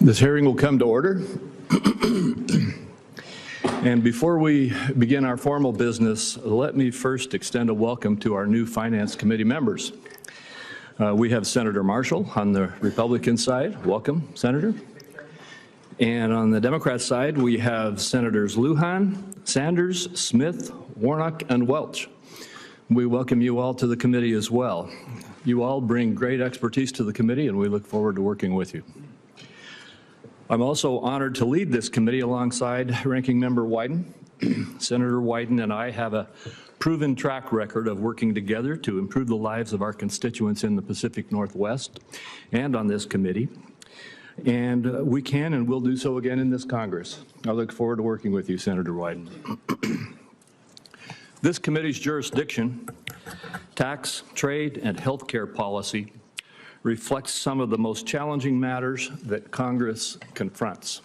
This hearing will come to order. And before we begin our formal business, let me first extend a welcome to our new Finance Committee members. We have Senator Marshall on the Republican side. Welcome, Senator. And on the Democrat side, we have Senators Lujan, Sanders, Smith, Warnock, and Welch. We welcome you all to the committee as well. You all bring great expertise to the committee, and we look forward to working with you. I'm also honored to lead this committee alongside Ranking Member Wyden. Senator Wyden and I have a proven track record of working together to improve the lives of our constituents in the Pacific Northwest and on this committee. And we can and will do so again in this Congress. I look forward to working with you, Senator Wyden. This committee's jurisdiction, tax, trade, and healthcare policy reflects some of the most challenging matters that Congress confronts.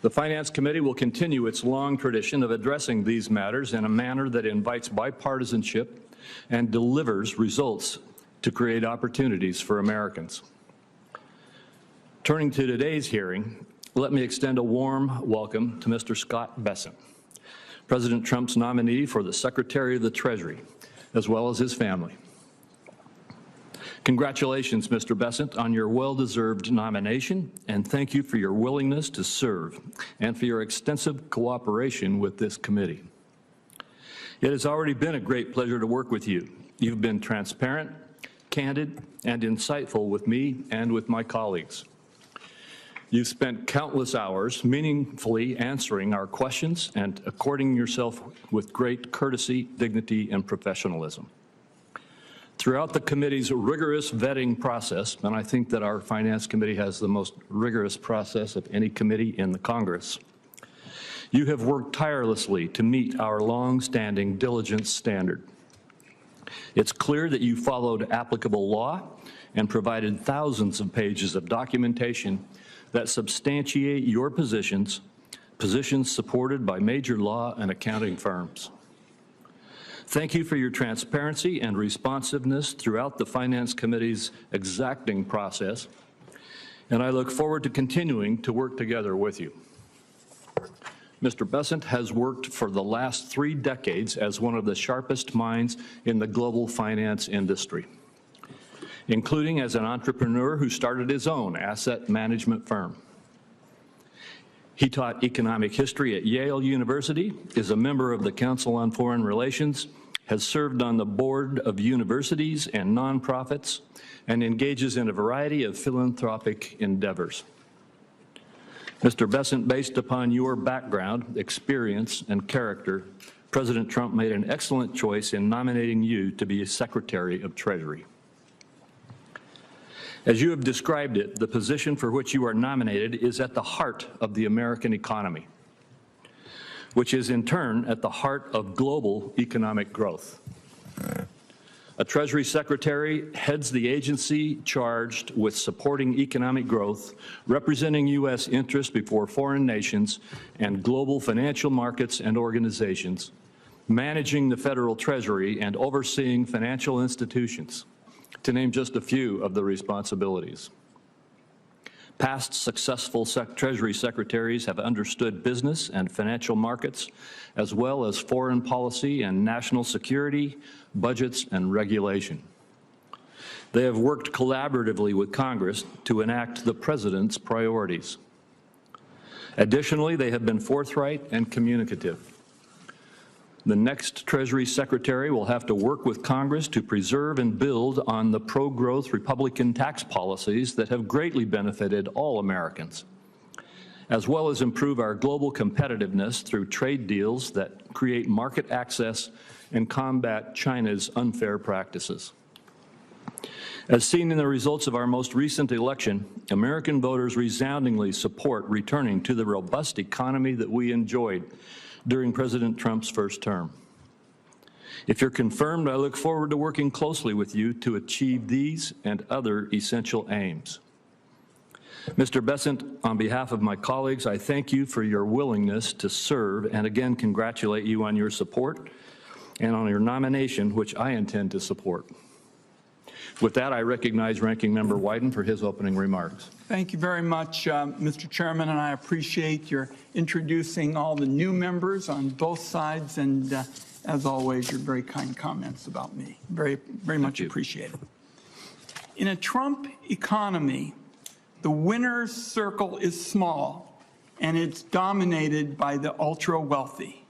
The Finance Committee will continue its long tradition of addressing these matters in a manner that invites bipartisanship and delivers results to create opportunities for Americans. Turning to today's hearing, let me extend a warm welcome to Mr. Scott Bessent, President Trump's nominee for the Secretary of the Treasury, as well as his family. Congratulations, Mr. Bessent, on your well-deserved nomination, and thank you for your willingness to serve and for your extensive cooperation with this committee. It has already been a great pleasure to work with you. You've been transparent, candid, and insightful with me and with my colleagues. You've spent countless hours meaningfully answering our questions and according yourself with great courtesy, dignity, and professionalism. Throughout the committee's rigorous vetting process, and I think that our Finance Committee has the most rigorous process of any committee in the Congress, you have worked tirelessly to meet our long-standing diligence standard. It's clear that you followed applicable law and provided thousands of pages of documentation that substantiate your positions supported by major law and accounting firms. Thank you for your transparency and responsiveness throughout the Finance Committee's exacting process, and I look forward to continuing to work together with you. Mr. Bessent has worked for the last 3 decades as one of the sharpest minds in the global finance industry, including as an entrepreneur who started his own asset management firm. He taught economic history at Yale University, is a member of the Council on Foreign Relations, has served on the board of universities and nonprofits, and engages in a variety of philanthropic endeavors. Mr. Bessent, based upon your background, experience, and character, President Trump made an excellent choice in nominating you to be Secretary of Treasury. As you have described it, the position for which you are nominated is at the heart of the American economy, which is in turn at the heart of global economic growth. A Treasury Secretary heads the agency charged with supporting economic growth, representing U.S. interests before foreign nations and global financial markets and organizations, managing the federal treasury and overseeing financial institutions, to name just a few of the responsibilities. Past successful Treasury Secretaries have understood business and financial markets, as well as foreign policy and national security, budgets, and regulation. They have worked collaboratively with Congress to enact the President's priorities. Additionally, they have been forthright and communicative. The next Treasury Secretary will have to work with Congress to preserve and build on the pro-growth Republican tax policies that have greatly benefited all Americans, as well as improve our global competitiveness through trade deals that create market access and combat China's unfair practices. As seen in the results of our most recent election, American voters resoundingly support returning to the robust economy that we enjoyed during President Trump's first term. If you're confirmed, I look forward to working closely with you to achieve these and other essential aims. Mr. Bessent, on behalf of my colleagues, I thank you for your willingness to serve and again congratulate you on your support and on your nomination, which I intend to support. With that, I recognize Ranking Member Wyden for his opening remarks. Thank you very much, Mr. Chairman, and I appreciate your introducing all the new members on both sides, and as always, your very kind comments about me. Very much appreciated. In a Trump economy, the winner's circle is small, and it's dominated by the ultra-wealthy.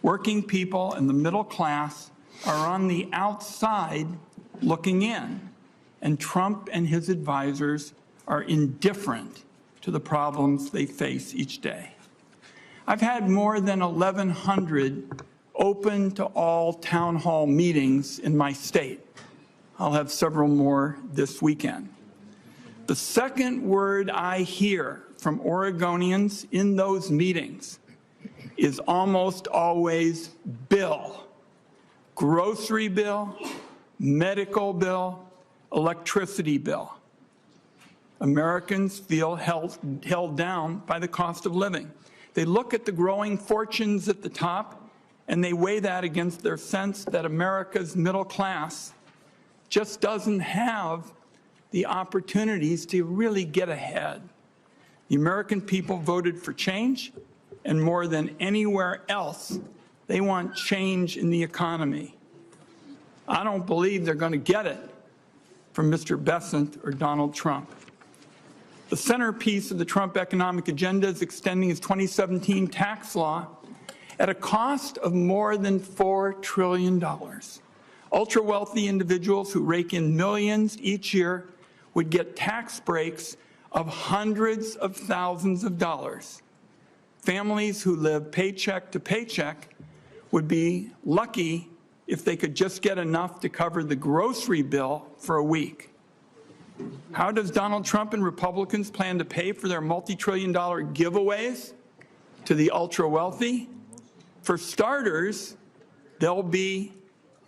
Working people and the middle class are on the outside looking in, and Trump and his advisors are indifferent to the problems they face each day. I've had more than 1,100 open to all town hall meetings in my state. I'll have several more this weekend. The second word I hear from Oregonians in those meetings is almost always bill. Grocery bill, medical bill, electricity bill. Americans feel held down by the cost of living. They look at the growing fortunes at the top, and they weigh that against their sense that America's middle class just doesn't have the opportunities to really get ahead. The American people voted for change, and more than anywhere else, they want change in the economy. I don't believe they're going to get it from Mr. Bessent or Donald Trump. The centerpiece of the Trump economic agenda is extending his 2017 tax law at a cost of more than $4 trillion. Ultra-wealthy individuals who rake in millions each year would get tax breaks of hundreds of thousands of dollars. Families who live paycheck to paycheck would be lucky if they could just get enough to cover the grocery bill for a week. How does Donald Trump and Republicans plan to pay for their multi-trillion-dollar giveaways to the ultra-wealthy? For starters, they'll be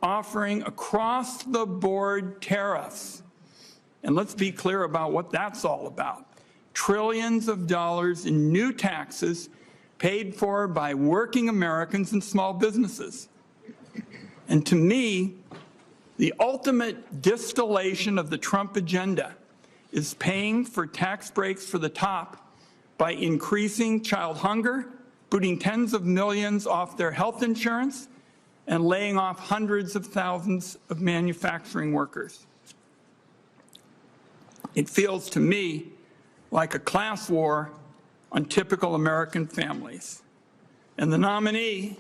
offering across-the-board tariffs. And let's be clear about what that's all about. Trillions of dollars in new taxes paid for by working Americans and small businesses. And to me, the ultimate distillation of the Trump agenda is paying for tax breaks for the top by increasing child hunger, booting tens of millions off their health insurance, and laying off hundreds of thousands of manufacturing workers. It feels to me like a class war on typical American families. And the nominee,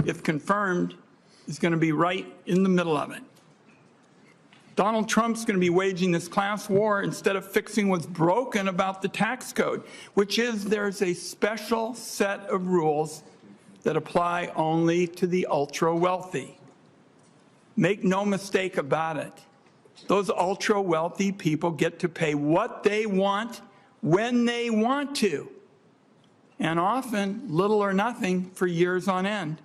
if confirmed, is going to be right in the middle of it. Donald Trump's going to be waging this class war instead of fixing what's broken about the tax code, which is there's a special set of rules that apply only to the ultra-wealthy. Make no mistake about it. Those ultra-wealthy people get to pay what they want when they want to, and often little or nothing for years on end.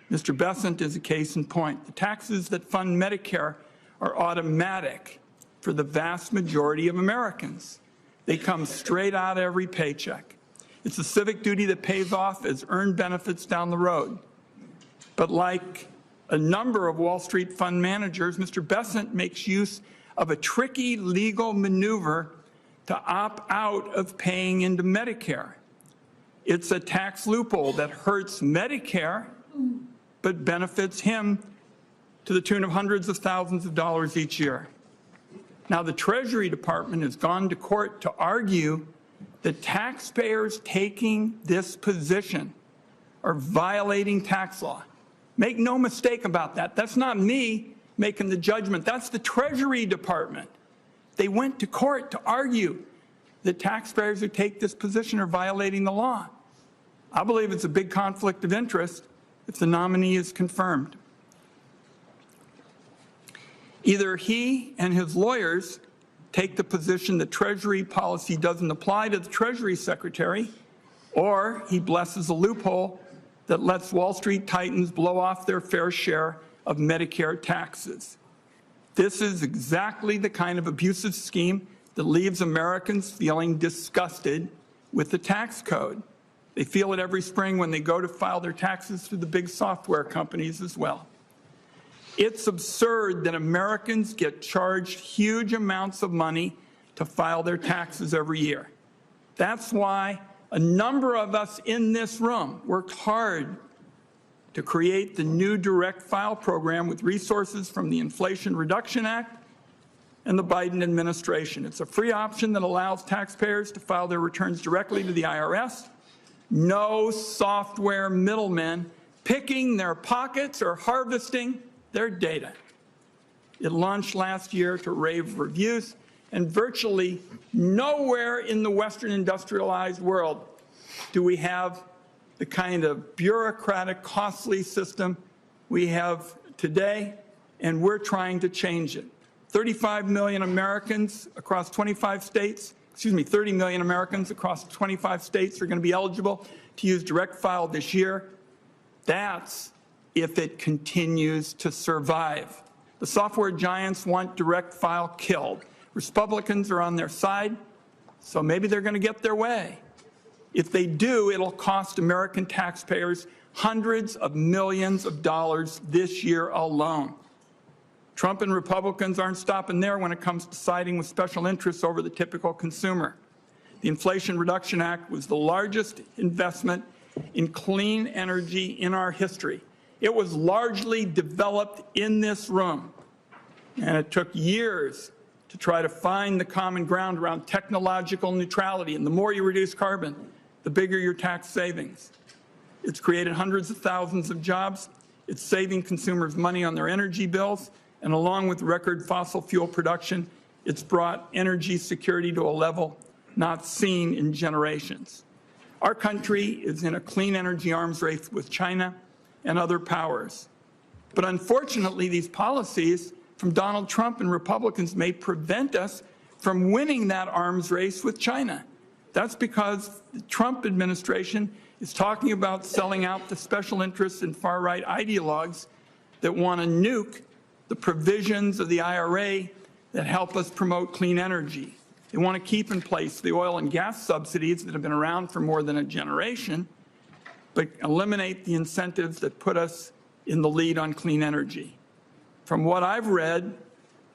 Mr. Bessent is a case in point. The taxes that fund Medicare are automatic for the vast majority of Americans. They come straight out of every paycheck. It's a civic duty that pays off as earned benefits down the road. But like a number of Wall Street fund managers, Mr. Bessent makes use of a tricky legal maneuver to opt out of paying into Medicare. It's a tax loophole that hurts Medicare but benefits him to the tune of hundreds of thousands of dollars each year. Now, the Treasury Department has gone to court to argue that taxpayers taking this position are violating tax law. Make no mistake about that. That's not me making the judgment. That's the Treasury Department. They went to court to argue that taxpayers who take this position are violating the law. I believe it's a big conflict of interest if the nominee is confirmed. Either he and his lawyers take the position that Treasury policy doesn't apply to the Treasury Secretary, or he blesses a loophole that lets Wall Street titans blow off their fair share of Medicare taxes. This is exactly the kind of abusive scheme that leaves Americans feeling disgusted with the tax code. They feel it every spring when they go to file their taxes through the big software companies as well. It's absurd that Americans get charged huge amounts of money to file their taxes every year. That's why a number of us in this room worked hard to create the new direct file program with resources from the Inflation Reduction Act and the Biden administration. It's a free option that allows taxpayers to file their returns directly to the IRS. No software middlemen picking their pockets or harvesting their data. It launched last year to rave reviews, and virtually nowhere in the Western industrialized world do we have the kind of bureaucratic, costly system we have today, and we're trying to change it. 35 million Americans across 25 states, 30 million Americans across 25 states are going to be eligible to use direct file this year. That's if it continues to survive. The software giants want direct file killed. Republicans are on their side, so maybe they're going to get their way. If they do, it'll cost American taxpayers hundreds of millions of dollars this year alone. Trump and Republicans aren't stopping there when it comes to siding with special interests over the typical consumer. The Inflation Reduction Act was the largest investment in clean energy in our history. It was largely developed in this room, and it took years to try to find the common ground around technological neutrality. And the more you reduce carbon, the bigger your tax savings. It's created hundreds of thousands of jobs. It's saving consumers money on their energy bills. And along with record fossil fuel production, it's brought energy security to a level not seen in generations. Our country is in a clean energy arms race with China and other powers. But unfortunately, these policies from Donald Trump and Republicans may prevent us from winning that arms race with China. That's because the Trump administration is talking about selling out to special interests and far-right ideologues that want to nuke the provisions of the IRA that help us promote clean energy. They want to keep in place the oil and gas subsidies that have been around for more than a generation, but eliminate the incentives that put us in the lead on clean energy. From what I've read,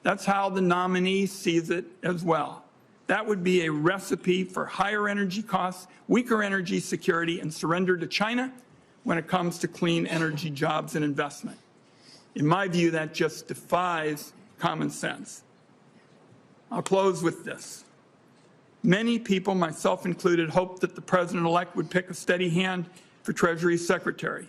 that's how the nominee sees it as well. That would be a recipe for higher energy costs, weaker energy security, and surrender to China when it comes to clean energy jobs and investment. In my view, that just defies common sense. I'll close with this. Many people, myself included, hoped that the president-elect would pick a steady hand for Treasury Secretary,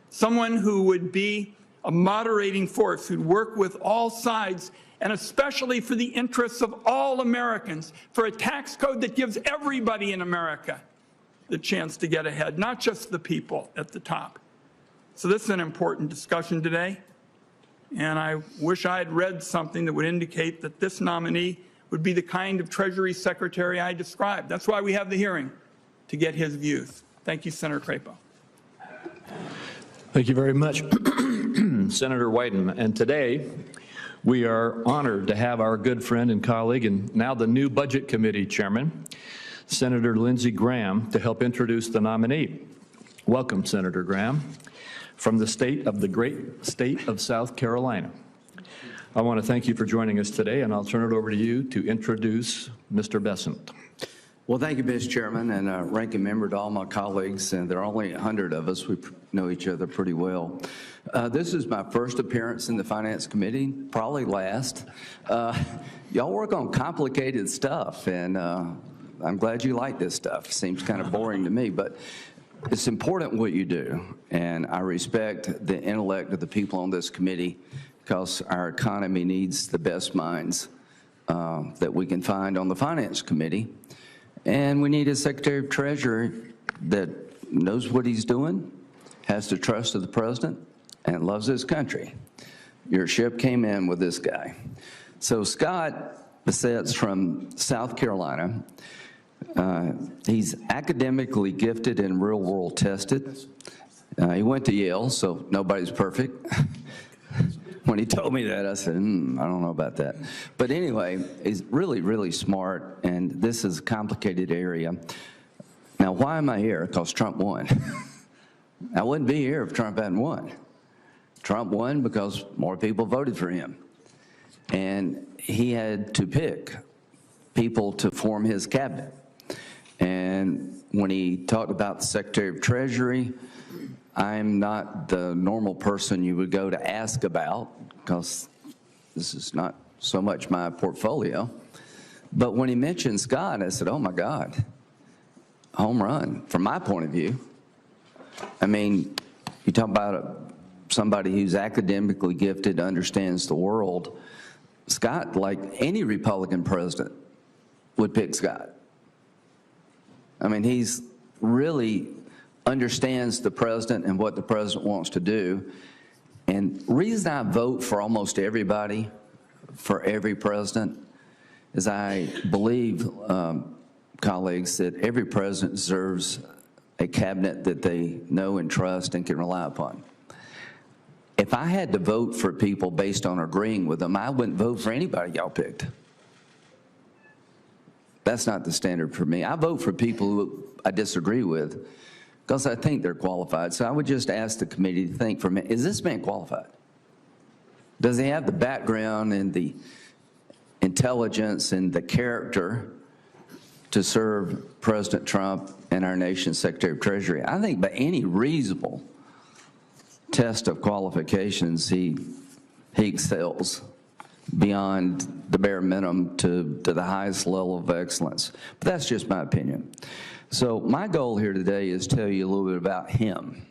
someone who would be a moderating force, who'd work with all sides, and especially for the interests of all Americans, for a tax code that gives everybody in America the chance to get ahead, not just the people at the top. So this is an important discussion today. And I wish I had read something that would indicate that this nominee would be the kind of Treasury Secretary I described. That's why we have the hearing, to get his views. Thank you, Senator Crapo. Thank you very much, Senator Wyden. And today, we are honored to have our good friend and colleague, and now the new Budget Committee Chairman, Senator Lindsey Graham, to help introduce the nominee. Welcome, Senator Graham, from the great state of South Carolina. I want to thank you for joining us today, and I'll turn it over to you to introduce Mr. Bessent. Well, thank you, Mr. Chairman, and ranking member to all my colleagues. And there are only 100 of us. We know each other pretty well. This is my first appearance in the Finance Committee, probably last. Y'all work on complicated stuff, and I'm glad you like this stuff. Seems kind of boring to me, but it's important what you do, and I respect the intellect of the people on this committee because our economy needs the best minds that we can find on the Finance Committee. And we need a Secretary of Treasury that knows what he's doing, has the trust of the President, and loves his country. Your ship came in with this guy. So Scott Bessent's from South Carolina. He's academically gifted and real-world tested. He went to Yale, so nobody's perfect. When he told me that, I said, I don't know about that. But anyway, he's really, really smart, and this is a complicated area. Now, why am I here? Because Trump won. I wouldn't be here if Trump hadn't won. Trump won because more people voted for him. And he had to pick people to form his cabinet. And when he talked about the Secretary of Treasury, I'm not the normal person you would go to ask about, because this is not so much my portfolio. But when he mentioned Scott, I said, oh my God, home run, from my point of view. I mean, you talk about somebody who's academically gifted, understands the world. Scott, like any Republican president, would pick Scott. I mean, he's really understands the president and what the president wants to do. And the reason I vote for almost everybody, for every president, is I believe, colleagues, that every president deserves a cabinet that they know and trust and can rely upon. If I had to vote for people based on agreeing with them, I wouldn't vote for anybody y'all picked. That's not the standard for me. I vote for people who I disagree with because I think they're qualified. So I would just ask the committee to think for a minute, is this man qualified? Does he have the background and the intelligence and the character to serve President Trump and our nation's Secretary of Treasury? I think by any reasonable test of qualifications, he excels beyond the bare minimum to the highest level of excellence. But that's just my opinion. So my goal here today is to tell you a little bit about him.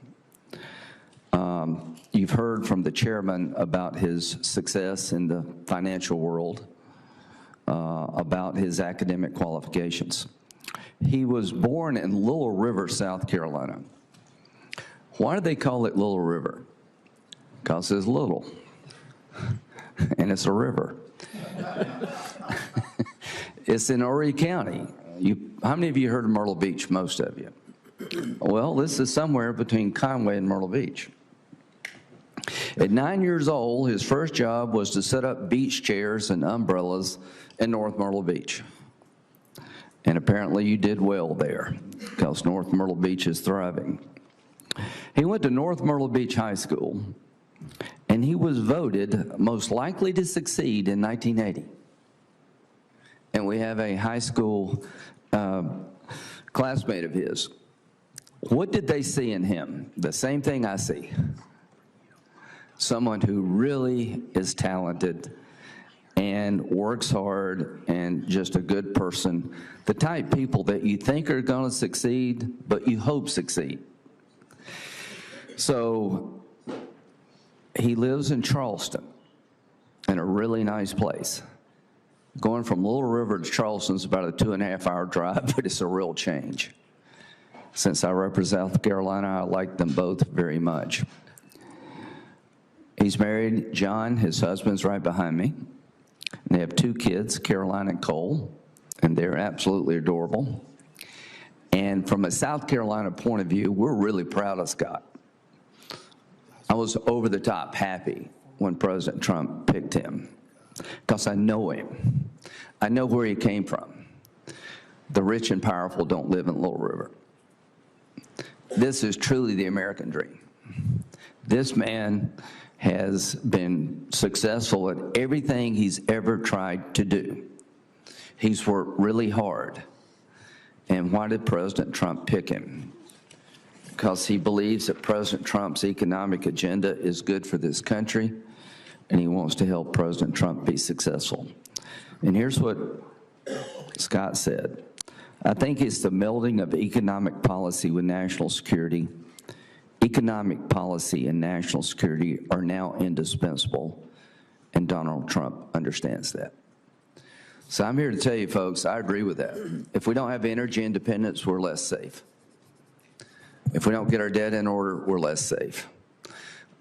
You've heard from the chairman about his success in the financial world, about his academic qualifications. He was born in Little River, South Carolina. Why do they call it Little River? Because it's little, and it's a river. It's in Horry County. How many of you heard of Myrtle Beach? Most of you. Well, this is somewhere between Conway and Myrtle Beach. At 9 years old, his first job was to set up beach chairs and umbrellas in North Myrtle Beach. And apparently you did well there, because North Myrtle Beach is thriving. He went to North Myrtle Beach High School, and he was voted most likely to succeed in 1980. And we have a high school classmate of his. What did they see in him? The same thing I see. Someone who really is talented and works hard and just a good person. The type of people that you think are going to succeed, but you hope succeed. So he lives in Charleston, in a really nice place. Going from Little River to Charleston is about a 2.5-hour drive, but it's a real change. Since I represent South Carolina, I like them both very much. He's married, John, his husband's right behind me. They have 2 kids, Caroline and Cole, and they're absolutely adorable. And from a South Carolina point of view, we're really proud of Scott. I was over the top happy when President Trump picked him, because I know him. I know where he came from. The rich and powerful don't live in Little River. This is truly the American dream. This man has been successful at everything he's ever tried to do. He's worked really hard. And why did President Trump pick him? Because he believes that President Trump's economic agenda is good for this country, and he wants to help President Trump be successful. And here's what Scott said. I think it's the melding of economic policy with national security. Economic policy and national security are now indispensable, and Donald Trump understands that. So I'm here to tell you, folks, I agree with that. If we don't have energy independence, we're less safe. If we don't get our debt in order, we're less safe.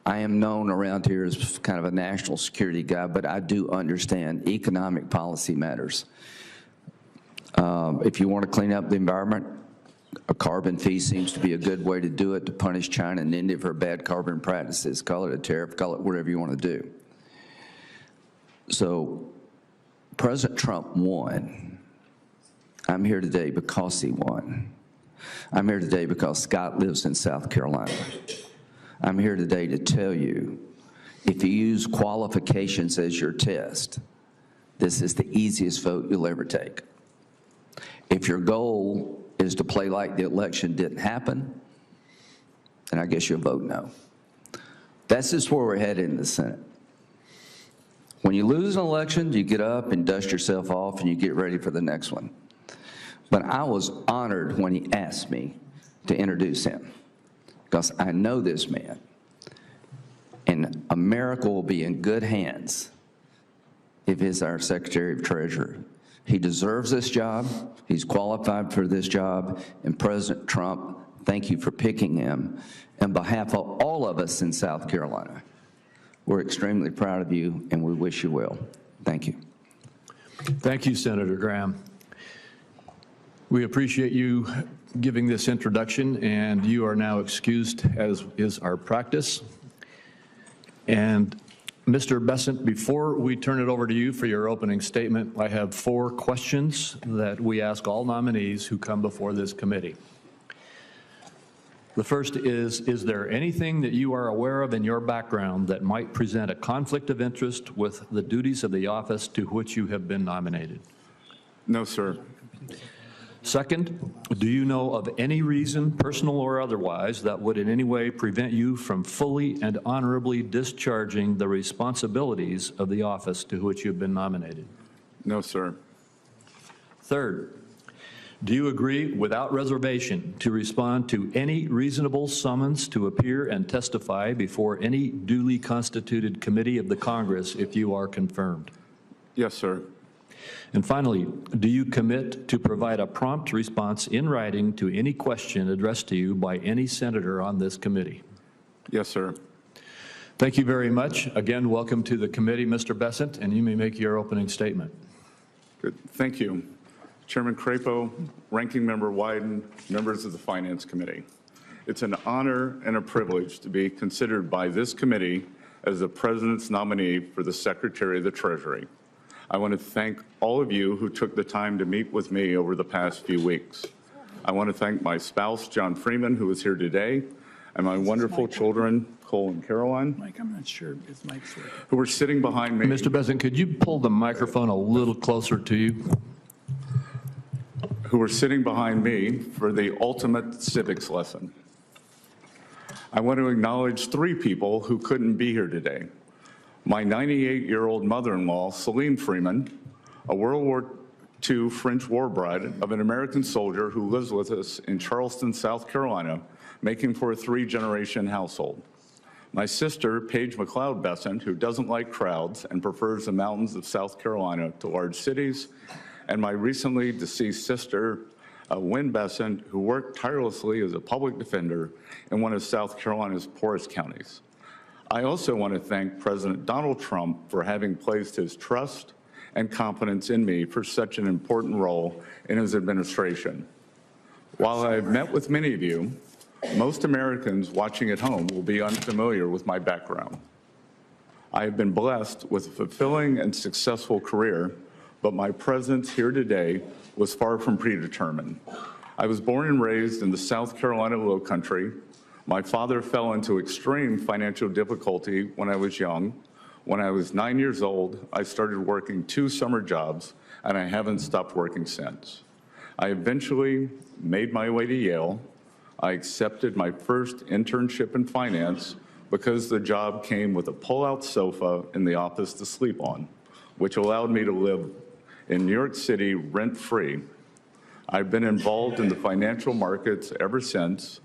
I am known around here as kind of a national security guy, but I do understand economic policy matters. If you want to clean up the environment, a carbon fee seems to be a good way to do it, to punish China and India for bad carbon practices. Call it a tariff, call it whatever you want to do. So President Trump won. I'm here today because he won. I'm here today because Scott lives in South Carolina. I'm here today to tell you If you use qualifications as your test, this is the easiest vote you'll ever take. If your goal is to play like the election didn't happen, then I guess you'll vote no. That's just where we're headed in the Senate. When you lose an election, you get up and dust yourself off and you get ready for the next one. But I was honored when he asked me to introduce him, because I know this man, and America will be in good hands if he's our Secretary of Treasury. He deserves this job. He's qualified for this job. And President Trump, thank you for picking him. On behalf of all of us in South Carolina, we're extremely proud of you, and we wish you well. Thank you. Thank you, Senator Graham. We appreciate you giving this introduction, and you are now excused, as is our practice. And Mr. Bessent, before we turn it over to you for your opening statement, I have 4 questions that we ask all nominees who come before this committee. The first is there anything that you are aware of in your background that might present a conflict of interest with the duties of the office to which you have been nominated? No, sir. Second, do you know of any reason, personal or otherwise, that would in any way prevent you from fully and honorably discharging the responsibilities of the office to which you've been nominated? No, sir. Third, do you agree without reservation to respond to any reasonable summons to appear and testify before any duly constituted committee of the Congress if you are confirmed? Yes, sir. And finally, do you commit to provide a prompt response in writing to any question addressed to you by any senator on this committee? Yes, sir. Thank you very much. Again, welcome to the committee, Mr. Bessent, and you may make your opening statement. Good. Thank you. Chairman Crapo, Ranking Member Wyden, members of the Finance Committee. It's an honor and a privilege to be considered by this committee as the President's nominee for the Secretary of the Treasury. I want to thank all of you who took the time to meet with me over the past few weeks. I want to thank my spouse, John Freeman, who is here today, and my wonderful children, Cole and Caroline, Mike, I'm not sure if his mic's working. who are sitting behind me. Mr. Bessent, could you pull the microphone a little closer to you? Who are sitting behind me for the ultimate civics lesson. I want to acknowledge 3 people who couldn't be here today. My 98-year-old mother-in-law, Celine Freeman, a World War II French war bride of an American soldier who lives with us in Charleston, South Carolina, making for a 3-generation household. My sister, Paige McLeod Bessent, who doesn't like crowds and prefers the mountains of South Carolina to large cities, and my recently deceased sister, Wynn Bessent, who worked tirelessly as a public defender in one of South Carolina's poorest counties. I also want to thank President Donald Trump for having placed his trust and confidence in me for such an important role in his administration. While I have met with many of you, most Americans watching at home will be unfamiliar with my background. I have been blessed with a fulfilling and successful career, but my presence here today was far from predetermined. I was born and raised in the South Carolina Lowcountry. My father fell into extreme financial difficulty when I was young. When I was 9 years old, I started working 2 summer jobs, and I haven't stopped working since. I eventually made my way to Yale. I accepted my first internship in finance because the job came with a pull-out sofa in the office to sleep on, which allowed me to live in New York City rent-free. I've been involved in the financial markets ever since.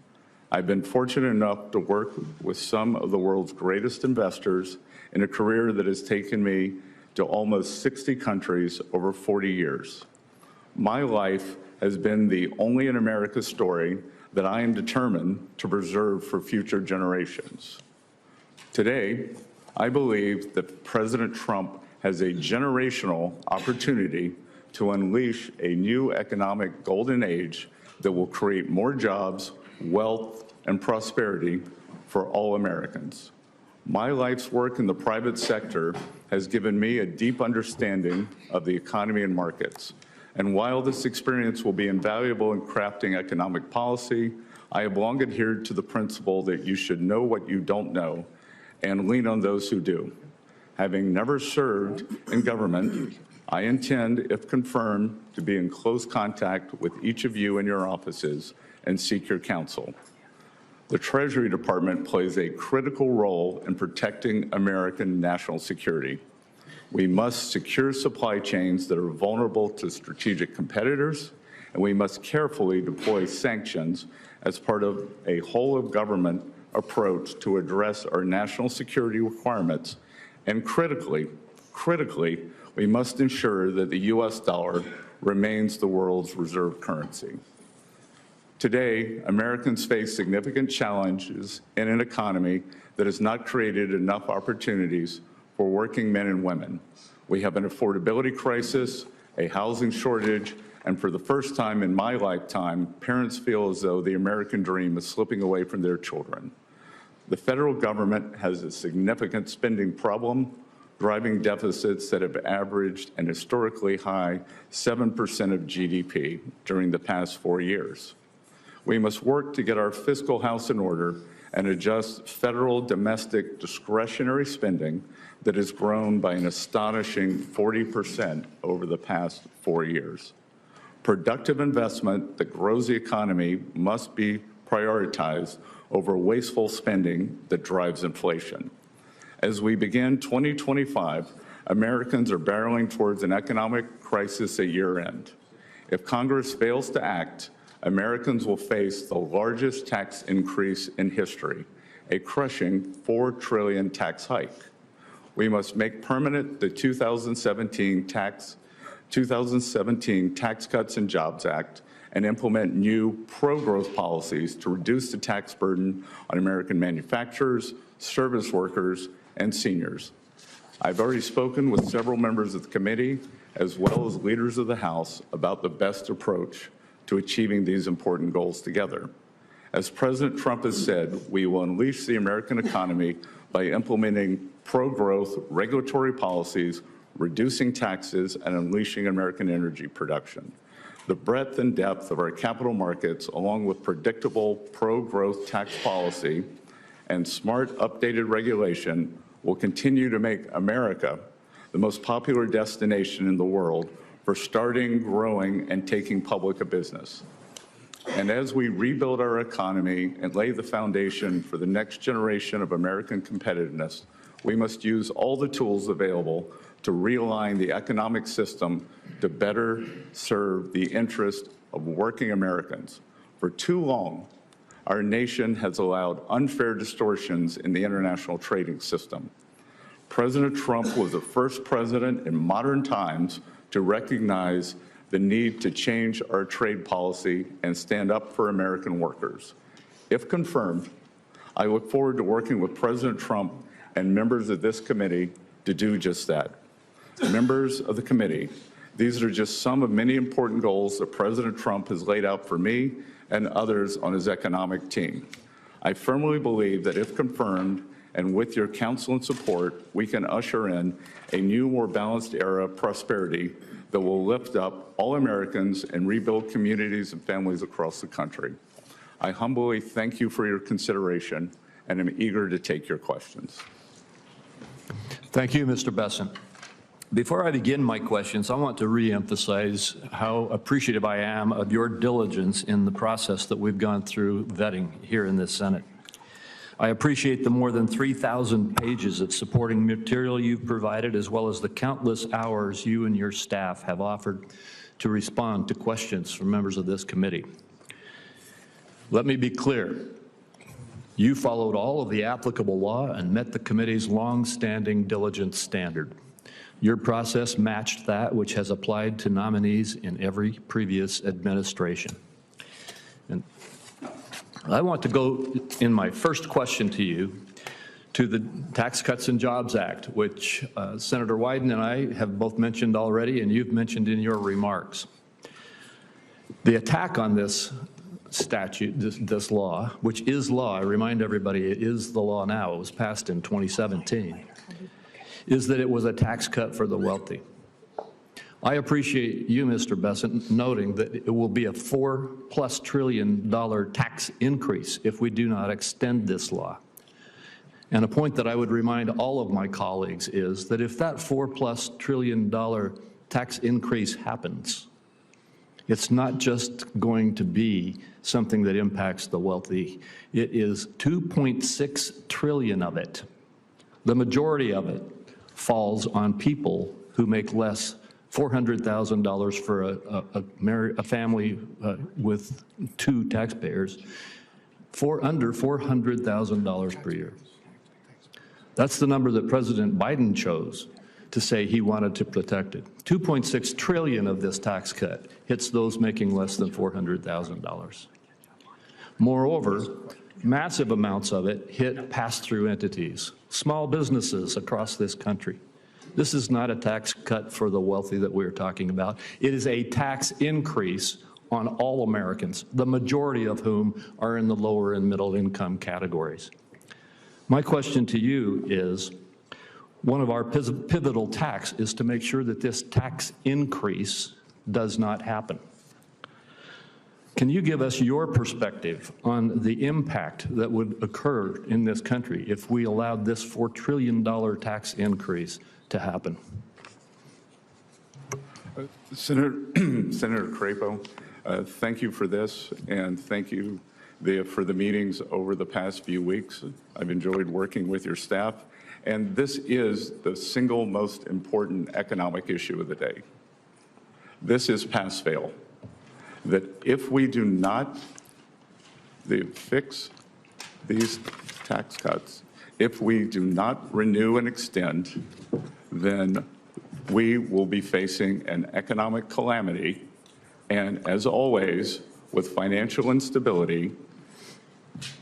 I've been fortunate enough to work with some of the world's greatest investors in a career that has taken me to almost 60 countries over 40 years. My life has been the only in America story that I am determined to preserve for future generations. Today, I believe that President Trump has a generational opportunity to unleash a new economic golden age that will create more jobs, wealth, and prosperity for all Americans. My life's work in the private sector has given me a deep understanding of the economy and markets. And while this experience will be invaluable in crafting economic policy, I have long adhered to the principle that you should know what you don't know and lean on those who do. Having never served in government, I intend, if confirmed, to be in close contact with each of you in your offices and seek your counsel. The Treasury Department plays a critical role in protecting American national security. We must secure supply chains that are vulnerable to strategic competitors, and we must carefully deploy sanctions as part of a whole-of-government approach to address our national security requirements. And critically, we must ensure that the U.S. dollar remains the world's reserve currency. Today, Americans face significant challenges in an economy that has not created enough opportunities for working men and women. We have an affordability crisis, a housing shortage, and for the first time in my lifetime, parents feel as though the American dream is slipping away from their children. The federal government has a significant spending problem, driving deficits that have averaged an historically high 7% of GDP during the past 4 years. We must work to get our fiscal house in order and adjust federal domestic discretionary spending that has grown by an astonishing 40% over the past 4 years. Productive investment that grows the economy must be prioritized over wasteful spending that drives inflation. As we begin 2025, Americans are barreling towards an economic crisis at year-end. If Congress fails to act, Americans will face the largest tax increase in history, a crushing $4 trillion tax hike. We must make permanent the 2017 Tax Cuts and Jobs Act and implement new pro-growth policies to reduce the tax burden on American manufacturers, service workers, and seniors. I've already spoken with several members of the committee, as well as leaders of the House, about the best approach to achieving these important goals together. As President Trump has said, we will unleash the American economy by implementing pro-growth regulatory policies, reducing taxes, and unleashing American energy production. The breadth and depth of our capital markets, along with predictable pro-growth tax policy and smart updated regulation, will continue to make America the most popular destination in the world for starting, growing, and taking public a business. And as we rebuild our economy and lay the foundation for the next generation of American competitiveness, we must use all the tools available to realign the economic system to better serve the interest of working Americans. For too long, our nation has allowed unfair distortions in the international trading system. President Trump was the first president in modern times to recognize the need to change our trade policy and stand up for American workers. If confirmed, I look forward to working with President Trump and members of this committee to do just that. Members of the committee, these are just some of many important goals that President Trump has laid out for me and others on his economic team. I firmly believe that if confirmed, and with your counsel and support, we can usher in a new, more balanced era of prosperity that will lift up all Americans and rebuild communities and families across the country. I humbly thank you for your consideration and am eager to take your questions. Thank you, Mr. Bessent. Before I begin my questions, I want to reemphasize how appreciative I am of your diligence in the process that we've gone through vetting here in this Senate. I appreciate the more than 3,000 pages of supporting material you've provided, as well as the countless hours you and your staff have offered to respond to questions from members of this committee. Let me be clear. You followed all of the applicable law and met the committee's long-standing diligence standard. Your process matched that which has applied to nominees in every previous administration. And I want to go in my first question to you to the Tax Cuts and Jobs Act, which Senator Wyden and I have both mentioned already, and you've mentioned in your remarks. The attack on this statute, this law, which is law, I remind everybody it is the law now, it was passed in 2017, is that it was a tax cut for the wealthy. I appreciate you, Mr. Bessent, noting that it will be a $4+ trillion tax increase if we do not extend this law. And a point that I would remind all of my colleagues is that if that $4+ trillion tax increase happens, it's not just going to be something that impacts the wealthy. It is 2.6 trillion of it. The majority of it falls on people who make less $400,000 for a family with 2 taxpayers, for under $400,000 per year. That's the number that President Biden chose to say he wanted to protect it. 2.6 trillion of this tax cut hits those making less than $400,000. Moreover, massive amounts of it hit pass-through entities, small businesses across this country. This is not a tax cut for the wealthy that we're talking about. It is a tax increase on all Americans, the majority of whom are in the lower and middle income categories. My question to you is, one of our pivotal tasks is to make sure that this tax increase does not happen. Can you give us your perspective on the impact that would occur in this country if we allowed this $4 trillion tax increase to happen? Senator Crapo, thank you for this, and thank you for the meetings over the past few weeks. I've enjoyed working with your staff, and this is the single most important economic issue of the day. This is pass-fail, that if we do not fix these tax cuts, if we do not renew and extend, then we will be facing an economic calamity, and as always, with financial instability,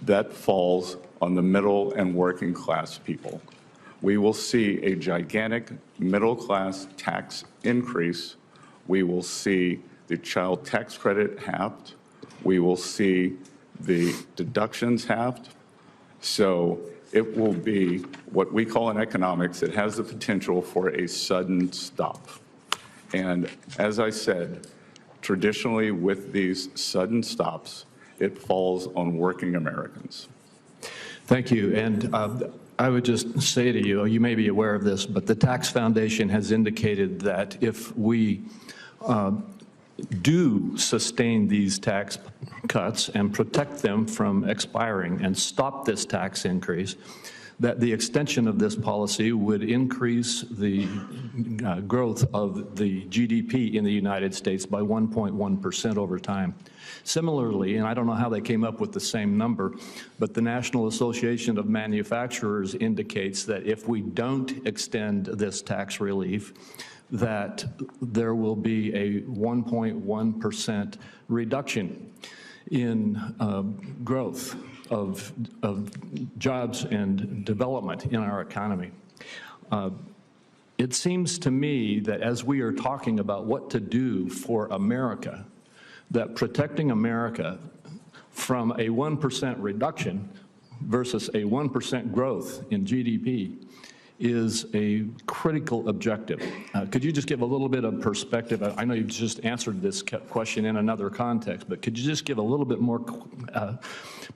that falls on the middle and working class people. We will see a gigantic middle class tax increase. We will see the child tax credit halved. We will see the deductions halved. So it will be what we call in economics, it has the potential for a sudden stop. And as I said, traditionally with these sudden stops, it falls on working Americans. Thank you. And I would just say to you, you may be aware of this, but the Tax Foundation has indicated that if we do sustain these tax cuts and protect them from expiring and stop this tax increase, that the extension of this policy would increase the growth of the GDP in the United States by 1.1% over time. Similarly, and I don't know how they came up with the same number, but the National Association of Manufacturers indicates that if we don't extend this tax relief, that there will be a 1.1% reduction in growth of jobs and development in our economy. It seems to me that as we are talking about what to do for America, that protecting America from a 1% reduction versus a 1% growth in GDP is a critical objective. Could you just give a little bit of perspective? I know you've just answered this question in another context, but could you just give a little bit more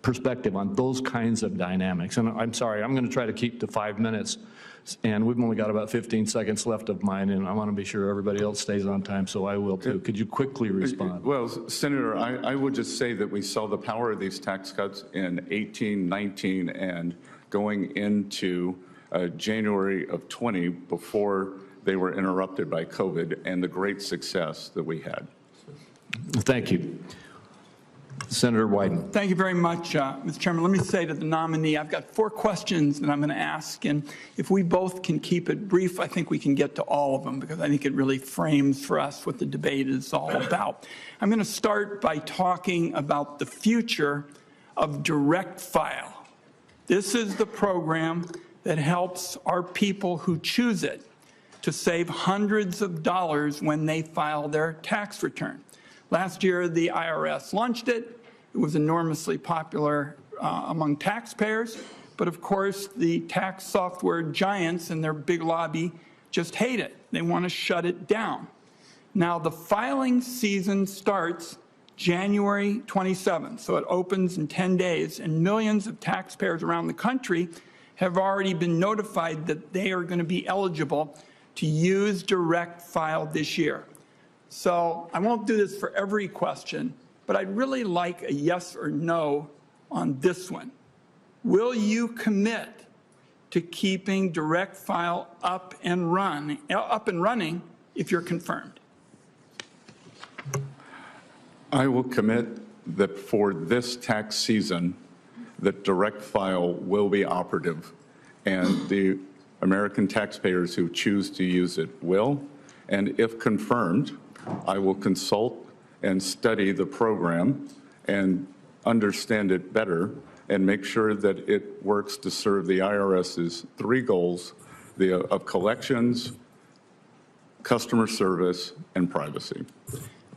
perspective on those kinds of dynamics? And I'm sorry, I'm going to try to keep to 5 minutes, and we've only got about 15 seconds left of mine, and I want to be sure everybody else stays on time, so I will too. Could you quickly respond? Well, Senator, I would just say that we saw the power of these tax cuts in 18, 19, and going into January of 20 before they were interrupted by COVID, and the great success that we had. Thank you. Senator Wyden. Thank you very much, Mr. Chairman. Let me say to the nominee, I've got 4 questions that I'm going to ask, and if we both can keep it brief, I think we can get to all of them, because I think it really frames for us what the debate is all about. I'm going to start by talking about the future of direct file. This is the program that helps our people who choose it to save hundreds of dollars when they file their tax return. Last year, the IRS launched it. It was enormously popular among taxpayers, but of course, the tax software giants and their big lobby just hate it. They want to shut it down. Now, the filing season starts January 27th, so it opens in 10 days, and millions of taxpayers around the country have already been notified that they are going to be eligible to use direct file this year. So I won't do this for every question, but I'd really like a yes or no on this one. Will you commit to keeping direct file up and running if you're confirmed? I will commit that for this tax season, that direct file will be operative, and the American taxpayers who choose to use it will. And if confirmed, I will consult and study the program and understand it better and make sure that it works to serve the IRS's three goals of collections, customer service, and privacy.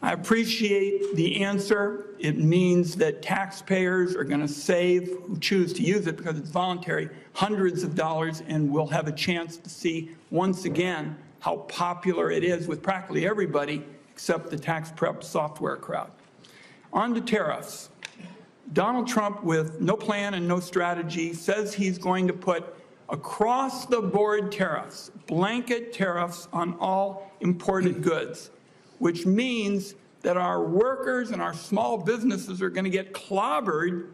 I appreciate the answer. It means that taxpayers are going to save, who choose to use it because it's voluntary, hundreds of dollars, and we'll have a chance to see once again how popular it is with practically everybody except the tax prep software crowd. On to tariffs. Donald Trump, with no plan and no strategy, says he's going to put across-the-board tariffs, blanket tariffs on all imported goods, which means that our workers and our small businesses are going to get clobbered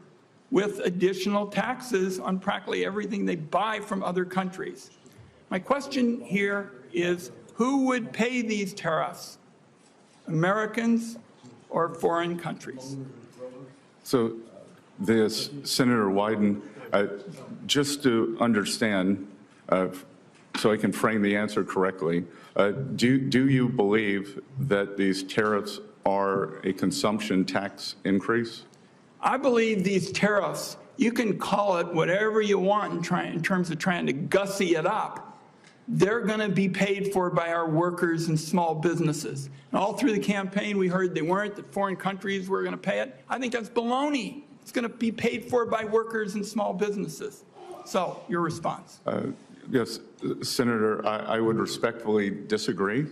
with additional taxes on practically everything they buy from other countries. My question here is, who would pay these tariffs? Americans or foreign countries? So this, Senator Wyden, just to understand, so I can frame the answer correctly, do you believe that these tariffs are a consumption tax increase? I believe these tariffs, you can call it whatever you want in terms of trying to gussy it up. They're going to be paid for by our workers and small businesses. And all through the campaign, we heard they weren't, that foreign countries were going to pay it. I think that's baloney. It's going to be paid for by workers and small businesses. So, your response. Yes, Senator, I would respectfully disagree.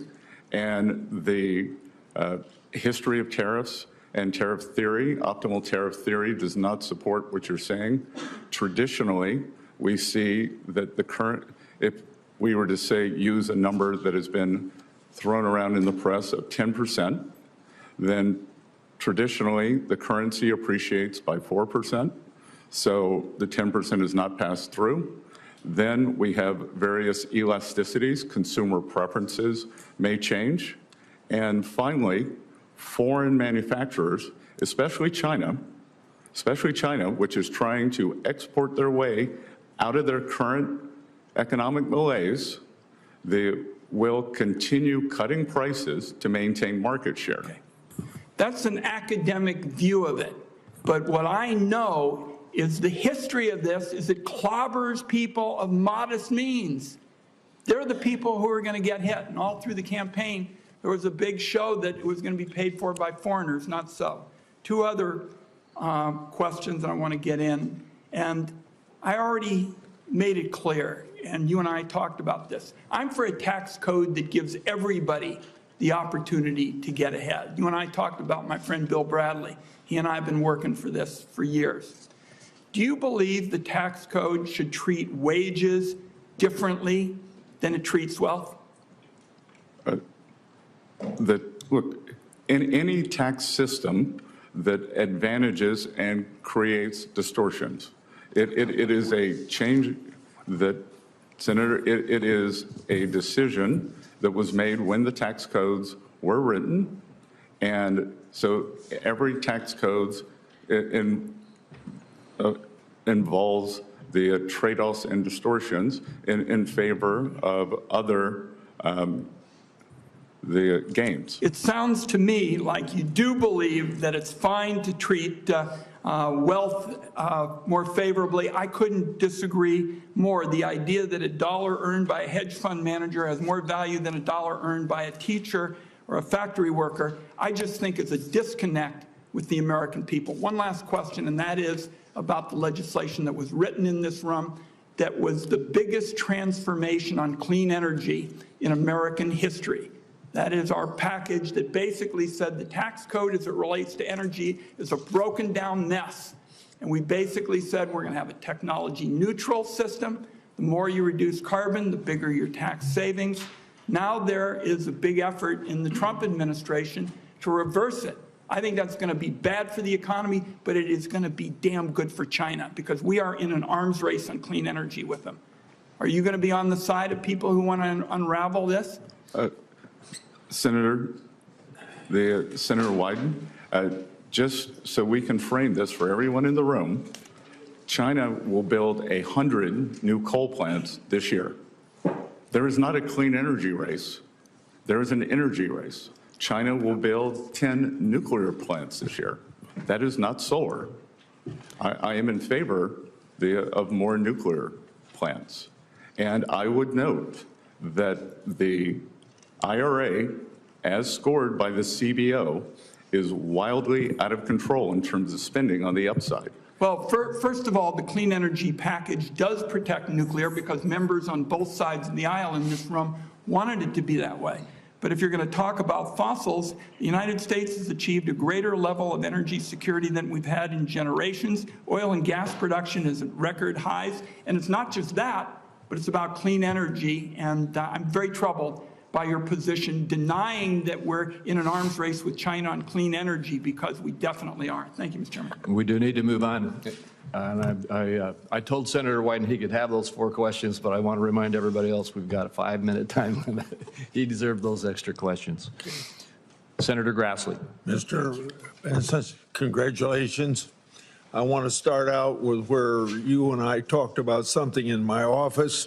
And the history of tariffs and tariff theory, optimal tariff theory, does not support what you're saying. Traditionally, we see that the current, if we were to say use a number that has been thrown around in the press of 10%, then traditionally the currency appreciates by 4%. So the 10% is not passed through. Then we have various elasticities, consumer preferences may change. And finally, foreign manufacturers, especially China, which is trying to export their way out of their current economic malaise, they will continue cutting prices to maintain market share. Okay. That's an academic view of it. But what I know is the history of this is it clobbers people of modest means. They're the people who are going to get hit. And all through the campaign, there was a big show that it was going to be paid for by foreigners, not so. Two other questions that I want to get in. And I already made it clear, and you and I talked about this. I'm for a tax code that gives everybody the opportunity to get ahead. You and I talked about my friend Bill Bradley. He and I have been working for this for years. Do you believe the tax code should treat wages differently than it treats wealth? Look, in any tax system that advantages and creates distortions, it is a change that, Senator, it is a decision that was made when the tax codes were written. And so every tax code involves the trade-offs and distortions in favor of other the gains. It sounds to me like you do believe that it's fine to treat wealth more favorably. I couldn't disagree more. The idea that a dollar earned by a hedge fund manager has more value than a dollar earned by a teacher or a factory worker, I just think it's a disconnect with the American people. One last question, and that is about the legislation that was written in this room that was the biggest transformation on clean energy in American history. That is our package that basically said the tax code as it relates to energy is a broken down mess. And we basically said we're going to have a technology neutral system. The more you reduce carbon, the bigger your tax savings. Now there is a big effort in the Trump administration to reverse it. I think that's going to be bad for the economy, but it is going to be damn good for China because we are in an arms race on clean energy with them. Are you going to be on the side of people who want to unravel this? Senator Wyden, just so we can frame this for everyone in the room, China will build 100 new coal plants this year. There is not a clean energy race. There is an energy race. China will build 10 nuclear plants this year. That is not solar. I am in favor of more nuclear plants. And I would note that the IRA, as scored by the CBO, is wildly out of control in terms of spending on the upside. Well, first of all, the clean energy package does protect nuclear because members on both sides of the aisle in this room wanted it to be that way. But if you're going to talk about fossils, the United States has achieved a greater level of energy security than we've had in generations. Oil and gas production is at record highs. And it's not just that, but it's about clean energy. And I'm very troubled by your position denying that we're in an arms race with China on clean energy, because we definitely are. Thank you, Mr. Chairman. We do need to move on. And I told Senator Wyden he could have those 4 questions, but I want to remind everybody else we've got a 5-minute time limit. He deserved those extra questions. Senator Grassley. Mr. Bessent, congratulations. I want to start out with where you and I talked about something in my office,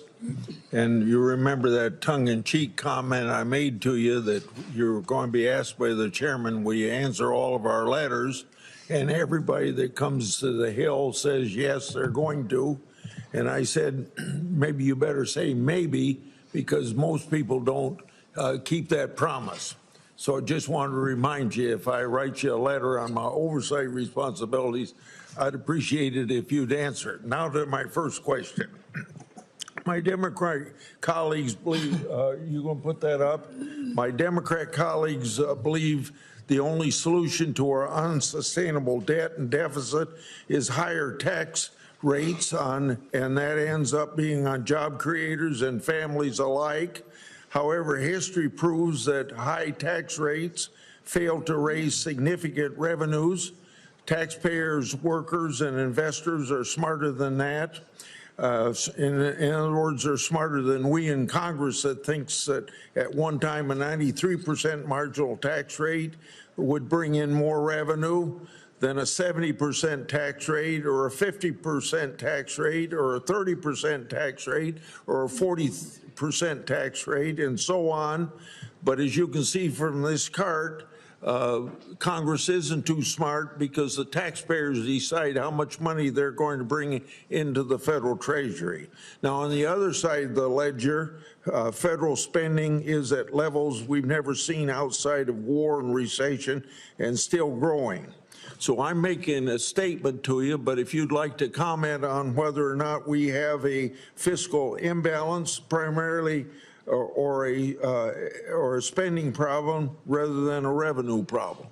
and you remember that tongue-in-cheek comment I made to you that you're going to be asked by the chairman, will you answer all of our letters? And everybody that comes to the Hill says, yes, they're going to. And I said, maybe you better say maybe, because most people don't keep that promise. So I just wanted to remind you, if I write you a letter on my oversight responsibilities, I'd appreciate it if you'd answer it. Now to my first question. My Democrat colleagues believe, you gonna put that up? My Democrat colleagues believe the only solution to our unsustainable debt and deficit is higher tax rates and that ends up being on job creators and families alike. However, history proves that high tax rates fail to raise significant revenues. Taxpayers, workers, and investors are smarter than that. In other words, they're smarter than we in Congress that thinks that at one time a 93% marginal tax rate would bring in more revenue than a 70% tax rate or a 50% tax rate or a 30% tax rate or a 40% tax rate and so on. But as you can see from this chart, Congress isn't too smart because the taxpayers decide how much money they're going to bring into the federal treasury. Now, on the other side of the ledger, federal spending is at levels we've never seen outside of war and recession and still growing. So I'm making a statement to you, but if you'd like to comment on whether or not we have a fiscal imbalance primarily or a spending problem rather than a revenue problem.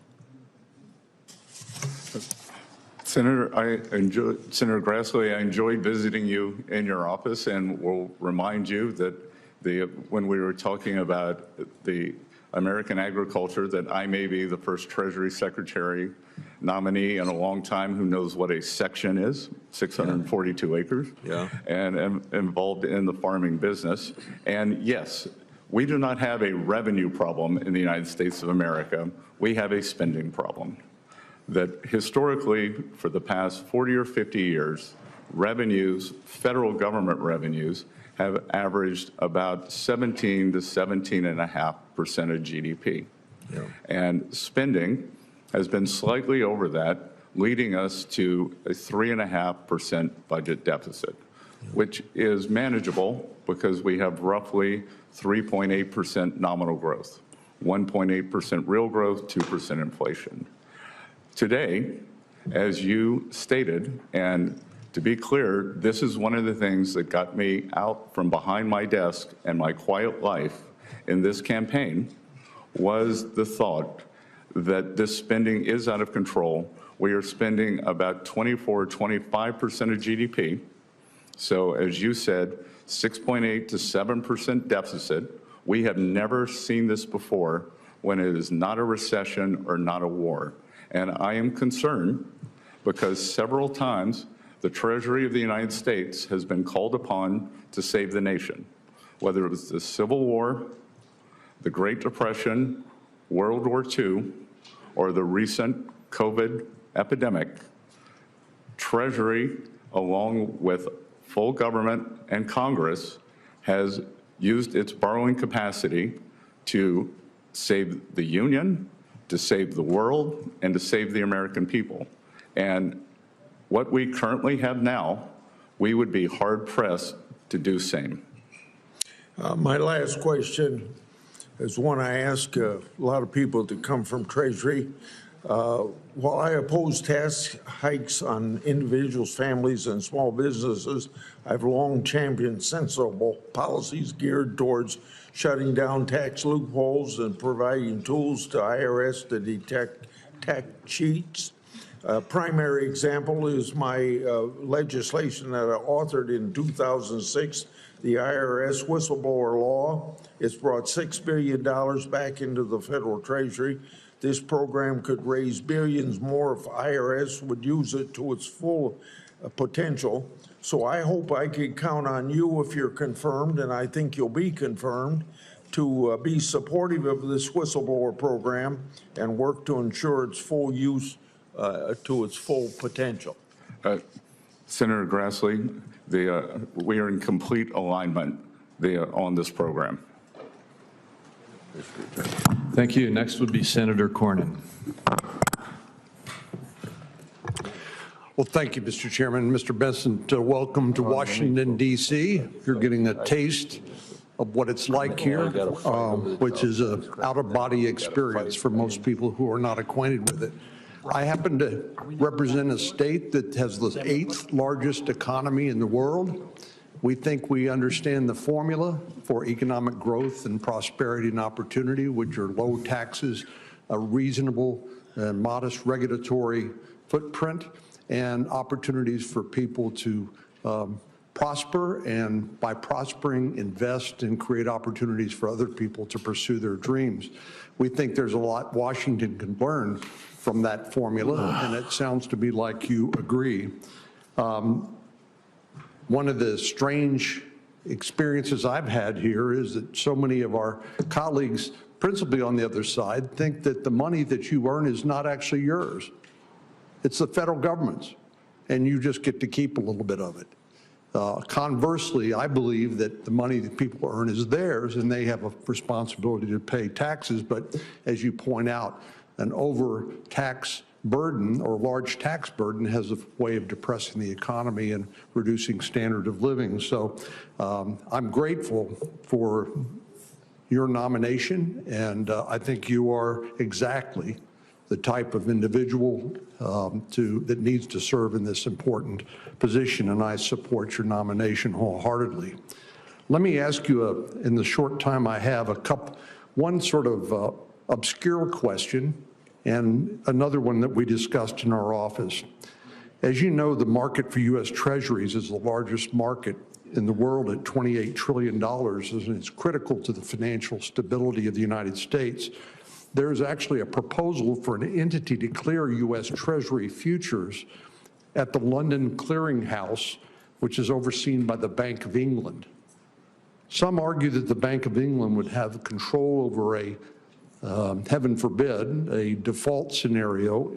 Senator Grassley, I enjoyed visiting you in your office, and will remind you that when we were talking about the American agriculture, that I may be the first Treasury Secretary nominee in a long time who knows what a section is, 642 acres, and am involved in the farming business. And yes, we do not have a revenue problem in the United States of America. We have a spending problem. That historically, for the past 40 or 50 years, revenues, federal government revenues, have averaged about 17 to 17.5% of GDP. And spending has been slightly over that, leading us to a 3.5% budget deficit, which is manageable because we have roughly 3.8% nominal growth, 1.8% real growth, 2% inflation. Today, as you stated, and to be clear, this is one of the things that got me out from behind my desk and my quiet life in this campaign, was the thought that this spending is out of control. We are spending about 24, 25% of GDP, So as you said, 6.8 to 7% deficit. We have never seen this before when it is not a recession or not a war. And I am concerned because several times the Treasury of the United States has been called upon to save the nation, whether it was the Civil War, the Great Depression, World War II, or the recent COVID epidemic. Treasury, along with full government and Congress, has used its borrowing capacity to save the Union, to save the world, and to save the American people. And what we currently have now, we would be hard-pressed to do same. My last question is one I ask a lot of people to come from Treasury. While I oppose tax hikes on individuals, families, and small businesses, I've long championed sensible policies geared towards shutting down tax loopholes and providing tools to IRS to detect tax cheats. A primary example is my legislation that I authored in 2006, the IRS whistleblower law. It's brought $6 billion back into the federal treasury. This program could raise billions more if IRS would use it to its full potential. So I hope I can count on you if you're confirmed, and I think you'll be confirmed, to be supportive of this whistleblower program and work to ensure its full use to its full potential. Senator Grassley, we are in complete alignment on this program. Thank you. Next would be Senator Cornyn. Well, thank you, Mr. Chairman. Mr. Bessent, welcome to Washington, D.C. You're getting a taste of what it's like here, which is an out-of-body experience for most people who are not acquainted with it. I happen to represent a state that has the 8th largest economy in the world. We think we understand the formula for economic growth and prosperity and opportunity, which are low taxes, a reasonable and modest regulatory footprint, and opportunities for people to prosper, and by prospering, invest and create opportunities for other people to pursue their dreams. We think there's a lot Washington can learn from that formula, and it sounds to me like you agree. One of the strange experiences I've had here is that so many of our colleagues, principally on the other side, think that the money that you earn is not actually yours. It's the federal government's, and you just get to keep a little bit of it. Conversely, I believe that the money that people earn is theirs, and they have a responsibility to pay taxes. But as you point out, an over-tax burden or large tax burden has a way of depressing the economy and reducing standard of living. So I'm grateful for your nomination, and I think you are exactly the type of individual that needs to serve in this important position, and I support your nomination wholeheartedly. Let me ask you, in the short time I have, one sort of obscure question and another one that we discussed in our office. As you know, the market for U.S. Treasuries is the largest market in the world at $28 trillion, and it's critical to the financial stability of the United States. There's actually a proposal for an entity to clear U.S. Treasury futures at the London Clearing House, which is overseen by the Bank of England. Some argue that the Bank of England would have control over a, heaven forbid, a default scenario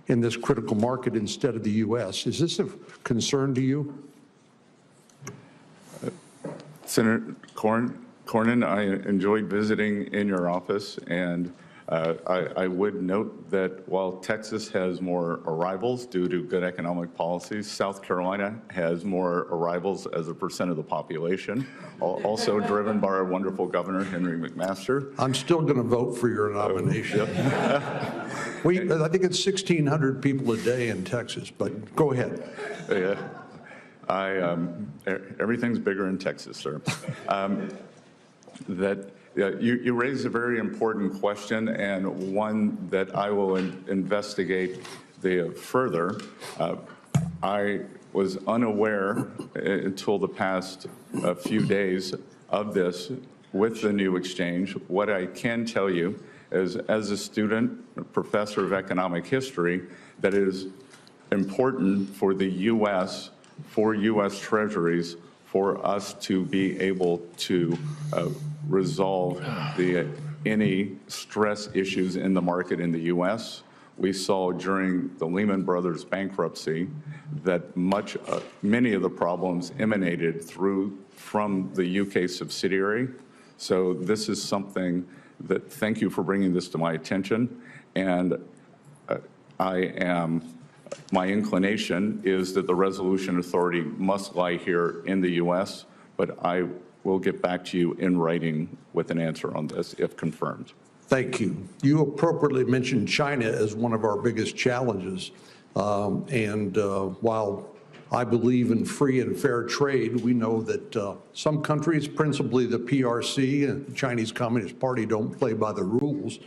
in this critical market instead of the U.S. Is this a concern to you? Senator Cornyn, I enjoyed visiting in your office, and I would note that while Texas has more arrivals due to good economic policies, South Carolina has more arrivals as a percent of the population, also driven by our wonderful governor, Henry McMaster. I'm still going to vote for your nomination. I think it's 1,600 people a day in Texas, but go ahead. Yeah. Everything's bigger in Texas, sir. You raise a very important question, and one that I will investigate further. I was unaware until the past few days of this with the new exchange. What I can tell you is, as a student, a professor of economic history, that it is important for the U.S., for U.S. treasuries, for us to be able to resolve any stress issues in the market in the U.S. We saw during the Lehman Brothers bankruptcy that many of the problems emanated from the UK subsidiary. So this is something that, thank you for bringing this to my attention. And my inclination is that the resolution authority must lie here in the U.S., but I will get back to you in writing with an answer on this if confirmed. Thank you. You appropriately mentioned China as one of our biggest challenges. While I believe in free and fair trade, we know that some countries, principally the PRC and the Chinese Communist Party, don't play by the rules.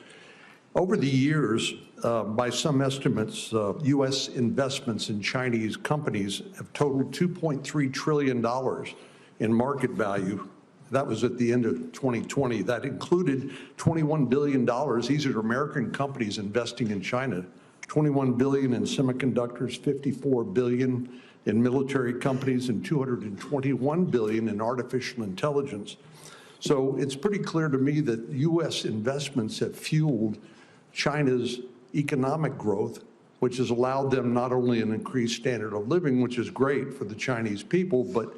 Over the years, by some estimates, U.S. investments in Chinese companies have totaled $2.3 trillion in market value. That was at the end of 2020. That included $21 billion. These are American companies investing in China. $21 billion in semiconductors, $54 billion in military companies, and $221 billion in artificial intelligence. So it's pretty clear to me that U.S. investments have fueled China's economic growth, which has allowed them not only an increased standard of living, which is great for the Chinese people, but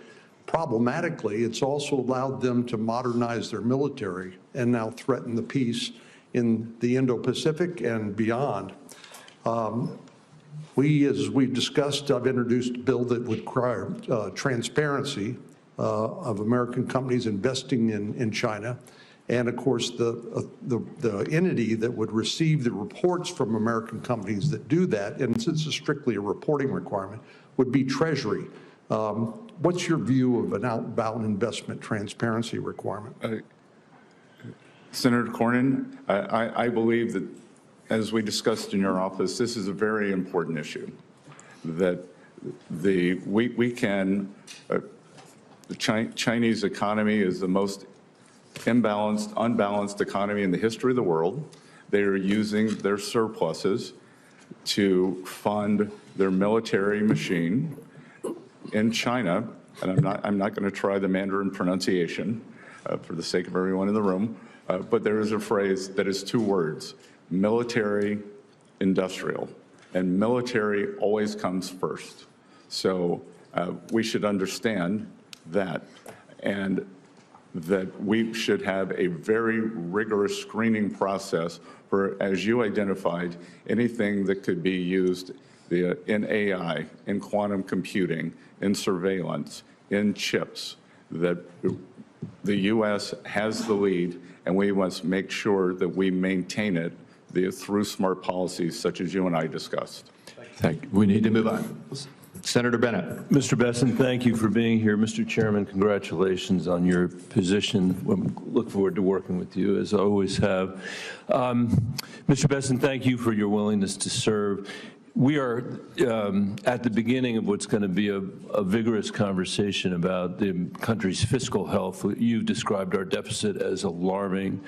problematically, it's also allowed them to modernize their military and now threaten the peace in the Indo-Pacific and beyond. As we discussed, I've introduced a bill that would require transparency of American companies investing in China. And of course, the entity that would receive the reports from American companies that do that, and since it's strictly a reporting requirement, would be Treasury. What's your view of an outbound investment transparency requirement? Senator Cornyn, I believe that, as we discussed in your office, this is a very important issue. That the Chinese economy is the most unbalanced economy in the history of the world. They are using their surpluses to fund their military machine in China, and I'm not going to try the Mandarin pronunciation for the sake of everyone in the room, but there is a phrase that is two words: military industrial, and military always comes first. So we should understand that, and that we should have a very rigorous screening process for, as you identified, anything that could be used in AI, in quantum computing, in surveillance, in chips, that the U.S. has the lead, and we must make sure that we maintain it through smart policies such as you and I discussed. Thank you. We need to move on. Senator Bennett. Mr. Bessent, thank you for being here. Mr. Chairman, congratulations on your position. We look forward to working with you, as I always have. Mr. Bessent, thank you for your willingness to serve. We are at the beginning of what's going to be a vigorous conversation about the country's fiscal health. You've described our deficit as alarming,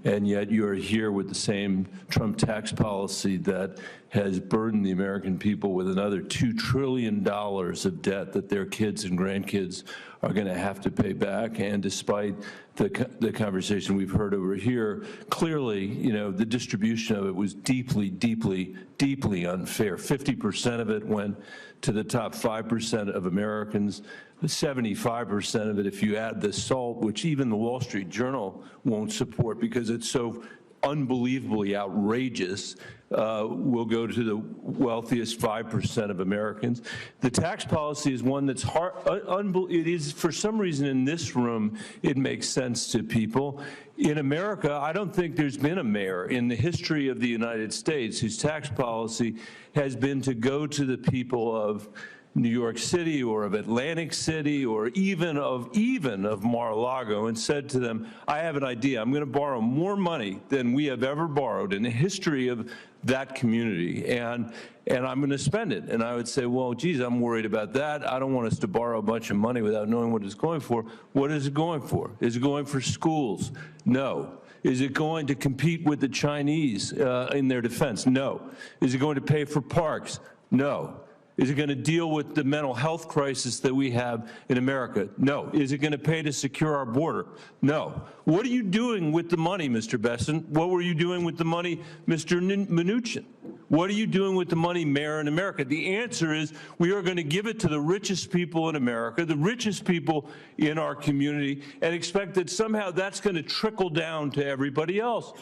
and yet you're here with the same Trump tax policy that has burdened the American people with another $2 trillion of debt that their kids and grandkids are going to have to pay back. And despite the conversation we've heard over here, clearly, the distribution of it was deeply, deeply, deeply unfair. 50% of it went to the top 5% of Americans, 75% of it, if you add the SALT, which even the Wall Street Journal won't support because it's so unbelievably outrageous, will go to the wealthiest 5% of Americans. The tax policy is one that's hard. It is, for some reason in this room, it makes sense to people. In America, I don't think there's been a mayor in the history of the United States whose tax policy has been to go to the people of New York City or of Atlantic City or even of Mar-a-Lago and said to them, I have an idea. I'm going to borrow more money than we have ever borrowed in the history of that community, and I'm going to spend it. And I would say, well, geez, I'm worried about that. I don't want us to borrow a bunch of money without knowing what it's going for. What is it going for? Is it going for schools? No. Is it going to compete with the Chinese in their defense? No. Is it going to pay for parks? No. Is it going to deal with the mental health crisis that we have in America? No. Is it going to pay to secure our border? No. What are you doing with the money, Mr. Bessent? What were you doing with the money, Mr. Mnuchin? What are you doing with the money, Mayor, in America? The answer is we are going to give it to the richest people in America, the richest people in our community, and expect that somehow that's going to trickle down to everybody else.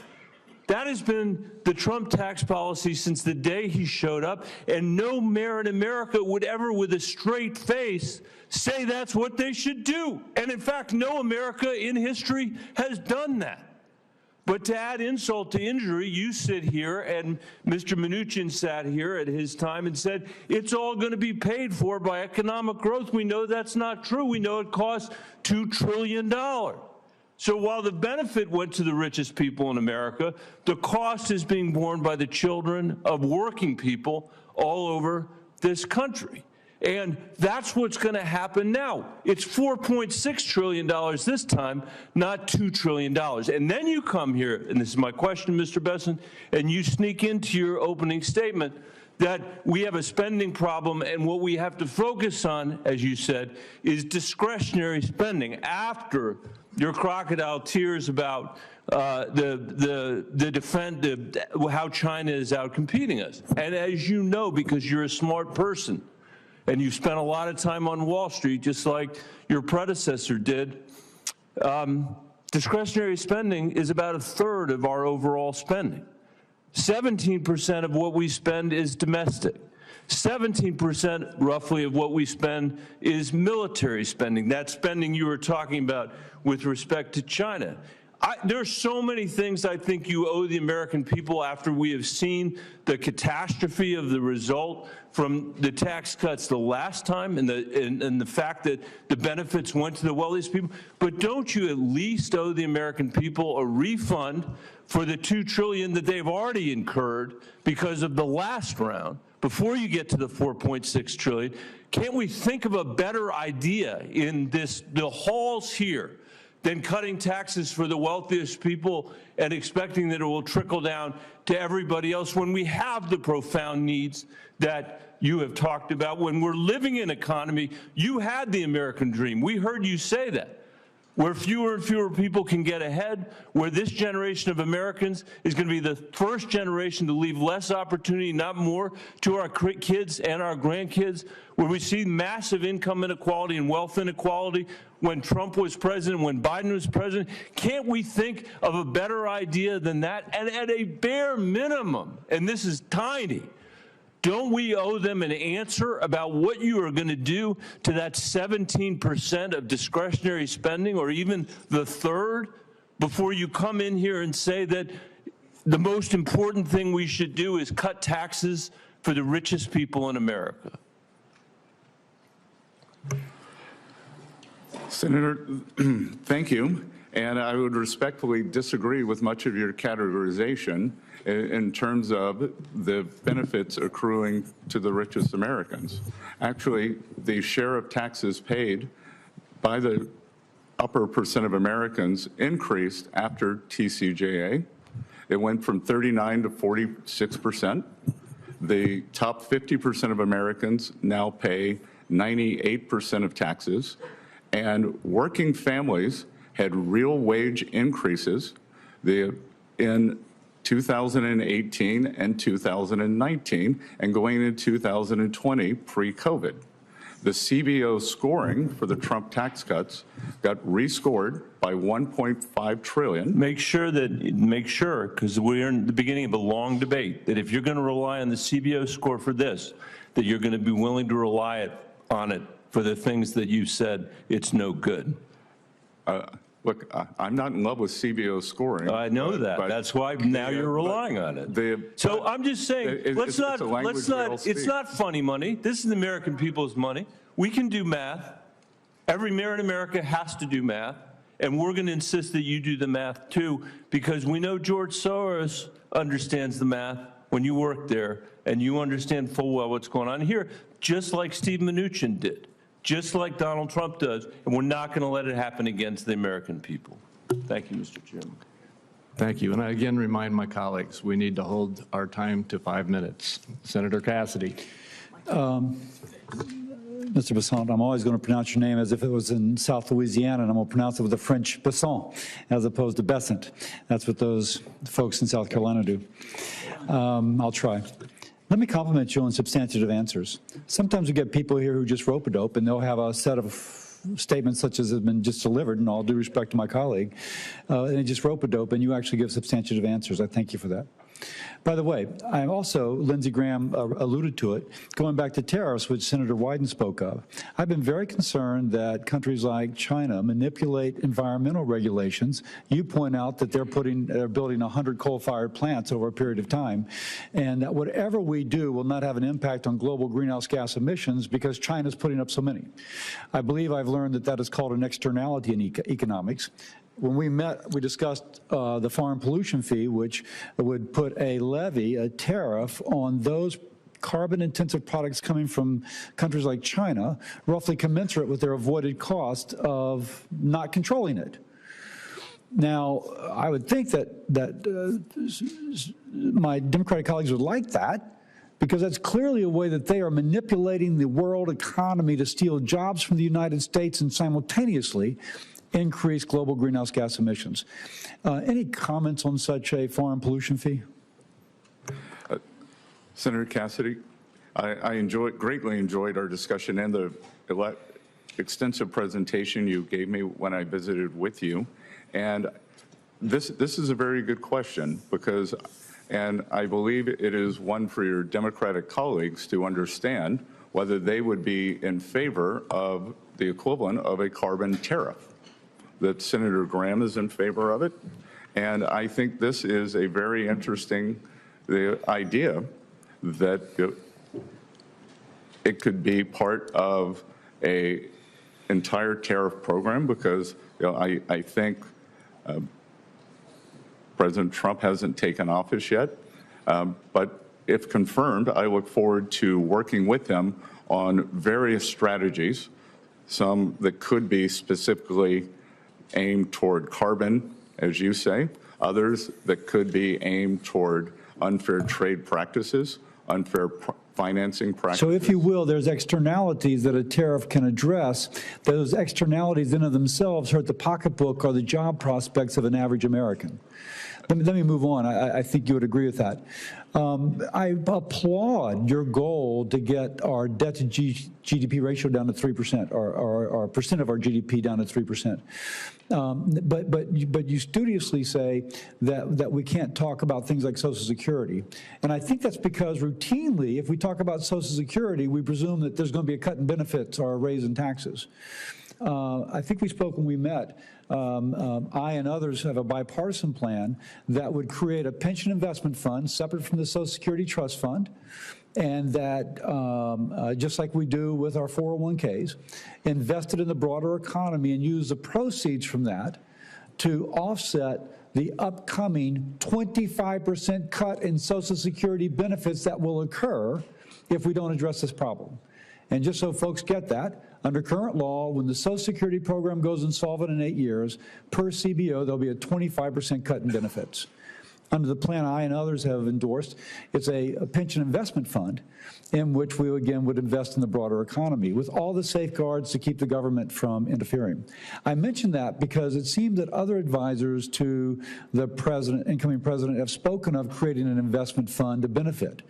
That has been the Trump tax policy since the day he showed up, and no mayor in America would ever, with a straight face, say that's what they should do. And in fact, no America in history has done that. But to add insult to injury, you sit here, and Mr. Mnuchin sat here at his time and said, it's all going to be paid for by economic growth. We know that's not true. We know it costs $2 trillion. So while the benefit went to the richest people in America, the cost is being borne by the children of working people all over this country. And that's what's going to happen now. It's $4.6 trillion this time, not $2 trillion. And then you come here, and this is my question, Mr. Bessent, and you sneak into your opening statement that we have a spending problem, and what we have to focus on, as you said, is discretionary spending after your crocodile tears about how China is out competing us. And as you know, because you're a smart person, and you spent a lot of time on Wall Street, just like your predecessor did, discretionary spending is about 1/3 of our overall spending. 17% of what we spend is domestic. 17% roughly of what we spend is military spending, that spending you were talking about with respect to China. There are so many things I think you owe the American people after we have seen the catastrophe of the result from the tax cuts the last time and the fact that the benefits went to the wealthiest people. But don't you at least owe the American people a refund for the $2 trillion that they've already incurred because of the last round before you get to the $4.6 trillion? Can't we think of a better idea in the halls here than cutting taxes for the wealthiest people and expecting that it will trickle down to everybody else when we have the profound needs that you have talked about? When we're living in an economy, you had the American dream. We heard you say that, where fewer and fewer people can get ahead, where this generation of Americans is going to be the first generation to leave less opportunity, not more, to our kids and our grandkids, where we see massive income inequality and wealth inequality when Trump was president, when Biden was president. Can't we think of a better idea than that? And at a bare minimum, and this is tiny, don't we owe them an answer about what you are going to do to that 17% of discretionary spending, or even the 1/3, before you come in here and say that the most important thing we should do is cut taxes for the richest people in America? Senator, thank you. And I would respectfully disagree with much of your categorization in terms of the benefits accruing to the richest Americans. Actually, the share of taxes paid by the upper percent of Americans increased after TCJA. It went from 39 to 46%. The top 50% of Americans now pay 98% of taxes, and working families had real wage increases in 2018 and 2019, and going into 2020 pre-COVID. The CBO scoring for the Trump tax cuts got rescored by $1.5 trillion. Make sure, because we're in the beginning of a long debate, that if you're going to rely on the CBO score for this, that you're going to be willing to rely on it for the things that you said it's no good. Look, I'm not in love with CBO scoring. I know that. That's why now you're relying on it. So I'm just saying, it's not funny money. This is the American people's money. We can do math. Every mayor in America has to do math, and we're going to insist that you do the math too, because we know George Soros understands the math when you work there and you understand full well what's going on here, just like Steve Mnuchin did, just like Donald Trump does, and we're not going to let it happen against the American people. Thank you, Mr. Chairman. Thank you. And I again remind my colleagues, we need to hold our time to 5 minutes. Senator Cassidy. Mr. Bessent, I'm always going to pronounce your name as if it was in South Louisiana, and I'm going to pronounce it with a French Bessent as opposed to Bessent. That's what those folks in South Carolina do. I'll try. Let me compliment you on substantive answers. Sometimes we get people here who just rope-a-dope, and they'll have a set of statements such as have been just delivered, and all due respect to my colleague, and they just rope-a-dope, and you actually give substantive answers. I thank you for that. By the way, I'm also, Lindsey Graham alluded to it, going back to tariffs, which Senator Wyden spoke of. I've been very concerned that countries like China manipulate environmental regulations. You point out that they're building 100 coal-fired plants over a period of time, and that whatever we do will not have an impact on global greenhouse gas emissions because China's putting up so many. I believe I've learned that that is called an externality in economics. When we met, we discussed the foreign pollution fee, which would put a levy, a tariff, on those carbon-intensive products coming from countries like China, roughly commensurate with their avoided cost of not controlling it. Now, I would think that my Democratic colleagues would like that, because that's clearly a way that they are manipulating the world economy to steal jobs from the United States and simultaneously increase global greenhouse gas emissions. Any comments on such a foreign pollution fee? Senator Cassidy, I greatly enjoyed our discussion and the extensive presentation you gave me when I visited with you. And this is a very good question because, and I believe it is one for your Democratic colleagues to understand whether they would be in favor of the equivalent of a carbon tariff. That Senator Graham is in favor of it. And I think this is a very interesting idea that it could be part of a entire tariff program because I think President Trump hasn't taken office yet. But if confirmed, I look forward to working with him on various strategies, some that could be specifically aimed toward carbon, as you say, others that could be aimed toward unfair trade practices, unfair financing practices. So if you will, there's externalities that a tariff can address. Those externalities in and of themselves hurt the pocketbook or the job prospects of an average American. Let me move on. I think you would agree with that. I applaud your goal to get our debt to GDP ratio down to 3%, or percent of our GDP down to 3%. But you studiously say that we can't talk about things like Social Security. And I think that's because routinely, if we talk about Social Security, we presume that there's going to be a cut in benefits or a raise in taxes. I think we spoke when we met. I and others have a bipartisan plan that would create a pension investment fund separate from the Social Security Trust Fund, and that, just like we do with our 401ks, invested in the broader economy and use the proceeds from that to offset the upcoming 25% cut in Social Security benefits that will occur if we don't address this problem. And just so folks get that, under current law, when the Social Security program goes insolvent in 8 years, per CBO, there'll be a 25% cut in benefits. Under the plan I and others have endorsed, it's a pension investment fund in which we, again, would invest in the broader economy with all the safeguards to keep the government from interfering. I mention that because it seems that other advisors to the president, incoming president, have spoken of creating an investment fund to benefit.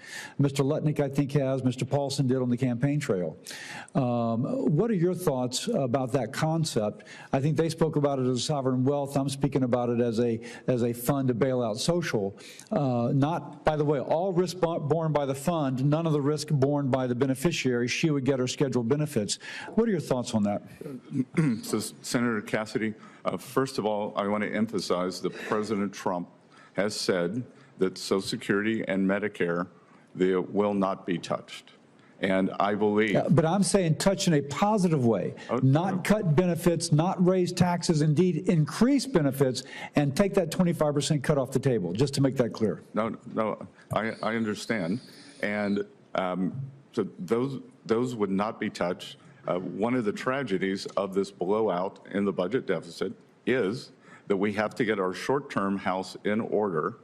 Mr. Lutnick, I think, has. Mr. Paulson did on the campaign trail. What are your thoughts about that concept? I think they spoke about it as sovereign wealth. I'm speaking about it as a fund to bail out social. Not, by the way, all risk borne by the fund, none of the risk borne by the beneficiary. She would get her scheduled benefits. What are your thoughts on that? So, Senator Cassidy, first of all, I want to emphasize that President Trump has said that Social Security and Medicare, they will not be touched. And I believe, But I'm saying touch in a positive way, not cut benefits, not raise taxes, indeed increase benefits, and take that 25% cut off the table, just to make that clear. no, I understand. And so those would not be touched. One of the tragedies of this blowout in the budget deficit is that we have to get our short-term house in order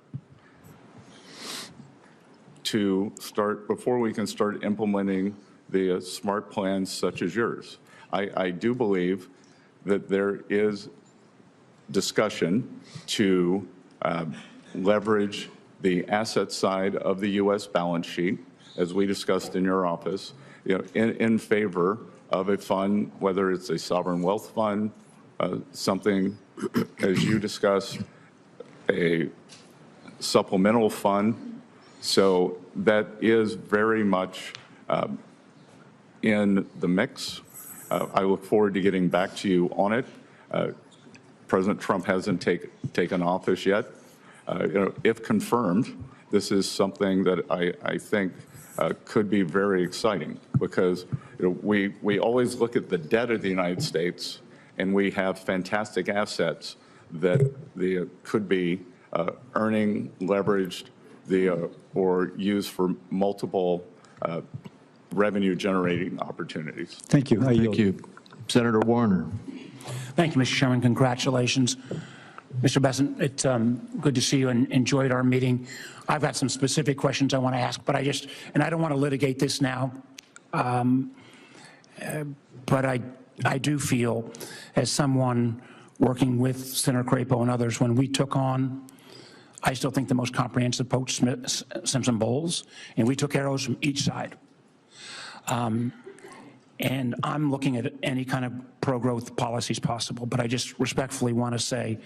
to start, before we can start implementing the smart plans such as yours. I do believe that there is discussion to leverage the asset side of the U.S. balance sheet, as we discussed in your office, in favor of a fund, whether it's a sovereign wealth fund, something, as you discussed, a supplemental fund. So that is very much in the mix. I look forward to getting back to you on it. President Trump hasn't taken office yet. If confirmed, this is something that I think could be very exciting, because we always look at the debt of the United States, and we have fantastic assets that could be earning, leveraged, or used for multiple revenue-generating opportunities. Thank you. Thank you. Senator Warner. Thank you, Mr. Chairman. Congratulations. Mr. Bessent, it's good to see you and enjoyed our meeting. I've got some specific questions I want to ask, but I don't want to litigate this now. But I do feel, as someone working with Senator Crapo and others, when we took on, I still think, the most comprehensive post-Simpson-Bowles, and we took arrows from each side. And I'm looking at any kind of pro-growth policies possible, but I just respectfully want to say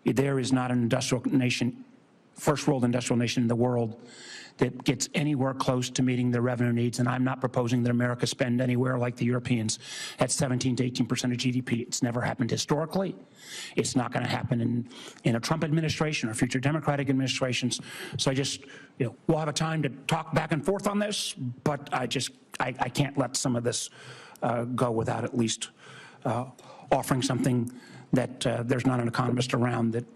there is not an industrial nation, first world industrial nation in the world, that gets anywhere close to meeting their revenue needs, and I'm not proposing that America spend anywhere like the Europeans at 17 to 18% of GDP. It's never happened historically. It's not going to happen in a Trump administration or future Democratic administrations. So I just, we'll have a time to talk back and forth on this, but I can't let some of this go without at least offering something that there's not an economist around that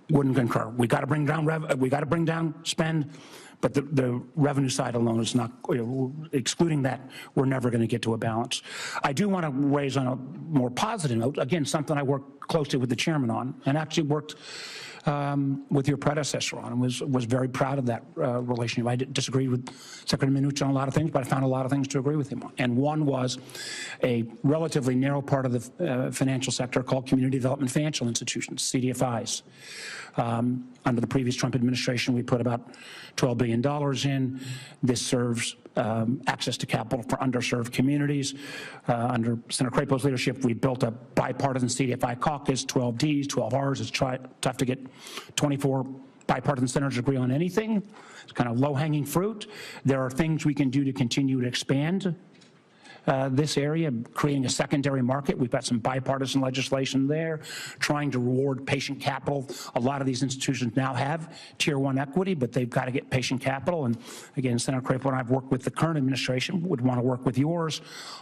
wouldn't concur. We got to bring down spend, but the revenue side alone is not, excluding that, we're never going to get to a balance. I do want to raise on a more positive note, again, something I worked closely with the chairman on, and actually worked with your predecessor on, and was very proud of that relationship. I disagreed with Secretary Mnuchin on a lot of things, but I found a lot of things to agree with him on. And one was a relatively narrow part of the financial sector called Community Development Financial Institutions, CDFIs. Under the previous Trump administration, we put about $12 billion in. This serves access to capital for underserved communities. Under Senator Crapo's leadership, we built a bipartisan CDFI caucus, 12 Ds, 12 Rs. It's tough to get 24 bipartisan senators to agree on anything. It's kind of low-hanging fruit. There are things we can do to continue to expand this area, creating a secondary market. We've got some bipartisan legislation there, trying to reward patient capital. A lot of these institutions now have tier 1 equity, but they've got to get patient capital. And again, Senator Crapo and I have worked with the current administration, would want to work with yours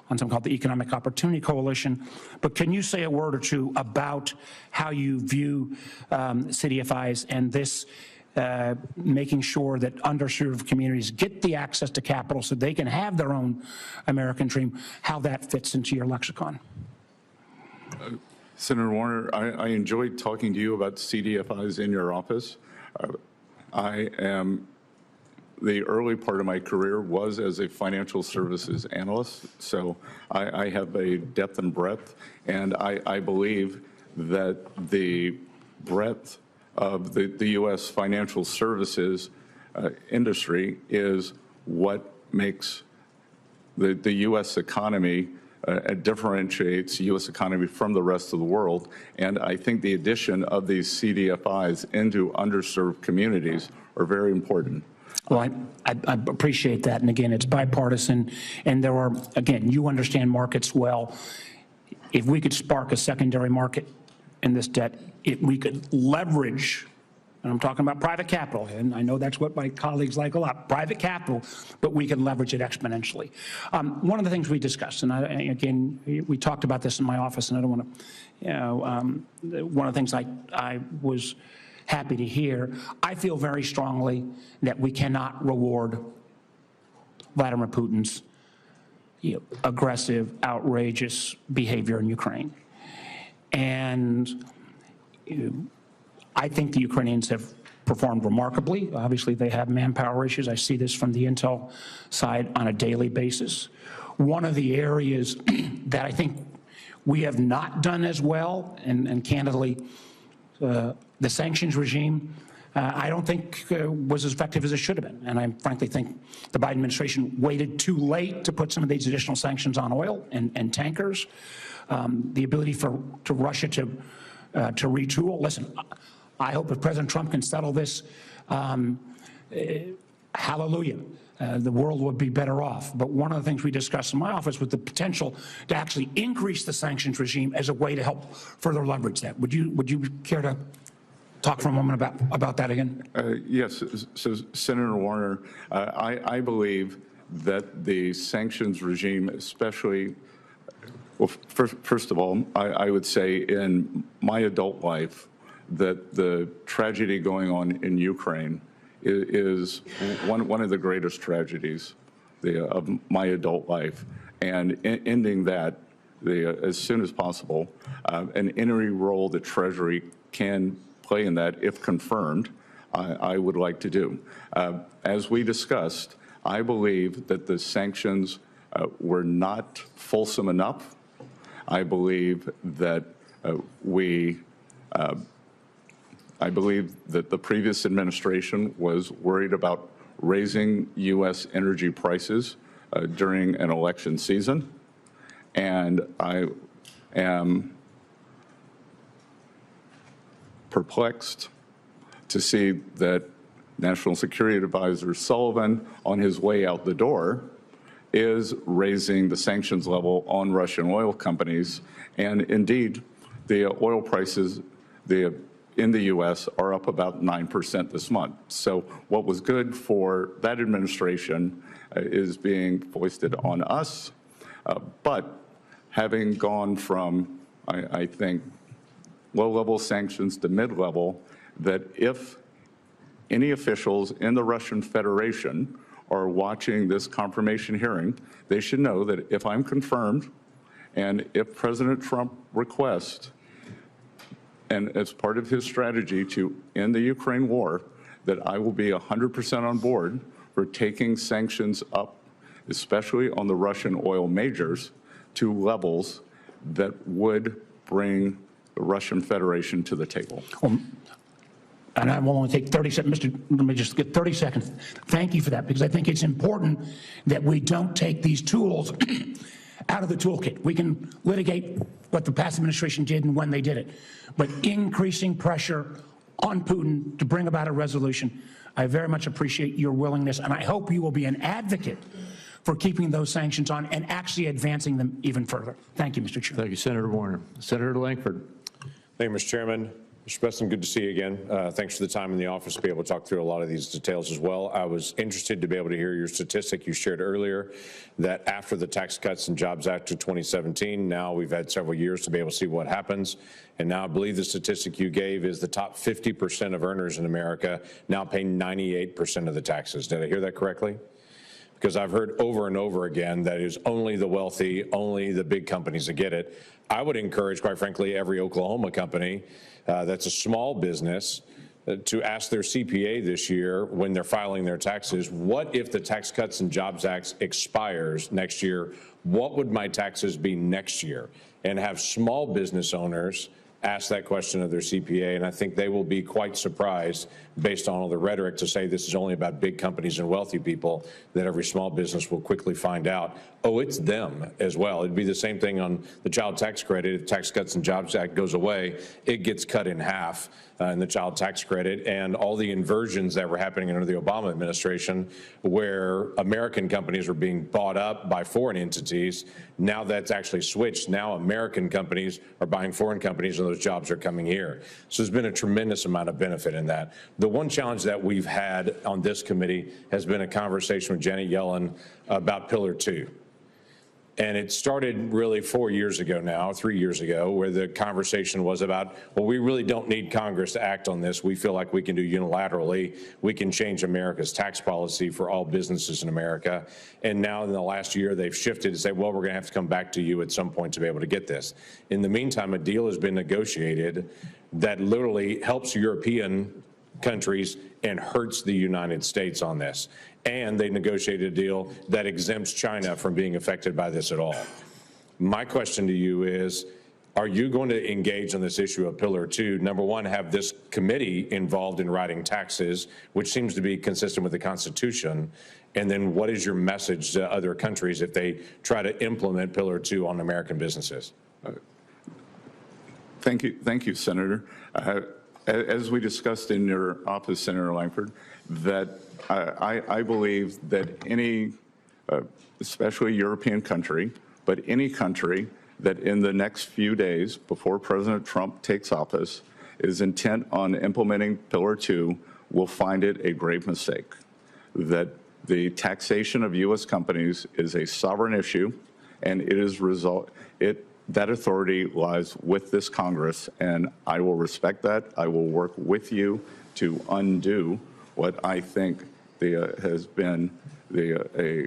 on something called the Economic Opportunity Coalition. But can you say a word or two about how you view CDFIs and this making sure that underserved communities get the access to capital so they can have their own American dream, how that fits into your lexicon? Senator Warner, I enjoyed talking to you about CDFIs in your office. The early part of my career was as a financial services analyst, so I have a depth and breadth, and I believe that the breadth of the U.S. financial services industry is what makes the U.S. economy, differentiates the U.S. economy from the rest of the world. And I think the addition of these CDFIs into underserved communities are very important. Well, I appreciate that. And again, it's bipartisan. And there are, again, you understand markets well. If we could spark a secondary market in this debt, we could leverage and I'm talking about private capital, and I know that's what my colleagues like a lot, private capital, but we can leverage it exponentially. One of the things we discussed, and again, we talked about this in my office, and I don't want to, one of the things I was happy to hear, I feel very strongly that we cannot reward Vladimir Putin's aggressive, outrageous behavior in Ukraine. And I think the Ukrainians have performed remarkably. Obviously, they have manpower issues. I see this from the intel side on a daily basis. One of the areas that I think we have not done as well, and candidly, the sanctions regime, I don't think was as effective as it should have been. And I frankly think the Biden administration waited too late to put some of these additional sanctions on oil and tankers. The ability to Russia to retool. Listen, I hope if President Trump can settle this, hallelujah, the world would be better off. But one of the things we discussed in my office was the potential to actually increase the sanctions regime as a way to help further leverage that. Would you care to talk for a moment about that again? Yes, so Senator Warner, I believe that the sanctions regime, especially, well, first of all, I would say in my adult life that the tragedy going on in Ukraine is one of the greatest tragedies of my adult life, and ending that as soon as possible, and any role that Treasury can play in that, if confirmed, I would like to do. As we discussed, I believe that the sanctions were not fulsome enough. I believe that I believe that the previous administration was worried about raising U.S. energy prices during an election season, and I am perplexed to see that National Security Advisor Sullivan, on his way out the door, is raising the sanctions level on Russian oil companies. And indeed, the oil prices in the U.S. are up about 9% this month. So what was good for that administration is being foisted on us. But having gone from, I think, low-level sanctions to mid-level, that if any officials in the Russian Federation are watching this confirmation hearing, they should know that if I'm confirmed and if President Trump requests, and as part of his strategy to end the Ukraine war, that I will be 100% on board for taking sanctions up, especially on the Russian oil majors, to levels that would bring the Russian Federation to the table. And I will only take 30 seconds. Let me just get 30 seconds. Thank you for that, because I think it's important that we don't take these tools out of the toolkit. We can litigate what the past administration did and when they did it, but increasing pressure on Putin to bring about a resolution, I very much appreciate your willingness, and I hope you will be an advocate for keeping those sanctions on and actually advancing them even further. Thank you, Mr. Chair. Thank you, Senator Warner. Senator Langford. Thank you, Mr. Chairman. Mr. Bessent, good to see you again. Thanks for the time in the office to be able to talk through a lot of these details as well. I was interested to be able to hear your statistic you shared earlier that after the Tax Cuts and Jobs Act of 2017, now we've had several years to be able to see what happens. And now I believe the statistic you gave is the top 50% of earners in America now pay 98% of the taxes. Did I hear that correctly? Because I've heard over and over again that it is only the wealthy, only the big companies that get it. I would encourage, quite frankly, every Oklahoma company that's a small business to ask their CPA this year when they're filing their taxes, what if the Tax Cuts and Jobs Act expires next year? What would my taxes be next year? And have small business owners ask that question of their CPA, and I think they will be quite surprised, based on all the rhetoric, to say this is only about big companies and wealthy people, that every small business will quickly find out, oh, it's them as well. It'd be the same thing on the child tax credit. If Tax Cuts and Jobs Act goes away, it gets cut in half in the child tax credit, and all the inversions that were happening under the Obama administration, where American companies were being bought up by foreign entities. Now that's actually switched. Now American companies are buying foreign companies, and those jobs are coming here. So there's been a tremendous amount of benefit in that. The one challenge that we've had on this committee has been a conversation with Janet Yellen about Pillar 2. And it started really 4 years ago now, 3 years ago, where the conversation was about, well, we really don't need Congress to act on this. We feel like we can do unilaterally. We can change America's tax policy for all businesses in America. And now in the last year, they've shifted to say, well, we're going to have to come back to you at some point to be able to get this. In the meantime, a deal has been negotiated that literally helps European countries and hurts the United States on this. And they negotiated a deal that exempts China from being affected by this at all. My question to you is, are you going to engage on this issue of Pillar 2? Number one, have this committee involved in writing taxes, which seems to be consistent with the Constitution. And then what is your message to other countries if they try to implement Pillar 2 on American businesses? Thank you, Senator. As we discussed in your office, Senator Langford, that I believe that any, especially European country, but any country that in the next few days before President Trump takes office is intent on implementing Pillar 2 will find it a grave mistake. That the taxation of U.S. companies is a sovereign issue, and that authority lies with this Congress, and I will respect that. I will work with you to undo what I think has been a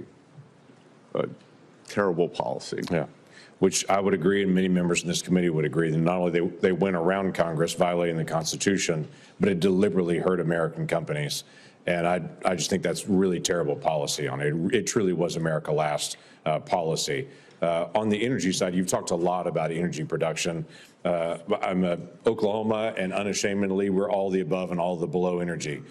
terrible policy. Yeah, which I would agree, and many members in this committee would agree, that not only they went around Congress violating the Constitution, but it deliberately hurt American companies. And I just think that's really terrible policy on it. It truly was America Last policy. On the energy side, you've talked a lot about energy production. I'm Oklahoma, and unashamedly, we're all the above and all the below energy.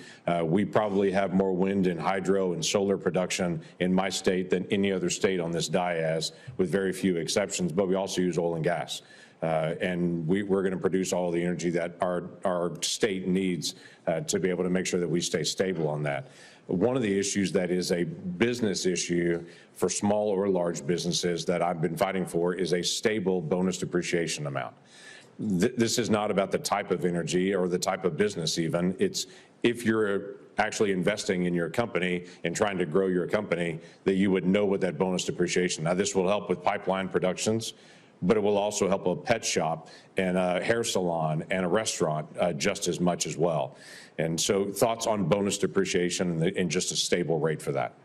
We probably have more wind and hydro and solar production in my state than any other state on this dais, with very few exceptions, but we also use oil and gas. And we're going to produce all the energy that our state needs to be able to make sure that we stay stable on that. One of the issues that is a business issue for small or large businesses that I've been fighting for is a stable bonus depreciation amount. This is not about the type of energy or the type of business even. It's if you're actually investing in your company and trying to grow your company, that you would know what that bonus depreciation. Now, this will help with pipeline productions, but it will also help a pet shop and a hair salon and a restaurant just as much as well. And so thoughts on bonus depreciation and just a stable rate for that?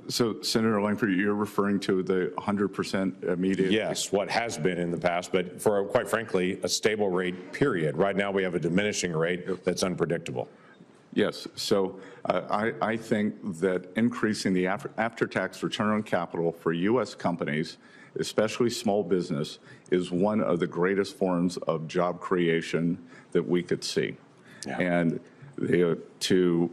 So, Senator Langford, you're referring to the 100% immediate? Yes, what has been in the past, but for, quite frankly, a stable rate, period. Right now, we have a diminishing rate that's unpredictable. Yes. So I think that increasing the after-tax return on capital for U.S. companies, especially small business, is one of the greatest forms of job creation that we could see. Yeah. And to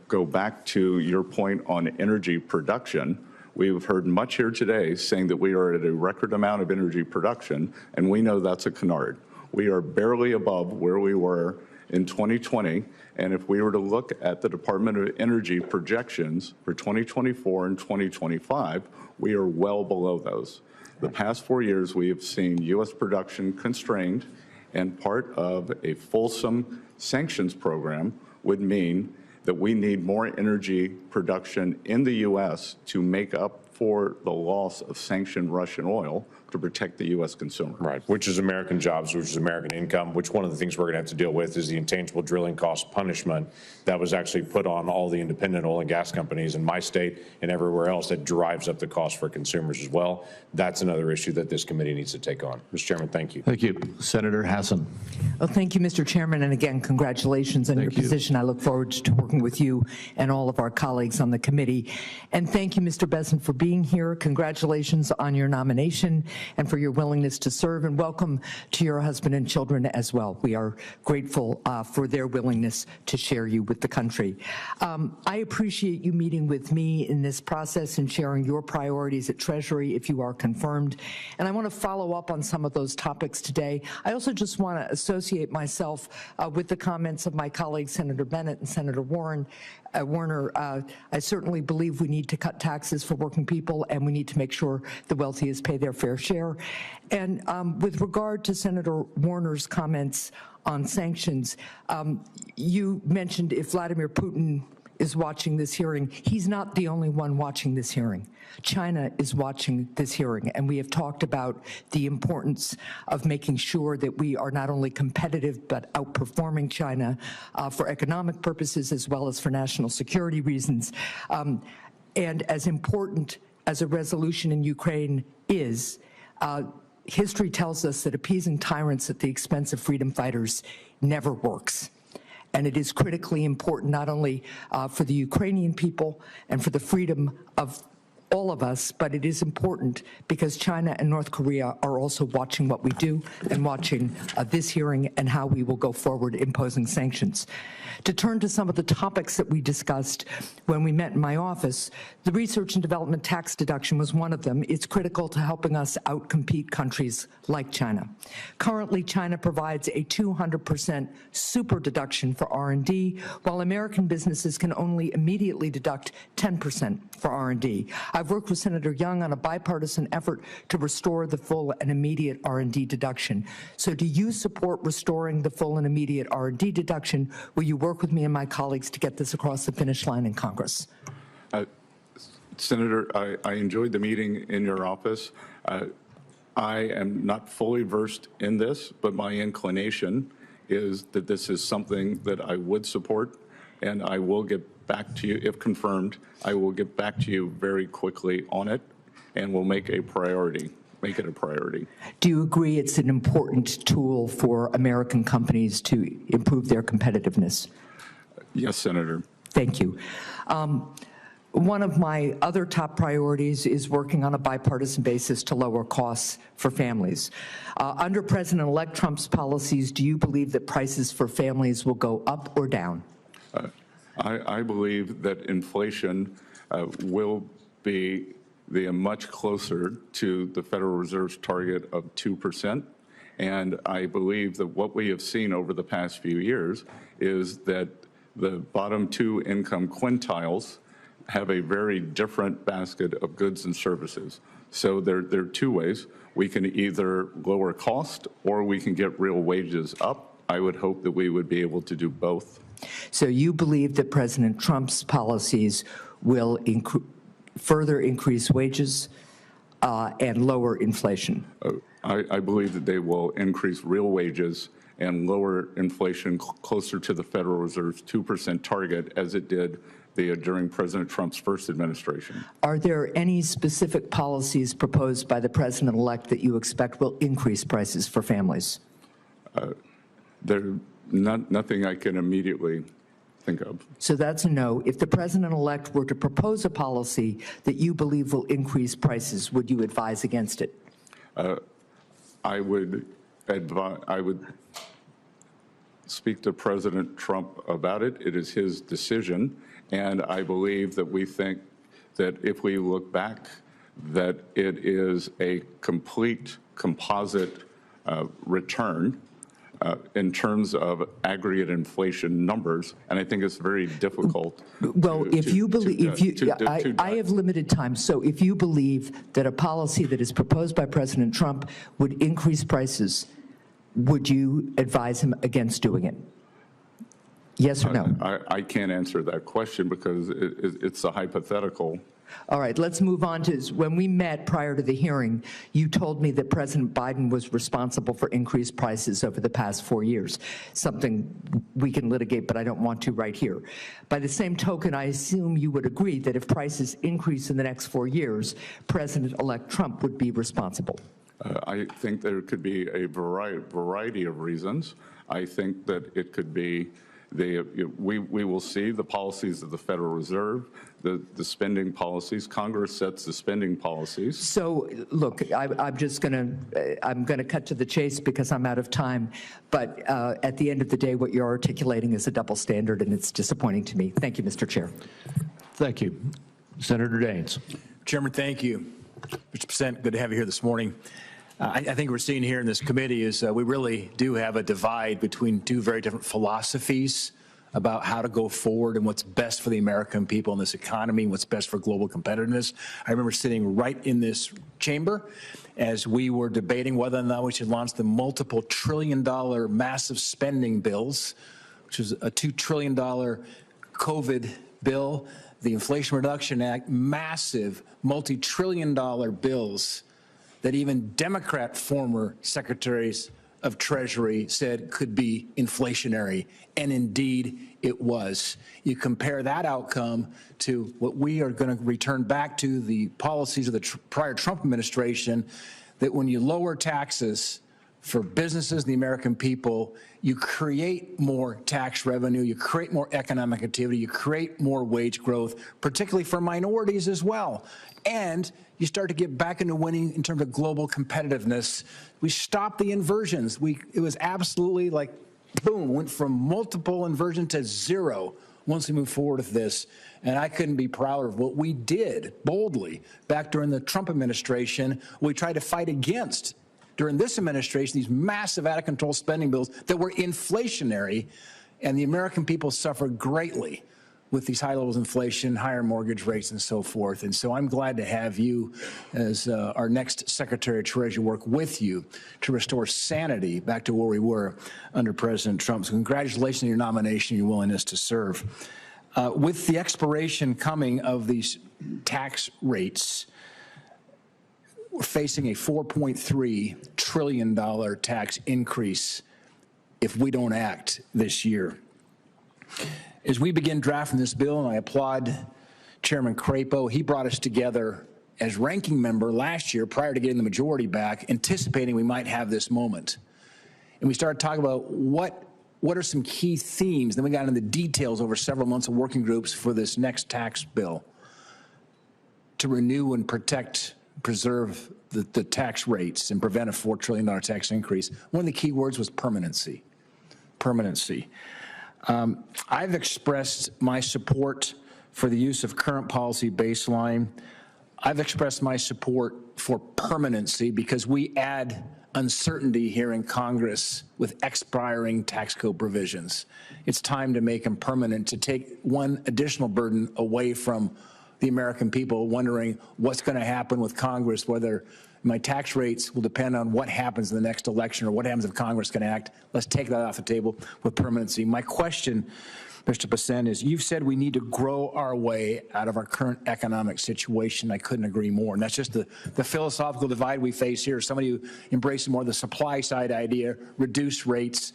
go back to your point on energy production, we've heard much here today saying that we are at a record amount of energy production, and we know that's a canard. We are barely above where we were in 2020, and if we were to look at the Department of Energy projections for 2024 and 2025, we are well below those. The past 4 years, we have seen U.S. production constrained, and part of a fulsome sanctions program would mean that we need more energy production in the U.S. to make up for the loss of sanctioned Russian oil to protect the U.S. consumer. Right, which is American jobs, which is American income, which one of the things we're going to have to deal with is the intangible drilling cost punishment that was actually put on all the independent oil and gas companies in my state and everywhere else that drives up the cost for consumers as well. That's another issue that this committee needs to take on. Mr. Chairman, thank you. Thank you. Senator Hassan. Well, thank you, Mr. Chairman, and again, congratulations on your position. I look forward to working with you and all of our colleagues on the committee. And thank you, Mr. Bessent, for being here. Congratulations on your nomination and for your willingness to serve, and welcome to your husband and children as well. We are grateful for their willingness to share you with the country. I appreciate you meeting with me in this process and sharing your priorities at Treasury if you are confirmed. And I want to follow up on some of those topics today. I also just want to associate myself with the comments of my colleagues, Senator Bennett and Senator Warren, Warner, I certainly believe we need to cut taxes for working people, and we need to make sure the wealthiest pay their fair share. And with regard to Senator Warner's comments on sanctions, you mentioned if Vladimir Putin is watching this hearing. He's not the only one watching this hearing. China is watching this hearing, and we have talked about the importance of making sure that we are not only competitive but outperforming China for economic purposes as well as for national security reasons. And as important as a resolution in Ukraine is, history tells us that appeasing tyrants at the expense of freedom fighters never works. And it is critically important not only for the Ukrainian people and for the freedom of all of us, but it is important because China and North Korea are also watching what we do and watching this hearing and how we will go forward imposing sanctions. To turn to some of the topics that we discussed when we met in my office, the research and development tax deduction was one of them. It's critical to helping us outcompete countries like China. Currently, China provides a 200% super deduction for R&D, while American businesses can only immediately deduct 10% for R&D. I've worked with Senator Young on a bipartisan effort to restore the full and immediate R&D deduction. So do you support restoring the full and immediate R&D deduction? Will you work with me and my colleagues to get this across the finish line in Congress? Senator, I enjoyed the meeting in your office. I am not fully versed in this, but my inclination is that this is something that I would support, and I will get back to you, if confirmed, I will get back to you very quickly on it, and we'll make it a priority. Do you agree it's an important tool for American companies to improve their competitiveness? Yes, Senator. Thank you. One of my other top priorities is working on a bipartisan basis to lower costs for families. Under President-elect Trump's policies, do you believe that prices for families will go up or down? I believe that inflation will be much closer to the Federal Reserve's target of 2%. And I believe that what we have seen over the past few years is that the bottom two income quintiles have a very different basket of goods and services. So there are two ways. We can either lower cost or we can get real wages up. I would hope that we would be able to do both. So you believe that President Trump's policies will further increase wages and lower inflation? I believe that they will increase real wages and lower inflation closer to the Federal Reserve's 2% target as it did during President Trump's first administration. Are there any specific policies proposed by the President-elect that you expect will increase prices for families? There's nothing I can immediately think of. So that's a no. If the President-elect were to propose a policy that you believe will increase prices, would you advise against it? I would speak to President Trump about it. It is his decision, and I believe that we think that if we look back, that it is a complete composite return in terms of aggregate inflation numbers, and I think it's very difficult. Well, I have limited time, so if you believe that a policy that is proposed by President Trump would increase prices, would you advise him against doing it? Yes or no? I can't answer that question because it's a hypothetical. All right, let's move on to, when we met prior to the hearing, you told me that President Biden was responsible for increased prices over the past 4 years, something we can litigate, but I don't want to right here. By the same token, I assume you would agree that if prices increase in the next 4 years, President-elect Trump would be responsible. I think there could be a variety of reasons. I think that it could be we will see the policies of the Federal Reserve, the spending policies. Congress sets the spending policies. So, look, I'm going to cut to the chase because I'm out of time. But at the end of the day, what you're articulating is a double standard, and it's disappointing to me. Thank you, Mr. Chair. Thank you. Senator Daines. Chairman, thank you. Mr. Bessent, good to have you here this morning. I think we're seeing here in this committee is we really do have a divide between two very different philosophies about how to go forward and what's best for the American people in this economy, what's best for global competitiveness. I remember sitting right in this chamber as we were debating whether or not we should launch the multiple trillion-dollar massive spending bills, which is a $2 trillion COVID bill, the Inflation Reduction Act, massive multi-trillion-dollar bills that even Democrat former secretaries of Treasury said could be inflationary, and indeed it was. You compare that outcome to what we are going to return back to the policies of the prior Trump administration, that when you lower taxes for businesses and the American people, you create more tax revenue, you create more economic activity, you create more wage growth, particularly for minorities as well. And you start to get back into winning in terms of global competitiveness. We stopped the inversions. It was absolutely like, boom, went from multiple inversion to zero once we moved forward with this. And I couldn't be prouder of what we did boldly back during the Trump administration. We tried to fight against during this administration these massive out-of-control spending bills that were inflationary, and the American people suffered greatly with these high levels of inflation, higher mortgage rates, and so forth. And so I'm glad to have you as our next Secretary of Treasury work with you to restore sanity back to where we were under President Trump. So congratulations on your nomination and your willingness to serve. With the expiration coming of these tax rates, we're facing a $4.3 trillion tax increase if we don't act this year. As we begin drafting this bill, and I applaud Chairman Crapo, he brought us together as ranking member last year prior to getting the majority back, anticipating we might have this moment. And we started talking about what are some key themes. Then we got into the details over several months of working groups for this next tax bill to renew and protect, preserve the tax rates and prevent a $4 trillion tax increase. One of the key words was permanency. Permanency. I've expressed my support for the use of current policy baseline. I've expressed my support for permanency because we add uncertainty here in Congress with expiring tax code provisions. It's time to make them permanent, to take one additional burden away from the American people wondering what's going to happen with Congress, whether my tax rates will depend on what happens in the next election or what happens if Congress can act. Let's take that off the table with permanency. My question, Mr. Bessent, is you've said we need to grow our way out of our current economic situation. I couldn't agree more. And that's just the philosophical divide we face here. Somebody who embraces more the supply side idea, reduce rates,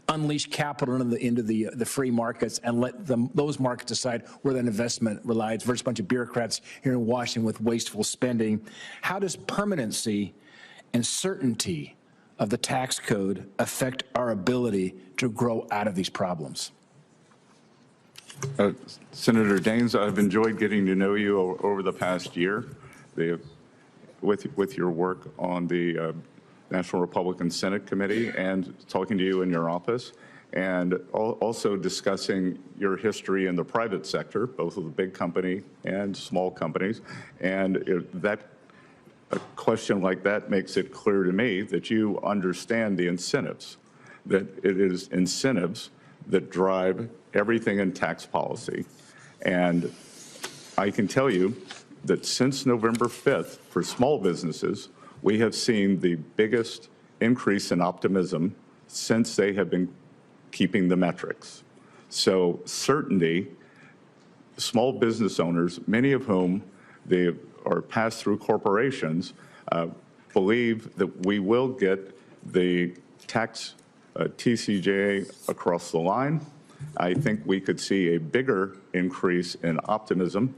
unleash capital into the free markets and let those markets decide where that investment relies versus a bunch of bureaucrats here in Washington with wasteful spending. How does permanency and certainty of the tax code affect our ability to grow out of these problems? Senator Daines, I've enjoyed getting to know you over the past year with your work on the National Republican Senate Committee and talking to you in your office, and also discussing your history in the private sector, both with the big company and small companies. And a question like that makes it clear to me that you understand the incentives, that it is incentives that drive everything in tax policy. And I can tell you that since November 5th, for small businesses, we have seen the biggest increase in optimism since they have been keeping the metrics. So certainty, small business owners, many of whom they are pass-through corporations, believe that we will get the tax TCJA across the line. I think we could see a bigger increase in optimism.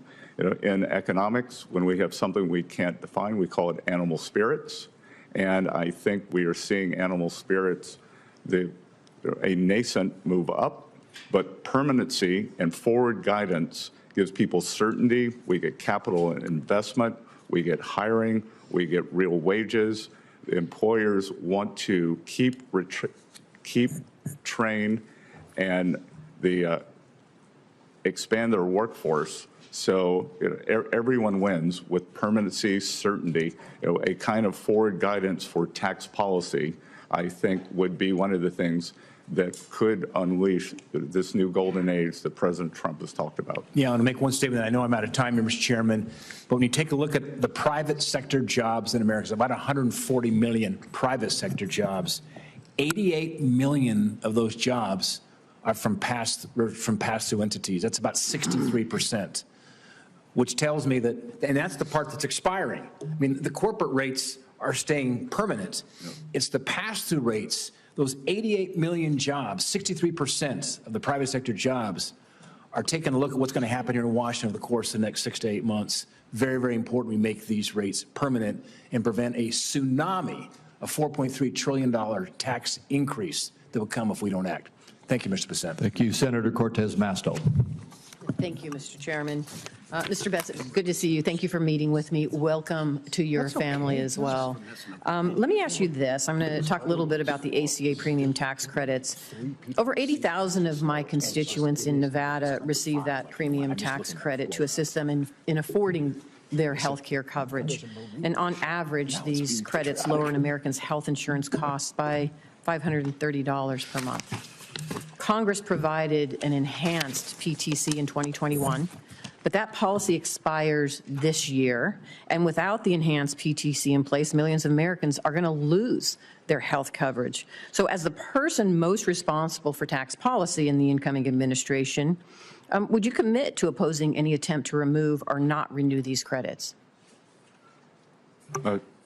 In economics, when we have something we can't define, we call it animal spirits. And I think we are seeing animal spirits, a nascent move up, but permanency and forward guidance gives people certainty. We get capital and investment, we get hiring, we get real wages. The employers want to keep train and expand their workforce. So everyone wins with permanency, certainty. A kind of forward guidance for tax policy, I think, would be one of the things that could unleash this new golden age that President Trump has talked about. Yeah, I want to make one statement. I know I'm out of time here, Mr. Chairman, but when you take a look at the private sector jobs in America, it's about 140 million private sector jobs. 88 million of those jobs are from pass-through entities. That's about 63%, which tells me that, and that's the part that's expiring. I mean, the corporate rates are staying permanent. It's the pass-through rates. Those 88 million jobs, 63% of the private sector jobs are taking a look at what's going to happen here in Washington over the course of the next 6 to 8 months. Very, very important we make these rates permanent and prevent a tsunami of $4.3 trillion tax increase that will come if we don't act. Thank you, Mr. Bessent. Thank you, Senator Cortez Masto. Thank you, Mr. Chairman. Mr. Bessent, good to see you. Thank you for meeting with me. Welcome to your family as well. Let me ask you this. I'm going to talk a little bit about the ACA premium tax credits. Over 80,000 of my constituents in Nevada receive that premium tax credit to assist them in affording their health care coverage. And on average, these credits lower an American's health insurance costs by $530 per month. Congress provided an enhanced PTC in 2021, but that policy expires this year. And without the enhanced PTC in place, millions of Americans are going to lose their health coverage. So as the person most responsible for tax policy in the incoming administration, would you commit to opposing any attempt to remove or not renew these credits?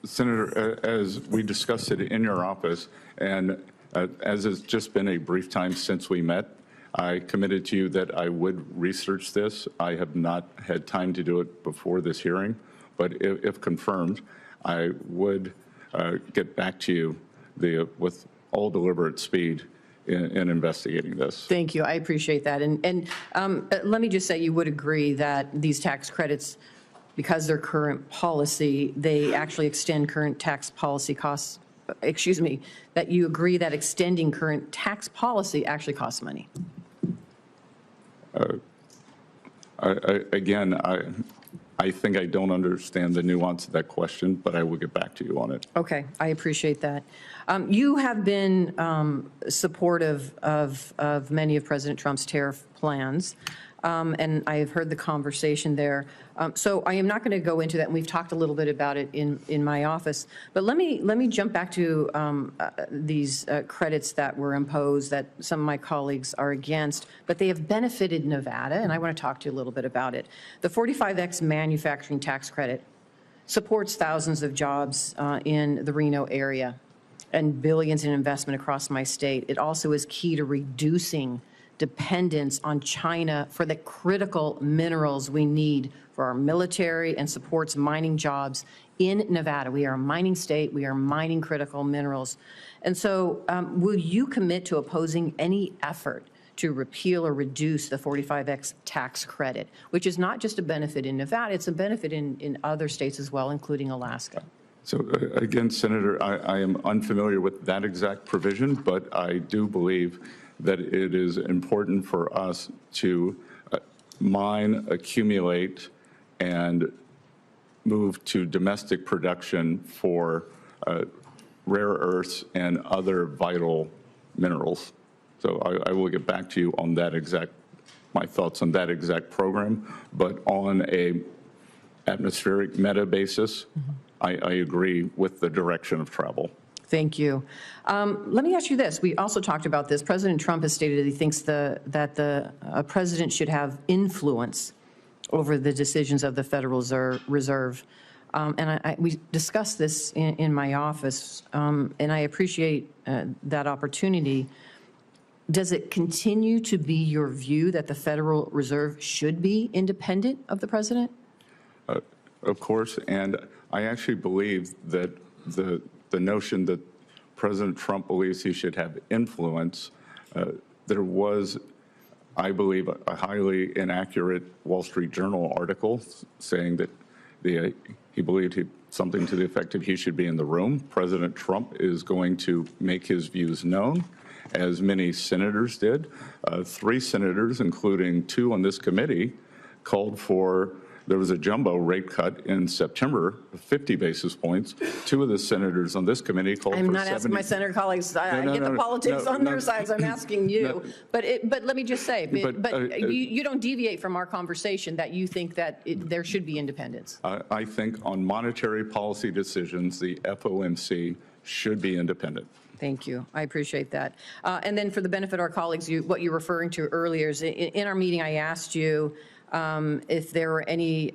Senator, as we discussed it in your office, and as it's just been a brief time since we met, I committed to you that I would research this. I have not had time to do it before this hearing, but if confirmed, I would get back to you with all deliberate speed in investigating this. Thank you. I appreciate that. And let me just say you would agree that these tax credits, because they're current policy, they actually extend current tax policy costs. Excuse me, that you agree that extending current tax policy actually costs money. Again, I think I don't understand the nuance of that question, but I will get back to you on it. Okay, I appreciate that. You have been supportive of many of President Trump's tariff plans, and I have heard the conversation there. So I am not going to go into that, and we've talked a little bit about it in my office. But let me jump back to these credits that were imposed that some of my colleagues are against, but they have benefited Nevada, and I want to talk to you a little bit about it. The 45X manufacturing tax credit supports thousands of jobs in the Reno area and billions in investment across my state. It also is key to reducing dependence on China for the critical minerals we need for our military and supports mining jobs in Nevada. We are a mining state. We are mining critical minerals. And so will you commit to opposing any effort to repeal or reduce the 45X tax credit, which is not just a benefit in Nevada, it's a benefit in other states as well, including Alaska? So again, Senator, I am unfamiliar with that exact provision, but I do believe that it is important for us to mine, accumulate, and move to domestic production for rare earths and other vital minerals. So I will get back to you on that my thoughts on that exact program, but on a atmospheric meta basis, I agree with the direction of travel. Thank you. Let me ask you this. We also talked about this. President Trump has stated that he thinks that the president should have influence over the decisions of the Federal Reserve. And we discussed this in my office, and I appreciate that opportunity. Does it continue to be your view that the Federal Reserve should be independent of the president? Of course, and I actually believe that the notion that President Trump believes he should have influence, there was, I believe, a highly inaccurate Wall Street Journal article saying that he believed something to the effect of he should be in the room. President Trump is going to make his views known, as many senators did. 3 senators, including 2 on this committee, called for There was a jumbo rate cut in September of 50 basis points. Two of the senators on this committee called for 70. I'm not asking my senator colleagues. I get the politics on their sides. I'm asking you. But let me just say, you don't deviate from our conversation that you think that there should be independence. I think on monetary policy decisions, the FOMC should be independent. Thank you. I appreciate that. And then for the benefit of our colleagues, what you're referring to earlier is in our meeting, I asked you if there were any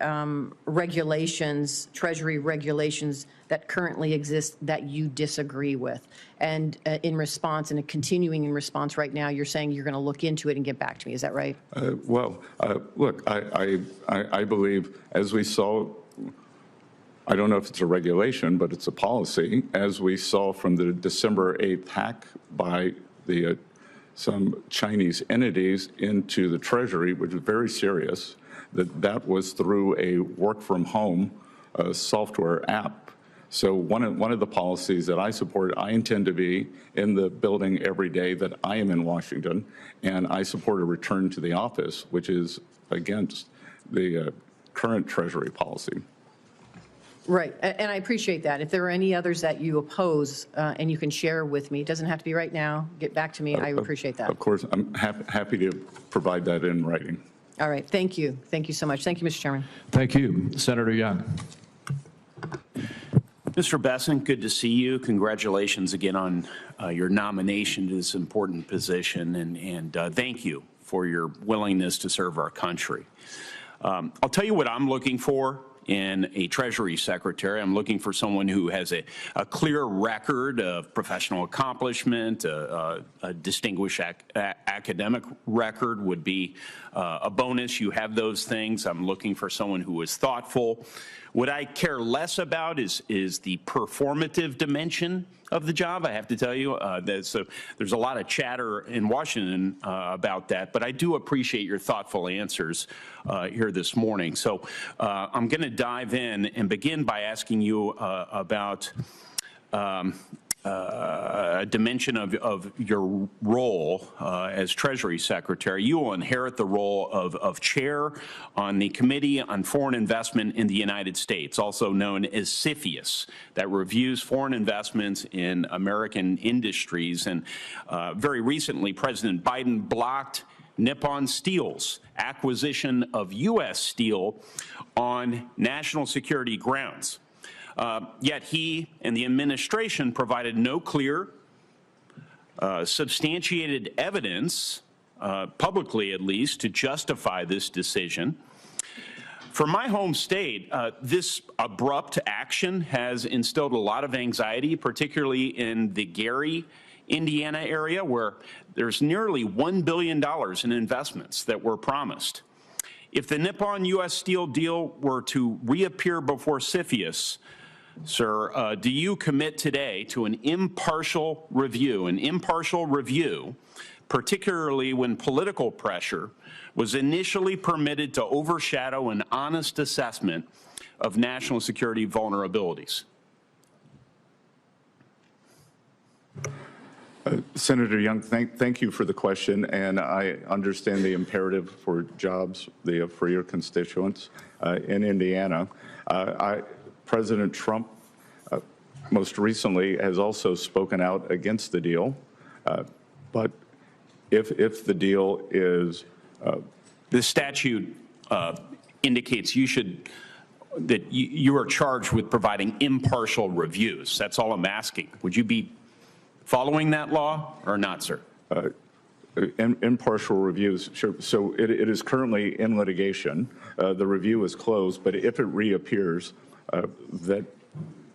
regulations, Treasury regulations that currently exist that you disagree with. And in response, and continuing in response right now, you're saying you're going to look into it and get back to me. Is that right? Look, I believe, as we saw, I don't know if it's a regulation, but it's a policy, as we saw from the December 8th hack by the some Chinese entities into the Treasury, which was very serious, that was through a work-from-home software app. So one of the policies that I support, I intend to be in the building every day that I am in Washington, and I support a return to the office, which is against the current Treasury policy. Right, and I appreciate that. If there are any others that you oppose and you can share with me, it doesn't have to be right now, get back to me, I appreciate that. Of course, I'm happy to provide that in writing. All right, thank you. Thank you so much. Thank you, Mr. Chairman. Thank you. Senator Young. Mr. Bessent, good to see you. Congratulations again on your nomination to this important position, and thank you for your willingness to serve our country. I'll tell you what I'm looking for in a Treasury Secretary. I'm looking for someone who has a clear record of professional accomplishment, a distinguished academic record would be a bonus. You have those things. I'm looking for someone who is thoughtful. What I care less about is the performative dimension of the job. I have to tell you, there's a lot of chatter in Washington about that, but I do appreciate your thoughtful answers here this morning. So I'm going to dive in and begin by asking you about a dimension of your role as Treasury Secretary. You will inherit the role of chair on the Committee on Foreign Investment in the United States, also known as CFIUS, that reviews foreign investments in American industries. And very recently, President Biden blocked Nippon Steel's acquisition of U.S. steel on national security grounds. Yet he and the administration provided no clear, substantiated evidence, publicly at least, to justify this decision. For my home state, this abrupt action has instilled a lot of anxiety, particularly in the Gary, Indiana area, where there's nearly $1 billion in investments that were promised. If the Nippon U.S. Steel deal were to reappear before CFIUS, sir, do you commit today to an impartial review, particularly when political pressure was initially permitted to overshadow an honest assessment of national security vulnerabilities? Senator Young, thank you for the question, and I understand the imperative for jobs for your constituents in Indiana. President Trump most recently has also spoken out against the deal, but if the deal is... The statute indicates that you are charged with providing impartial reviews. That's all I'm asking. Would you be following that law or not, sir? Impartial reviews, sure. So it is currently in litigation. The review is closed, but if it reappears, that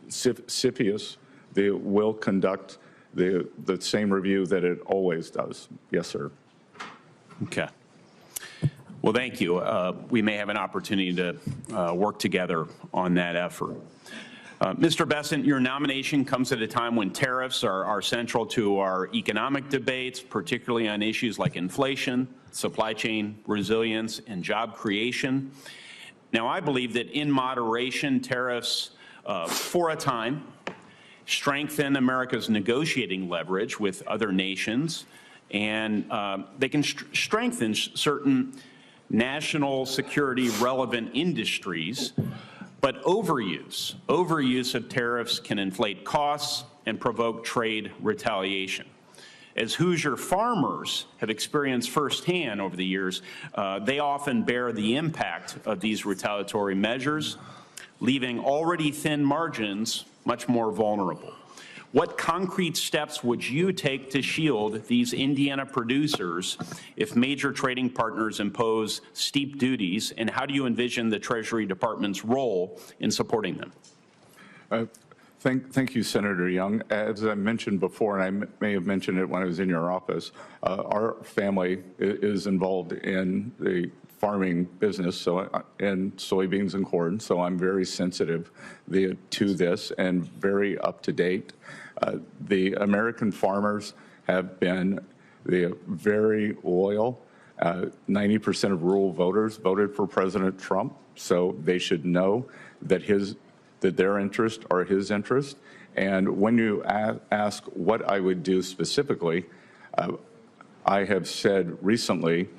CFIUS will conduct the same review that it always does. Yes, sir. Okay. Well, thank you. We may have an opportunity to work together on that effort. Mr. Bessent, your nomination comes at a time when tariffs are central to our economic debates, particularly on issues like inflation, supply chain resilience, and job creation. Now, I believe that in moderation, tariffs, for a time, strengthen America's negotiating leverage with other nations, and they can strengthen certain national security relevant industries, but overuse of tariffs can inflate costs and provoke trade retaliation. As Hoosier farmers have experienced firsthand over the years, they often bear the impact of these retaliatory measures, leaving already thin margins much more vulnerable. What concrete steps would you take to shield these Indiana producers if major trading partners impose steep duties, and how do you envision the Treasury Department's role in supporting them? Thank you, Senator Young. As I mentioned before, and I may have mentioned it when I was in your office, our family is involved in the farming business, in soybeans and corn, so I'm very sensitive to this and very up to date. The American farmers have been very loyal. 90% of rural voters voted for President Trump, so they should know that their interests are his interests. And when you ask what I would do specifically, I have said recently,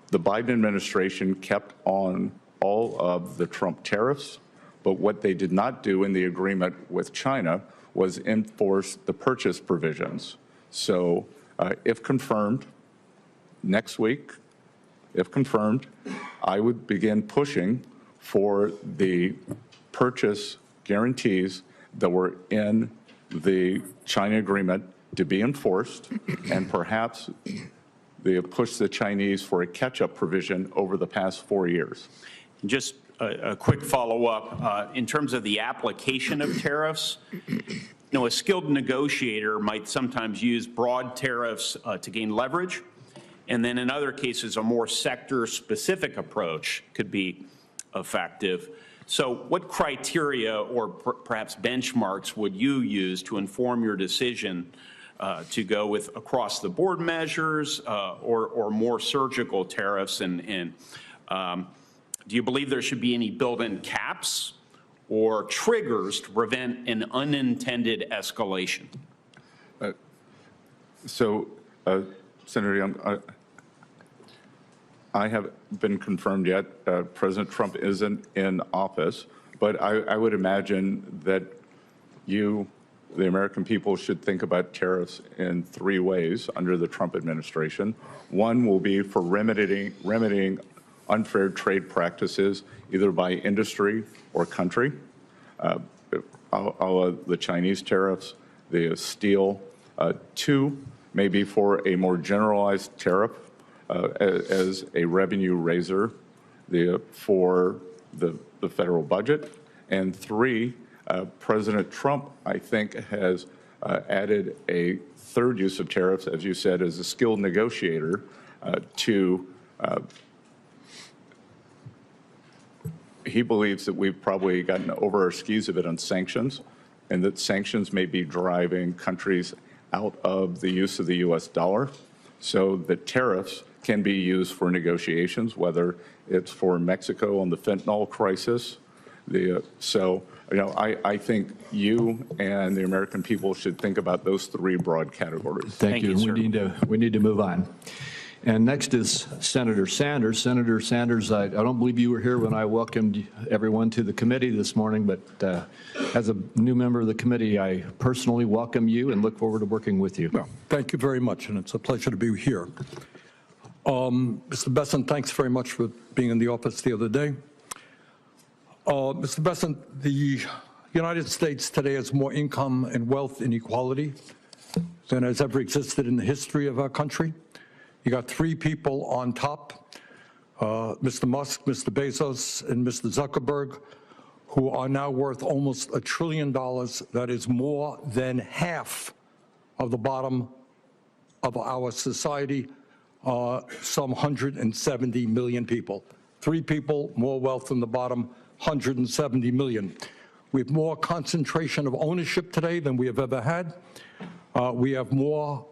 the Biden administration kept on all of the Trump tariffs, but what they did not do in the agreement with China was enforce the purchase provisions. So if confirmed, next week, if confirmed, I would begin pushing for the purchase guarantees that were in the China agreement to be enforced, and perhaps they push the Chinese for a catch-up provision over the past 4 years. Just a quick follow-up. In terms of the application of tariffs, a skilled negotiator might sometimes use broad tariffs to gain leverage, and then in other cases, a more sector-specific approach could be effective. So what criteria or perhaps benchmarks would you use to inform your decision to go with across-the-board measures or more surgical tariffs? And do you believe there should be any built-in caps or triggers to prevent an unintended escalation? Senator Young, I haven't been confirmed yet. President Trump isn't in office, but I would imagine that the American people, should think about tariffs in 3 ways under the Trump administration. One will be for remedying unfair trade practices, either by industry or country, the Chinese tariffs, the steel. 2 may be for a more generalized tariff as a revenue raiser for the federal budget. And 3, President Trump, I think, has added a 3rd use of tariffs, as you said, as a skilled negotiator he believes that we've probably gotten over our skis a bit on sanctions, and that sanctions may be driving countries out of the use of the U.S. dollar, so that tariffs can be used for negotiations, whether it's for Mexico on the fentanyl crisis. I think you and the American people should think about those 3 broad categories. Thank you. We need to move on. And next is Senator Sanders. Senator Sanders, I don't believe you were here when I welcomed everyone to the committee this morning, but as a new member of the committee, I personally welcome you and look forward to working with you. Well, thank you very much, and it's a pleasure to be here. Mr. Bessent, thanks very much for being in the office the other day. Mr. Bessent, the United States today has more income and wealth inequality than has ever existed in the history of our country. You got 3 people on top, Mr. Musk, Mr. Bezos, and Mr. Zuckerberg, who are now worth almost $1 trillion. That is more than half of the bottom of our society, some 170 million people. 3 people, more wealth than the bottom, 170 million. We have more concentration of ownership today than we have ever had. We have more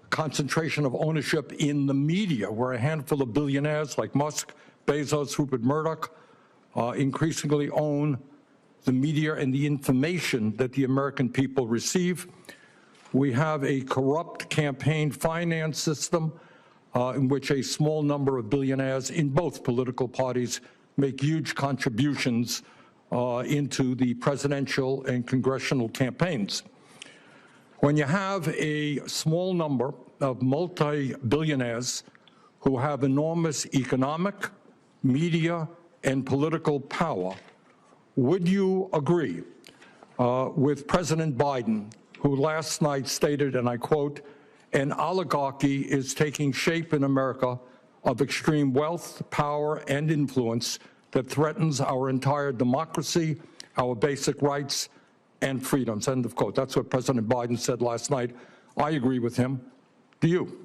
concentration of ownership in the media, where a handful of billionaires like Musk, Bezos, Rupert Murdoch increasingly own the media and the information that the American people receive. We have a corrupt campaign finance system in which a small number of billionaires in both political parties make huge contributions into the presidential and congressional campaigns. When you have a small number of multi-billionaires who have enormous economic, media, and political power, would you agree with President Biden, who last night stated, and I quote, "An oligarchy is taking shape in America of extreme wealth, power, and influence that threatens our entire democracy, our basic rights, and freedoms," end of quote. That's what President Biden said last night. I agree with him. Do you?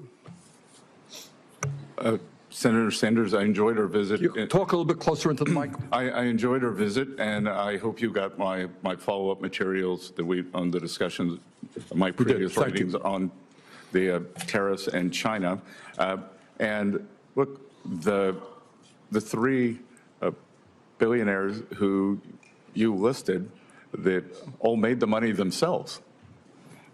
Senator Sanders, I enjoyed our visit. Talk a little bit closer into the mic. I enjoyed our visit, and I hope you got my follow-up materials that on the discussions, my previous writings on the tariffs and China. And look, the three billionaires who you listed that all made the money themselves.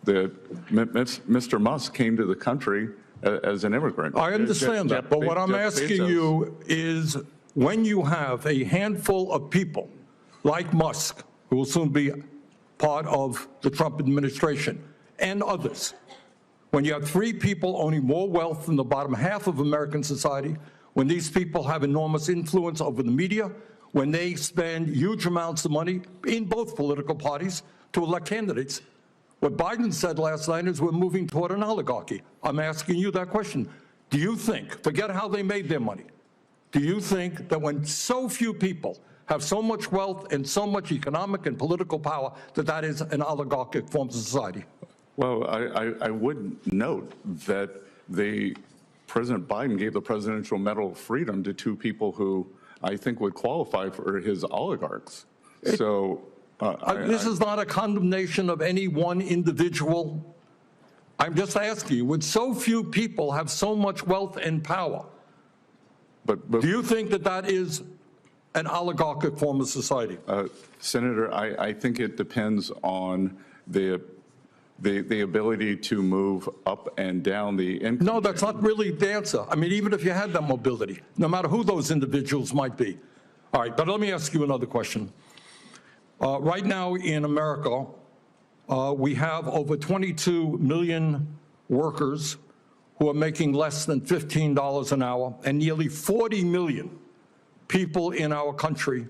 Mr. Musk came to the country as an immigrant. I understand that, but what I'm asking you is, when you have a handful of people like Musk, who will soon be part of the Trump administration, and others, when you have three people owning more wealth than the bottom half of American society, when these people have enormous influence over the media, when they spend huge amounts of money in both political parties to elect candidates, what Biden said last night is we're moving toward an oligarchy. I'm asking you that question. Do you think, forget how they made their money, do you think that when so few people have so much wealth and so much economic and political power, that that is an oligarchic form of society? Well, I would note that President Biden gave the Presidential Medal of Freedom to two people who I think would qualify for his oligarchs. This is not a condemnation of any one individual. I'm just asking you, would so few people have so much wealth and power? But do you think that that is an oligarchic form of society? Senator, I think it depends on the ability to move up and down the income. No, that's not really the answer. I mean, even if you had that mobility, no matter who those individuals might be. All right, but let me ask you another question. Right now in America, we have over 22 million workers who are making less than $15 an hour, and nearly 40 million people in our country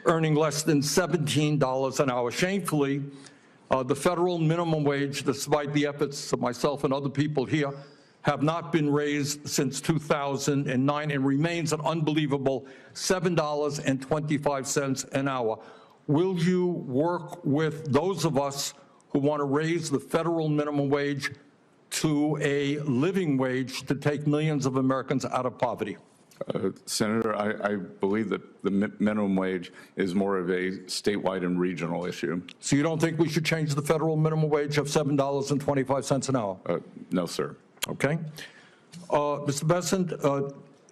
earning less than $17 an hour. Shamefully, the federal minimum wage, despite the efforts of myself and other people here, have not been raised since 2009 and remains an unbelievable $7.25 an hour. Will you work with those of us who want to raise the federal minimum wage to a living wage to take millions of Americans out of poverty? Senator, I believe that the minimum wage is more of a statewide and regional issue. So you don't think we should change the federal minimum wage of $7.25 an hour? No, sir. Okay. Mr. Bessent,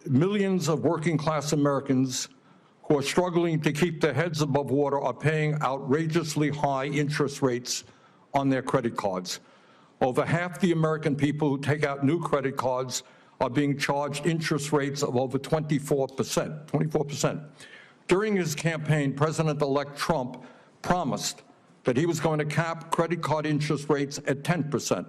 millions of working class Americans who are struggling to keep their heads above water are paying outrageously high interest rates on their credit cards. Over half the American people who take out new credit cards are being charged interest rates of over 24%. During his campaign, President-elect Trump promised that he was going to cap credit card interest rates at 10%.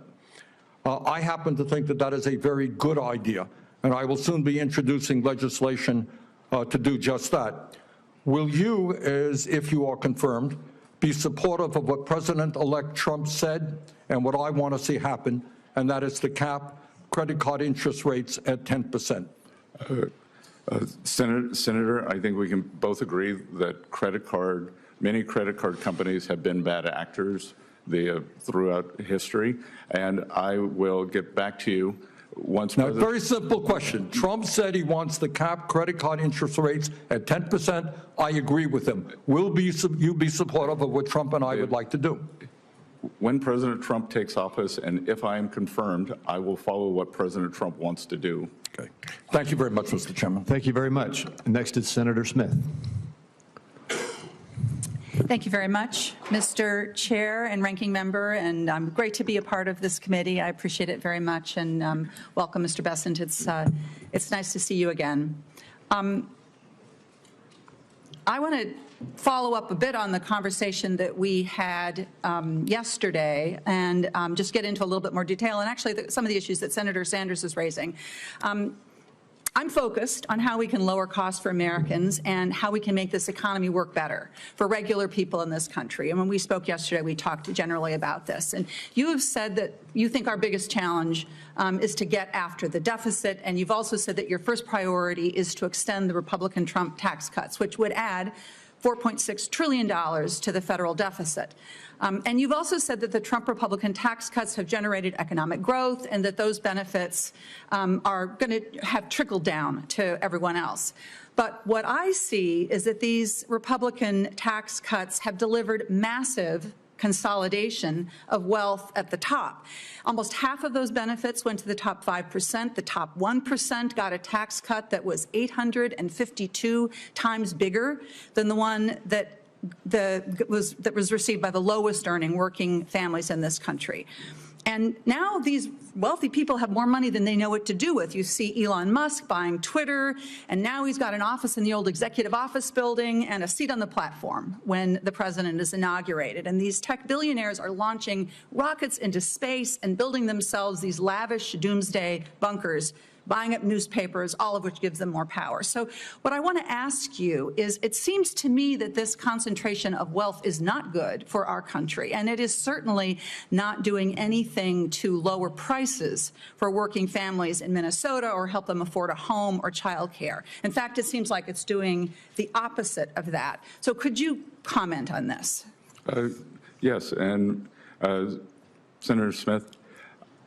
I happen to think that that is a very good idea, and I will soon be introducing legislation to do just that. Will you, as if you are confirmed, be supportive of what President-elect Trump said and what I want to see happen, and that is to cap credit card interest rates at 10%? Senator, I think we can both agree that many credit card companies have been bad actors throughout history, and I will get back to you once. Now, very simple question. Trump said he wants to cap credit card interest rates at 10%. I agree with him. Will you be supportive of what Trump and I would like to do? When President Trump takes office, and if I am confirmed, I will follow what President Trump wants to do. Okay. Thank you very much, Mr. Chairman. Thank you very much. Next is Senator Smith. Thank you very much, Mr. Chair and Ranking Member, and great to be a part of this committee. I appreciate it very much, and welcome, Mr. Bessent. It's nice to see you again. I want to follow up a bit on the conversation that we had yesterday and just get into a little bit more detail, and actually some of the issues that Senator Sanders is raising. I'm focused on how we can lower costs for Americans and how we can make this economy work better for regular people in this country. And when we spoke yesterday, we talked generally about this. And you have said that you think our biggest challenge is to get after the deficit. And you've also said that your first priority is to extend the Republican Trump tax cuts, which would add $4.6 trillion to the federal deficit. And you've also said that the Trump Republican tax cuts have generated economic growth and that those benefits are going to have trickled down to everyone else. But what I see is that these Republican tax cuts have delivered massive consolidation of wealth at the top. Almost half of those benefits went to the top 5%. The top 1% got a tax cut that was 852 times bigger than the one that was received by the lowest earning working families in this country. And now these wealthy people have more money than they know what to do with. You see Elon Musk buying Twitter, and now he's got an office in the old executive office building and a seat on the platform when the president is inaugurated. And these tech billionaires are launching rockets into space and building themselves these lavish doomsday bunkers, buying up newspapers, all of which gives them more power. So what I want to ask you is, it seems to me that this concentration of wealth is not good for our country, and it is certainly not doing anything to lower prices for working families in Minnesota or help them afford a home or childcare. In fact, it seems like it's doing the opposite of that. So could you comment on this? Yes, and Senator Smith,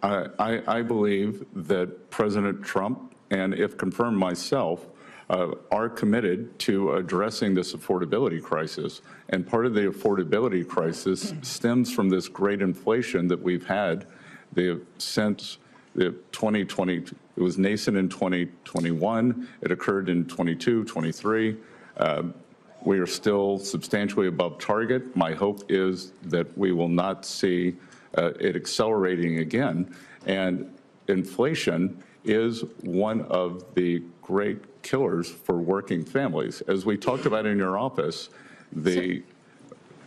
I believe that President Trump, and if confirmed myself, are committed to addressing this affordability crisis. And part of the affordability crisis stems from this great inflation that we've had since the 2020. It was nascent in 2021. It occurred in 22, 23. We are still substantially above target. My hope is that we will not see it accelerating again. And inflation is one of the great killers for working families. As we talked about in your office, the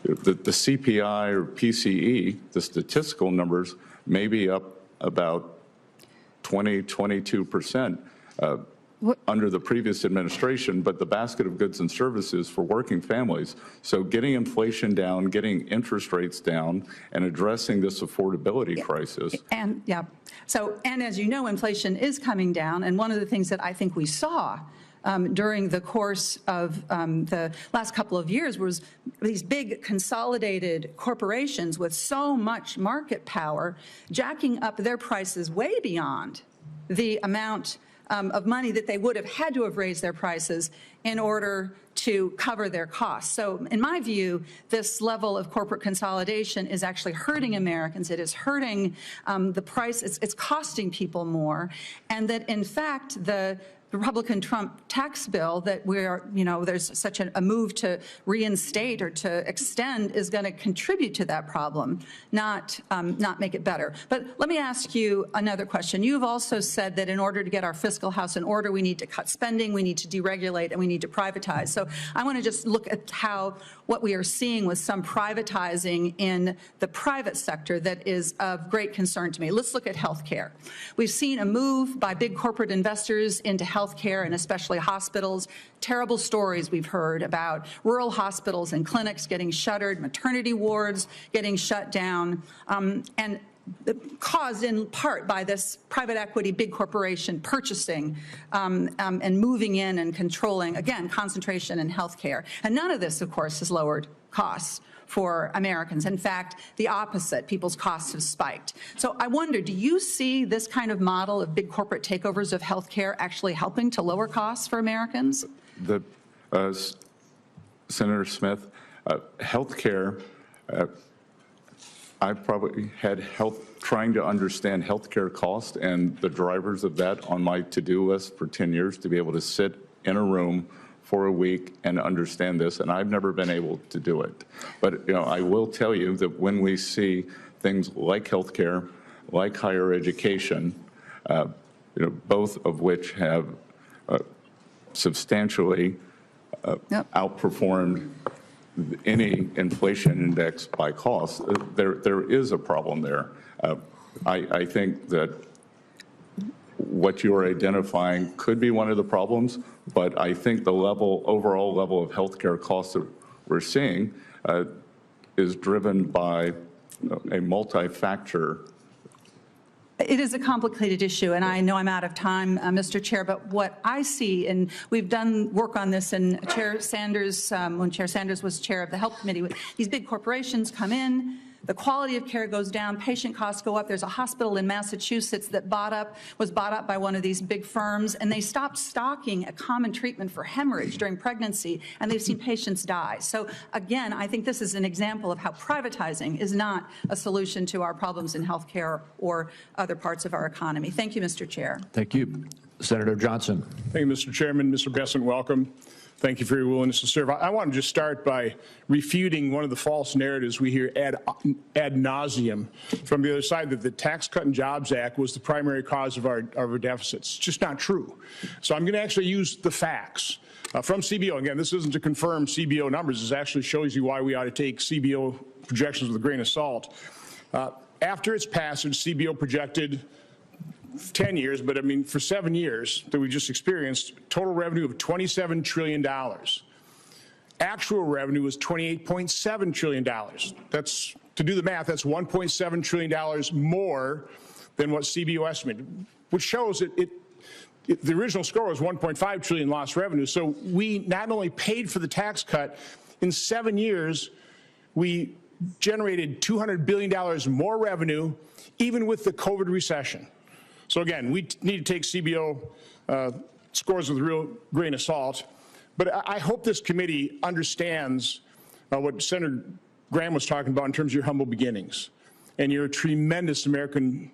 CPI or PCE, the statistical numbers, may be up about 22% under the previous administration, but the basket of goods and services for working families. So getting inflation down, getting interest rates down, and addressing this affordability crisis. And and as you know, inflation is coming down. And one of the things that I think we saw during the course of the last couple of years was these big consolidated corporations with so much market power jacking up their prices way beyond the amount of money that they would have had to have raised their prices in order to cover their costs. So in my view, this level of corporate consolidation is actually hurting Americans. It is hurting the price. It's costing people more. And that, in fact, the Republican Trump tax bill that there's such a move to reinstate or to extend is going to contribute to that problem, not make it better. But let me ask you another question. You've also said that in order to get our fiscal house in order, we need to cut spending, we need to deregulate, and we need to privatize. So I want to just look at what we are seeing with some privatizing in the private sector that is of great concern to me. Let's look at healthcare. We've seen a move by big corporate investors into healthcare and especially hospitals. Terrible stories we've heard about rural hospitals and clinics getting shuttered, maternity wards getting shut down, and caused in part by this private equity big corporation purchasing and moving in and controlling, again, concentration in healthcare. And none of this, of course, has lowered costs for Americans. In fact, the opposite, people's costs have spiked. So I wonder, do you see this kind of model of big corporate takeovers of healthcare actually helping to lower costs for Americans? Senator Smith, healthcare, I've probably had trying to understand healthcare cost and the drivers of that on my to-do list for 10 years, to be able to sit in a room for a week and understand this, and I've never been able to do it. But I will tell you that when we see things like healthcare, like higher education, both of which have substantially outperformed any inflation index by cost, there is a problem there. I think that what you're identifying could be one of the problems, but I think the overall level of healthcare costs that we're seeing is driven by a multi-factor. It is a complicated issue, and I know I'm out of time, Mr. Chair, but what I see, and we've done work on this, and Chair Sanders, when Chair Sanders was chair of the Health Committee, these big corporations come in, the quality of care goes down, patient costs go up. There's a hospital in Massachusetts that was bought up by one of these big firms, and they stopped stocking a common treatment for hemorrhage during pregnancy, and they've seen patients die. So again, I think this is an example of how privatizing is not a solution to our problems in healthcare or other parts of our economy. Thank you, Mr. Chair. Thank you. Senator Johnson. Thank you, Mr. Chairman. Mr. Bessent, welcome. Thank you for your willingness to serve. I want to just start by refuting one of the false narratives we hear ad nauseum from the other side, that the Tax Cut and Jobs Act was the primary cause of our deficits. It's just not true. So I'm going to actually use the facts from CBO. Again, this isn't to confirm CBO numbers. This actually shows you why we ought to take CBO projections with a grain of salt. After its passage, CBO projected 10 years, but I mean for 7 years that we just experienced, total revenue of $27 trillion. Actual revenue was $28.7 trillion. That's, to do the math, that's $1.7 trillion more than what CBO estimated, which shows that the original score was $1.5 trillion lost revenue. So we not only paid for the tax cut, in 7 years, we generated $200 billion more revenue, even with the COVID recession. So again, we need to take CBO scores with a real grain of salt. But I hope this committee understands what Senator Graham was talking about in terms of your humble beginnings and your tremendous American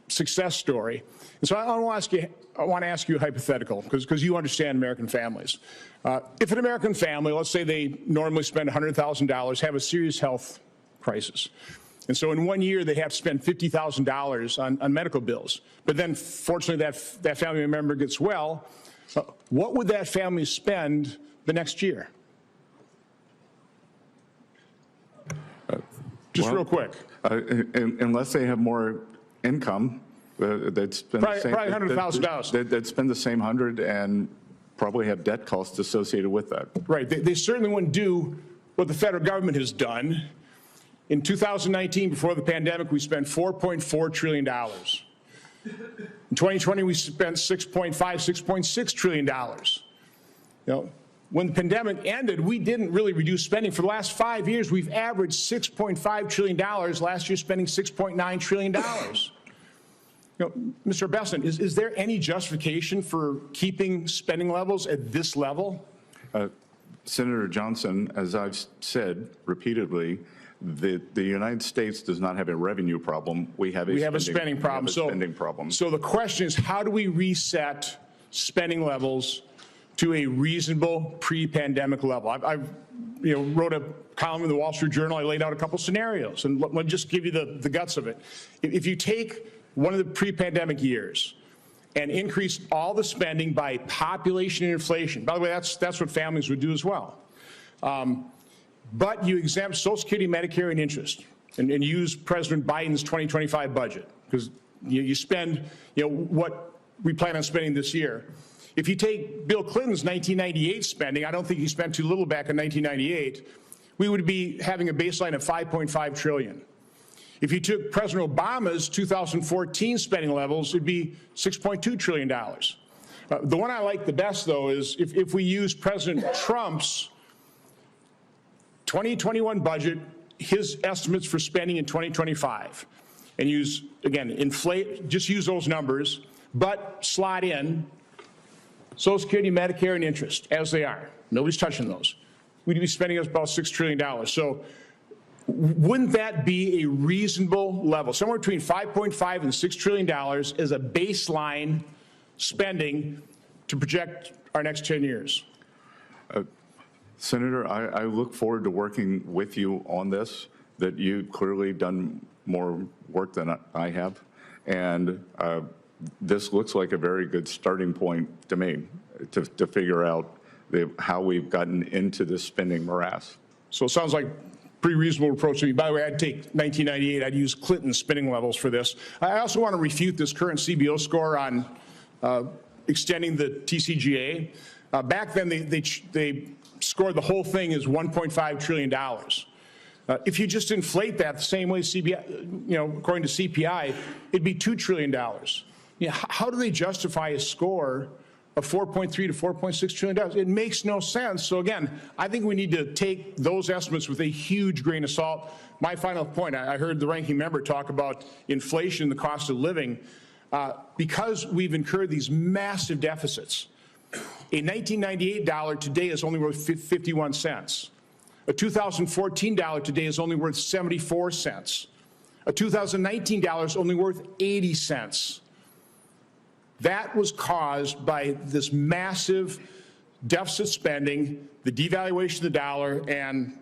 success story. And so I want to ask you a hypothetical, because you understand American families. If an American family, let's say they normally spend $100,000, have a serious health crisis, and so in 1 year, they have to spend $50,000 on medical bills. But then, fortunately, that family member gets well. What would that family spend the next year? Just real quick. Unless they have more income, they'd spend probably $100,000. They'd spend the same 100 and probably have debt costs associated with that. Right. They certainly wouldn't do what the federal government has done. In 2019, before the pandemic, we spent $4.4 trillion. In 2020, we spent $6.6 trillion. When the pandemic ended, we didn't really reduce spending. For the last 5 years, we've averaged $6.5 trillion. Last year, spending $6.9 trillion. Mr. Bessent, is there any justification for keeping spending levels at this level? Senator Johnson, as I've said repeatedly, the United States does not have a revenue problem. We have a spending problem. So the question is, how do we reset spending levels to a reasonable pre-pandemic level? I wrote a column in the Wall Street Journal. I laid out a couple scenarios, and let me just give you the guts of it. If you take one of the pre-pandemic years and increase all the spending by population and inflation, by the way, that's what families would do as well. But you exempt Social Security, Medicare, and interest, and use President Biden's 2025 budget, because you spend what we plan on spending this year. If you take Bill Clinton's 1998 spending, I don't think he spent too little back in 1998, we would be having a baseline of $5.5 trillion. If you took President Obama's 2014 spending levels, it'd be $6.2 trillion. The one I like the best, though, is if we use President Trump's 2021 budget, his estimates for spending in 2025, and use, again, just use those numbers, but slot in Social Security, Medicare, and interest as they are. Nobody's touching those. We'd be spending about $6 trillion. So wouldn't that be a reasonable level? Somewhere between $5.5 and $6 trillion as a baseline spending to project our next 10 years? Senator, I look forward to working with you on this, that you've clearly done more work than I have. And this looks like a very good starting point to me to figure out how we've gotten into this spending morass. So it sounds like pretty reasonable approach to me. By the way, I'd take 1998. I'd use Clinton's spending levels for this. I also want to refute this current CBO score on extending the TCGA. Back then, they scored the whole thing as $1.5 trillion. If you just inflate that the same way CPI, according to CPI, it'd be $2 trillion. How do they justify a score of $4.3 to $4.6 trillion? It makes no sense. So again, I think we need to take those estimates with a huge grain of salt. My final point, I heard the ranking member talk about inflation, the cost of living. Because we've incurred these massive deficits, a 1998 dollar today is only worth 51 cents. A 2014 dollar today is only worth 74 cents. A 2019 dollar is only worth 80 cents. That was caused by this massive deficit spending, the devaluation of the dollar, and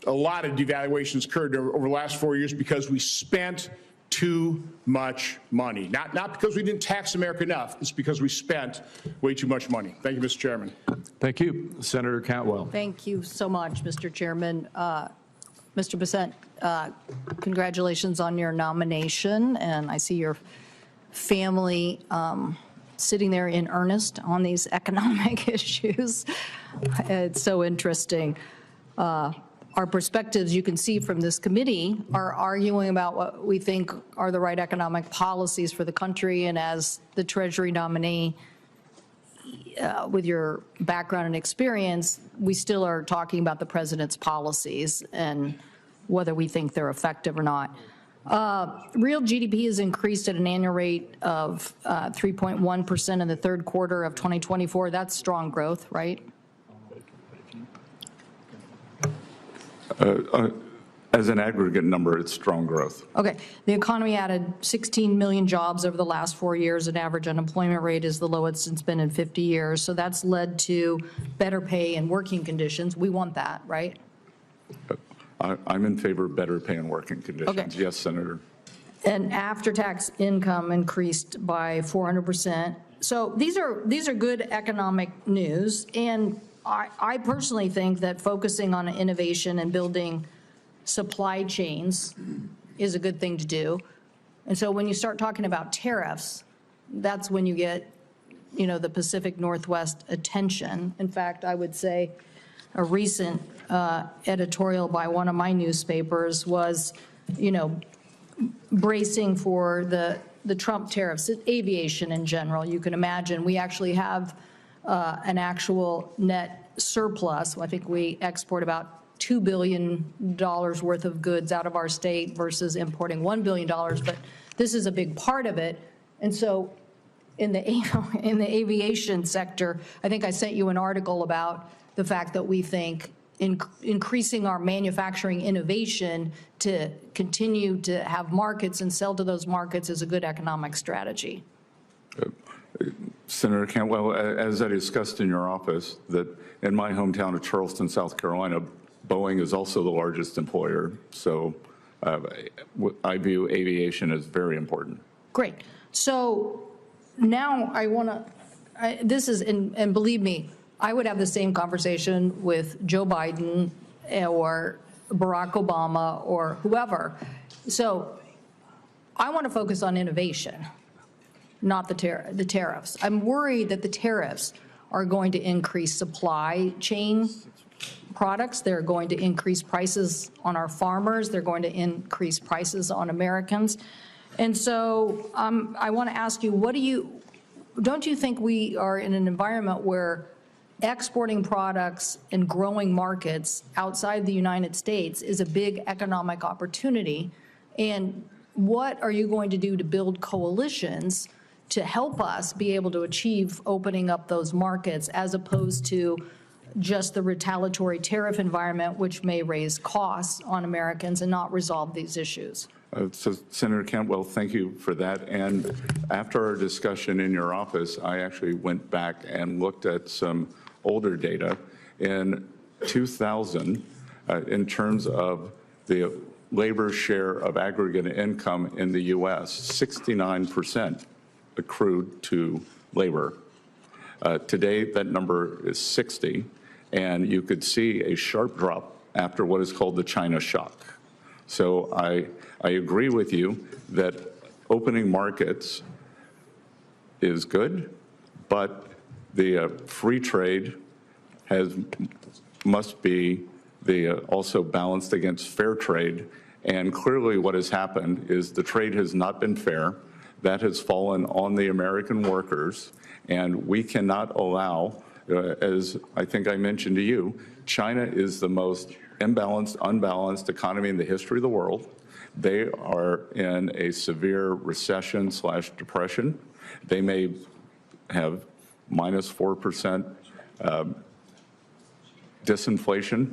a lot of devaluations occurred over the last 4 years because we spent too much money. Not because we didn't tax America enough, it's because we spent way too much money. Thank you, Mr. Chairman. Thank you. Senator Cantwell. Thank you so much, Mr. Chairman. Mr. Bessent, congratulations on your nomination, and I see your family sitting there in earnest on these economic issues. It's so interesting. Our perspectives, you can see from this committee, are arguing about what we think are the right economic policies for the country. And as the Treasury nominee, with your background and experience, we still are talking about the president's policies and whether we think they're effective or not. Real GDP has increased at an annual rate of 3.1% in the third quarter of 2024. That's strong growth, right? As an aggregate number, it's strong growth. Okay. The economy added 16 million jobs over the last 4 years. An average unemployment rate is the lowest it's been in 50 years. So that's led to better pay and working conditions. We want that, right? I'm in favor of better pay and working conditions. Okay. Yes, Senator. And after-tax income increased by 400%. So these are good economic news. And I personally think that focusing on innovation and building supply chains is a good thing to do. And so when you start talking about tariffs, that's when you get, the Pacific Northwest attention. In fact, I would say a recent editorial by one of my newspapers was, bracing for the Trump tariffs, aviation in general. You can imagine we actually have an actual net surplus. I think we export about $2 billion worth of goods out of our state versus importing $1 billion, but this is a big part of it. And so in the aviation sector, I think I sent you an article about the fact that we think increasing our manufacturing innovation to continue to have markets and sell to those markets is a good economic strategy. Senator Cantwell, as I discussed in your office, that in my hometown of Charleston, South Carolina, Boeing is also the largest employer. So I view aviation as very important. Great. So now I want to, and believe me, I would have the same conversation with Joe Biden or Barack Obama or whoever. So I want to focus on innovation, not the tariffs. I'm worried that the tariffs are going to increase supply chain products. They're going to increase prices on our farmers. They're going to increase prices on Americans. And so I want to ask you, don't you think we are in an environment where exporting products and growing markets outside the United States is a big economic opportunity? And what are you going to do to build coalitions to help us be able to achieve opening up those markets as opposed to just the retaliatory tariff environment, which may raise costs on Americans and not resolve these issues? So Senator Cantwell, thank you for that. And after our discussion in your office, I actually went back and looked at some older data. In 2000, in terms of the labor share of aggregate income in the U.S., 69% accrued to labor. Today, that number is 60, and you could see a sharp drop after what is called the China shock. So I agree with you that opening markets is good, but the free trade must be also balanced against fair trade. And clearly what has happened is the trade has not been fair. That has fallen on the American workers, and we cannot allow, as I think I mentioned to you, China is the most imbalanced, unbalanced economy in the history of the world. They are in a severe recession/depression. They may have -4% disinflation,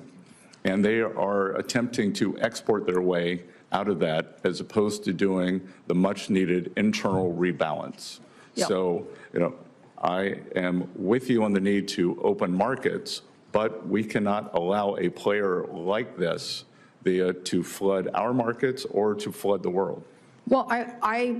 and they are attempting to export their way out of that as opposed to doing the much needed internal rebalance. Yep. So, I am with you on the need to open markets, but we cannot allow a player like this to flood our markets or to flood the world. Well,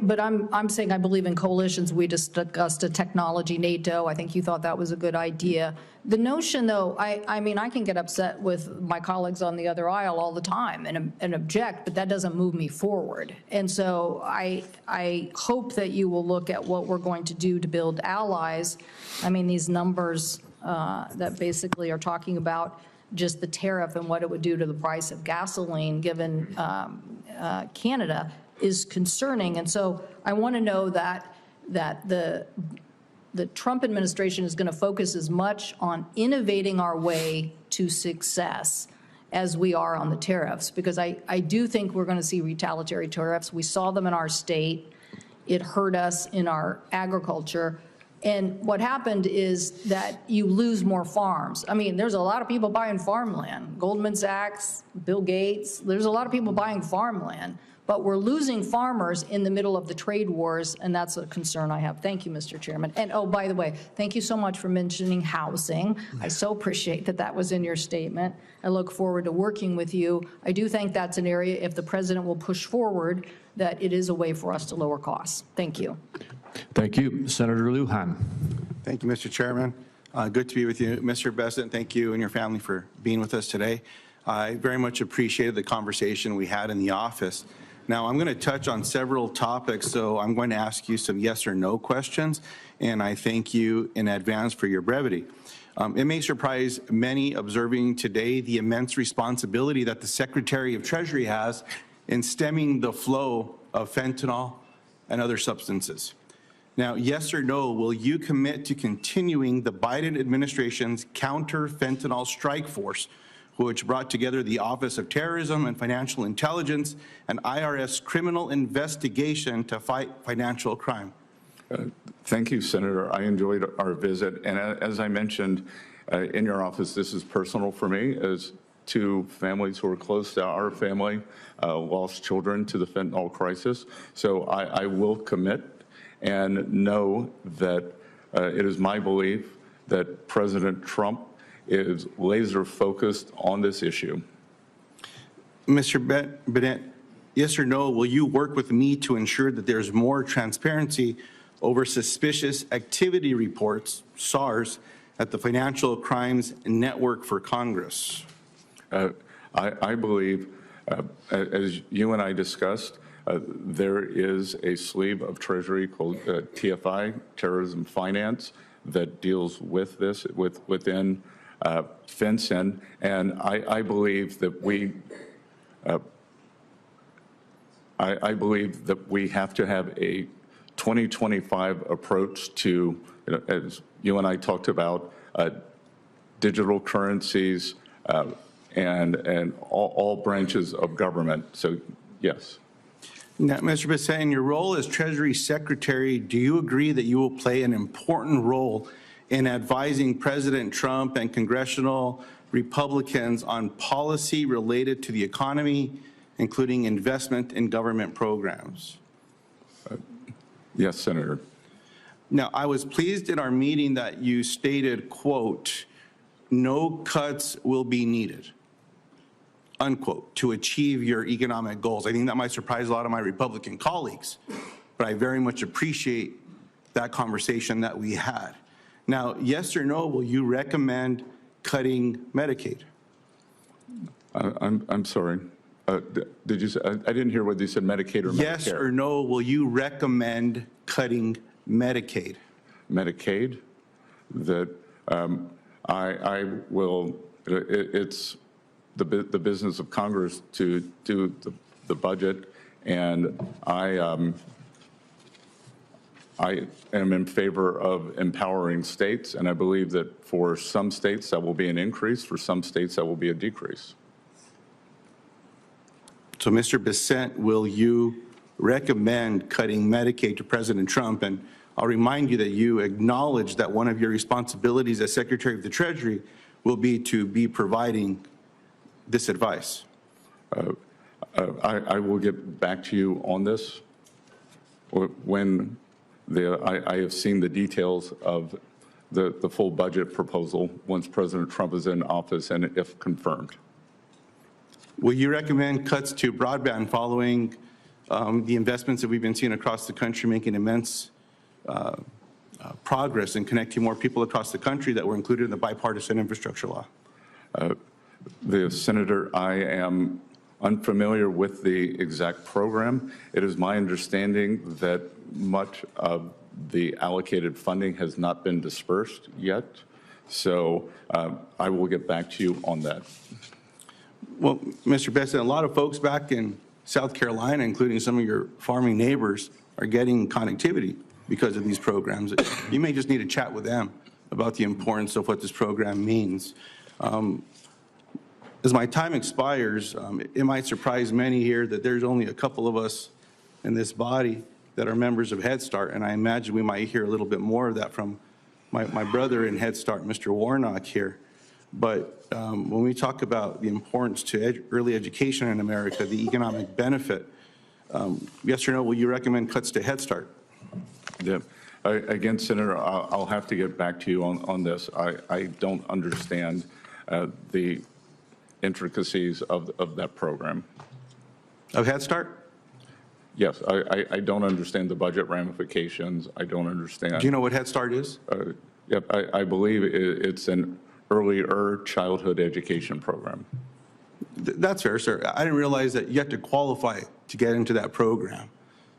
but I'm saying I believe in coalitions. We just discussed a technology NATO. I think you thought that was a good idea. The notion, though, I mean, I can get upset with my colleagues on the other aisle all the time and object, but that doesn't move me forward. And so I hope that you will look at what we're going to do to build allies. I mean, these numbers that basically are talking about just the tariff and what it would do to the price of gasoline given Canada is concerning. And so I want to know that the Trump administration is going to focus as much on innovating our way to success as we are on the tariffs, because I do think we're going to see retaliatory tariffs. We saw them in our state. It hurt us in our agriculture. And what happened is that you lose more farms. I mean, there's a lot of people buying farmland. Goldman Sachs, Bill Gates, there's a lot of people buying farmland. But we're losing farmers in the middle of the trade wars, and that's a concern I have. Thank you, Mr. Chairman. And oh, by the way, thank you so much for mentioning housing. I so appreciate that that was in your statement. I look forward to working with you. I do think that's an area, if the president will push forward, that it is a way for us to lower costs. Thank you. Thank you. Senator Lujan. Thank you, Mr. Chairman. Good to be with you. Mr. Bessent, thank you and your family for being with us today. I very much appreciated the conversation we had in the office. Now, I'm going to touch on several topics, so I'm going to ask you some yes or no questions, and I thank you in advance for your brevity. It may surprise many observing today the immense responsibility that the Secretary of Treasury has in stemming the flow of fentanyl and other substances. Now, yes or no, will you commit to continuing the Biden administration's counter-fentanyl strike force, which brought together the Office of Terrorism and Financial Intelligence and IRS criminal investigation to fight financial crime? Thank you, Senator. I enjoyed our visit. And as I mentioned in your office, this is personal for me, as two families who are close to our family lost children to the fentanyl crisis. So I will commit and know that it is my belief that President Trump is laser focused on this issue. Mr. Bennett, yes or no, will you work with me to ensure that there's more transparency over suspicious activity reports, SARS, at the Financial Crimes Network for Congress? I believe, as you and I discussed, there is a sleeve of Treasury called TFI, Terrorism Finance, that deals with this within FinCEN, and I believe that I believe that we have to have a 2025 approach to, as you and I talked about, digital currencies and all branches of government. So, yes. Now, Mr. Bessent, in your role as Treasury Secretary, do you agree that you will play an important role in advising President Trump and congressional Republicans on policy related to the economy, including investment in government programs? Yes, Senator. Now, I was pleased in our meeting that you stated, quote, "No cuts will be needed," unquote, to achieve your economic goals. I think that might surprise a lot of my Republican colleagues, but I very much appreciate that conversation that we had. Now, yes or no, will you recommend cutting Medicaid? I'm sorry. Did you say, I didn't hear whether you said Medicaid or Medicare. Yes or no, will you recommend cutting Medicaid? Medicaid? That I will, it's the business of Congress to do the budget, and I am in favor of empowering states, and I believe that for some states that will be an increase, for some states that will be a decrease. So, Mr. Bessent, will you recommend cutting Medicaid to President Trump? And I'll remind you that you acknowledge that one of your responsibilities as Secretary of the Treasury will be to be providing this advice. I will get back to you on this when I have seen the details of the full budget proposal once President Trump is in office and if confirmed. Will you recommend cuts to broadband following the investments that we've been seeing across the country making immense progress in connecting more people across the country that were included in the bipartisan infrastructure law? Senator, I am unfamiliar with the exact program. It is my understanding that much of the allocated funding has not been dispersed yet. So I will get back to you on that. Well, Mr. Bessent, a lot of folks back in South Carolina, including some of your farming neighbors, are getting connectivity because of these programs. You may just need to chat with them about the importance of what this program means. As my time expires, it might surprise many here that there's only a couple of us in this body that are members of Head Start, and I imagine we might hear a little bit more of that from my brother in Head Start, Mr. Warnock here. But when we talk about the importance to early education in America, the economic benefit, yes or no, will you recommend cuts to Head Start? Yeah. Again, Senator, I'll have to get back to you on this. I don't understand the intricacies of that program. Of Head Start? Yes, I don't understand the budget ramifications. I don't understand. Do you know what Head Start is? Yep, I believe it's an earlier childhood education program. That's fair, sir. I didn't realize that you had to qualify to get into that program.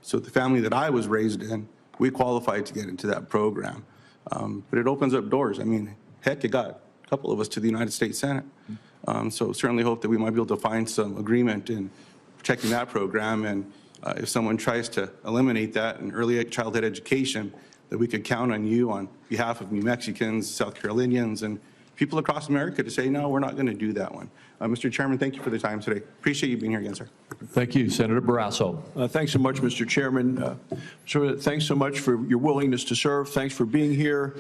So the family that I was raised in, we qualified to get into that program. But it opens up doors. I mean, heck, it got a couple of us to the United States Senate. So certainly hope that we might be able to find some agreement in protecting that program. And if someone tries to eliminate that in early childhood education, that we could count on you on behalf of New Mexicans, South Carolinians, and people across America to say, no, we're not going to do that one. Mr. Chairman, thank you for the time today. Appreciate you being here again, sir. Thank you, Senator Barrasso. Thanks so much, Mr. Chairman. Thanks so much for your willingness to serve. Thanks for being here.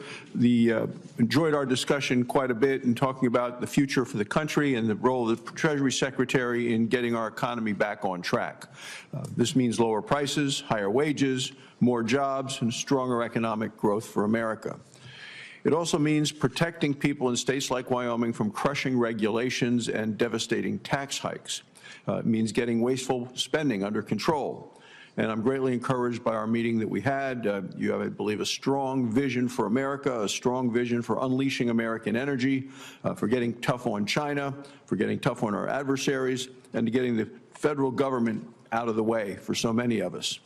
Enjoyed our discussion quite a bit in talking about the future for the country and the role of the Treasury Secretary in getting our economy back on track. This means lower prices, higher wages, more jobs, and stronger economic growth for America. It also means protecting people in states like Wyoming from crushing regulations and devastating tax hikes. It means getting wasteful spending under control. And I'm greatly encouraged by our meeting that we had. You have, I believe, a strong vision for America, a strong vision for unleashing American energy, for getting tough on China, for getting tough on our adversaries, and to getting the federal government out of the way for so many of us.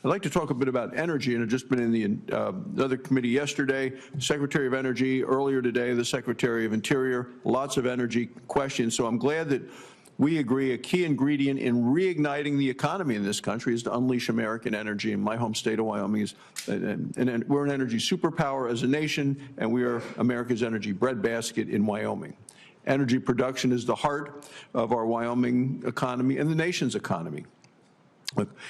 I'd like to talk a bit about energy, and I've just been in the other committee yesterday, Secretary of Energy, earlier today, the Secretary of Interior, lots of energy questions. So I'm glad that we agree a key ingredient in reigniting the economy in this country is to unleash American energy. And my home state of Wyoming is, and we're an energy superpower as a nation, and we are America's energy breadbasket in Wyoming. Energy production is the heart of our Wyoming economy and the nation's economy.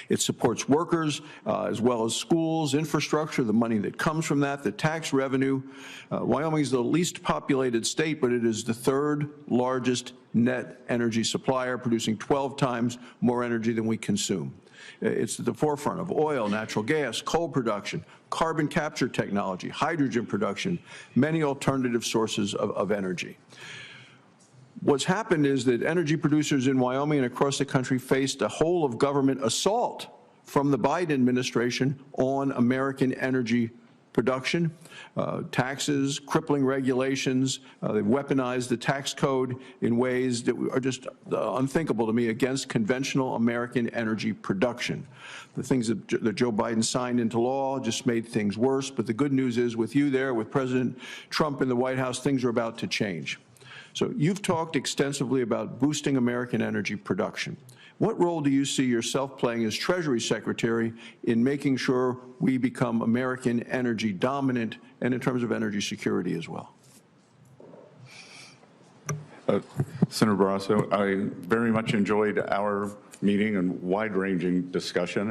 It supports workers as well as schools, infrastructure, the money that comes from that, the tax revenue. Wyoming is the least populated state, but it is the third largest net energy supplier, producing 12 times more energy than we consume. It's at the forefront of oil, natural gas, coal production, carbon capture technology, hydrogen production, many alternative sources of energy. What's happened is that energy producers in Wyoming and across the country faced a whole of government assault from the Biden administration on American energy production, taxes, crippling regulations. They've weaponized the tax code in ways that are just unthinkable to me against conventional American energy production. The things that Joe Biden signed into law just made things worse. But the good news is with you there, with President Trump in the White House, things are about to change. So you've talked extensively about boosting American energy production. What role do you see yourself playing as Treasury Secretary in making sure we become American energy dominant and in terms of energy security as well? Senator Barrasso, I very much enjoyed our meeting and wide-ranging discussion,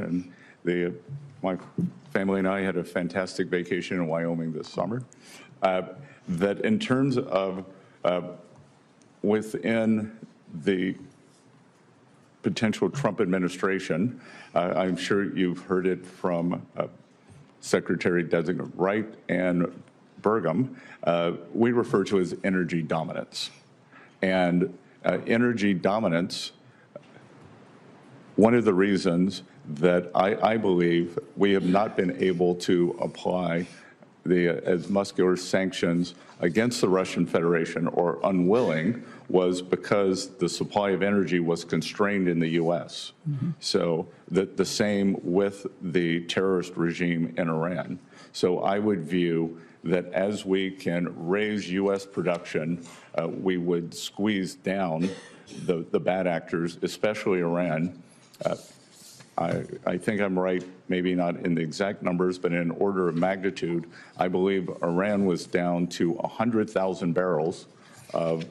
and my family and I had a fantastic vacation in Wyoming this summer. That in terms of within the potential Trump administration, I'm sure you've heard it from Secretary-designate Wright and Burgum, we refer to as energy dominance. And energy dominance, one of the reasons that I believe we have not been able to apply as muscular sanctions against the Russian Federation, or unwilling, was because the supply of energy was constrained in the U.S. So the same with the terrorist regime in Iran. So I would view that as we can raise U.S. production, we would squeeze down the bad actors, especially Iran. I think I'm right, maybe not in the exact numbers, but in order of magnitude. I believe Iran was down to 100,000 barrels of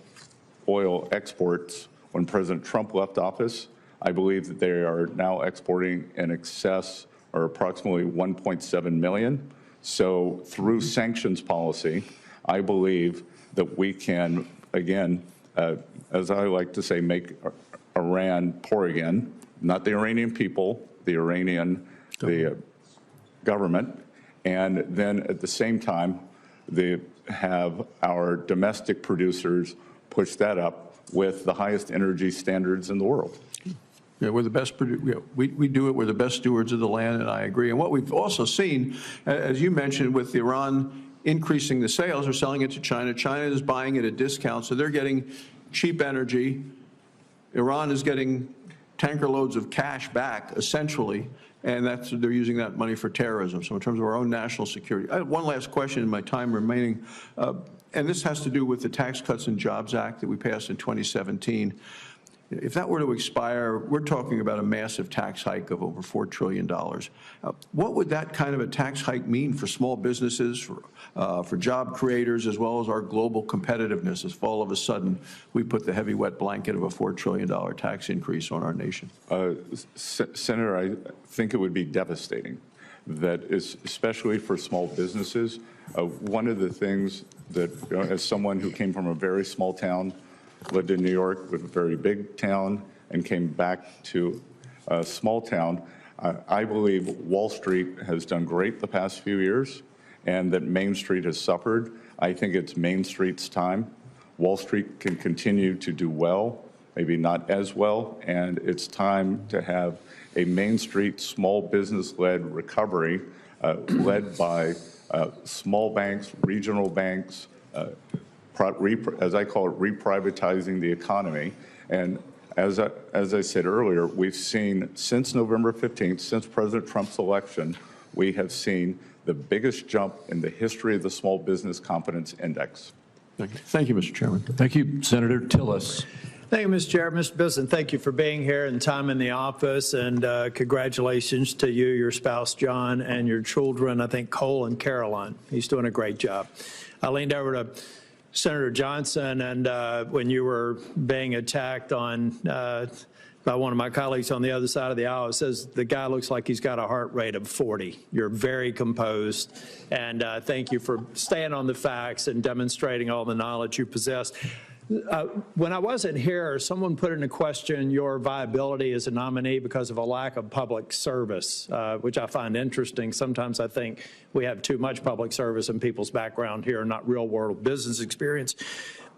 oil exports when President Trump left office. I believe that they are now exporting in excess, or approximately 1.7 million. So through sanctions policy, I believe that we can, again, as I like to say, make Iran poor again. Not the Iranian people, the Iranian government, and then at the same time, they have our domestic producers push that up with the highest energy standards in the world. Yeah, we're the best. We do it. We're the best stewards of the land, and I agree. And what we've also seen, as you mentioned, with Iran increasing the sales, they're selling it to China. China is buying at a discount, so they're getting cheap energy. Iran is getting tanker loads of cash back, essentially, and they're using that money for terrorism. So in terms of our own national security, I have one last question in my time remaining, and this has to do with the Tax Cuts and Jobs Act that we passed in 2017. If that were to expire, we're talking about a massive tax hike of over $4 trillion. What would that kind of a tax hike mean for small businesses, for job creators, as well as our global competitiveness, if all of a sudden we put the heavy wet blanket of a $4 trillion tax increase on our nation? Senator, I think it would be devastating. That is, especially for small businesses. One of the things that, as someone who came from a very small town, lived in New York with a very big town, and came back to a small town, I believe Wall Street has done great the past few years, and that Main Street has suffered. I think it's Main Street's time. Wall Street can continue to do well, maybe not as well, and it's time to have a Main Street small business-led recovery led by small banks, regional banks, as I call it, reprivatizing the economy. And as I said earlier, we've seen since November 15th, since President Trump's election, we have seen the biggest jump in the history of the Small Business Confidence Index. Thank you, Mr. Chairman. Thank you, Senator Tillis. Thank you, Mr. Chair. Mr. Bessent, thank you for being here and time in the office, and congratulations to you, your spouse, John, and your children, I think Cole and Caroline. He's doing a great job. I leaned over to Senator Johnson, and when you were being attacked on by one of my colleagues on the other side of the aisle, it says the guy looks like he's got a heart rate of 40. You're very composed, and thank you for staying on the facts and demonstrating all the knowledge you possess. When I wasn't here, someone put into question your viability as a nominee because of a lack of public service, which I find interesting. Sometimes I think we have too much public service in people's background here, not real-world business experience.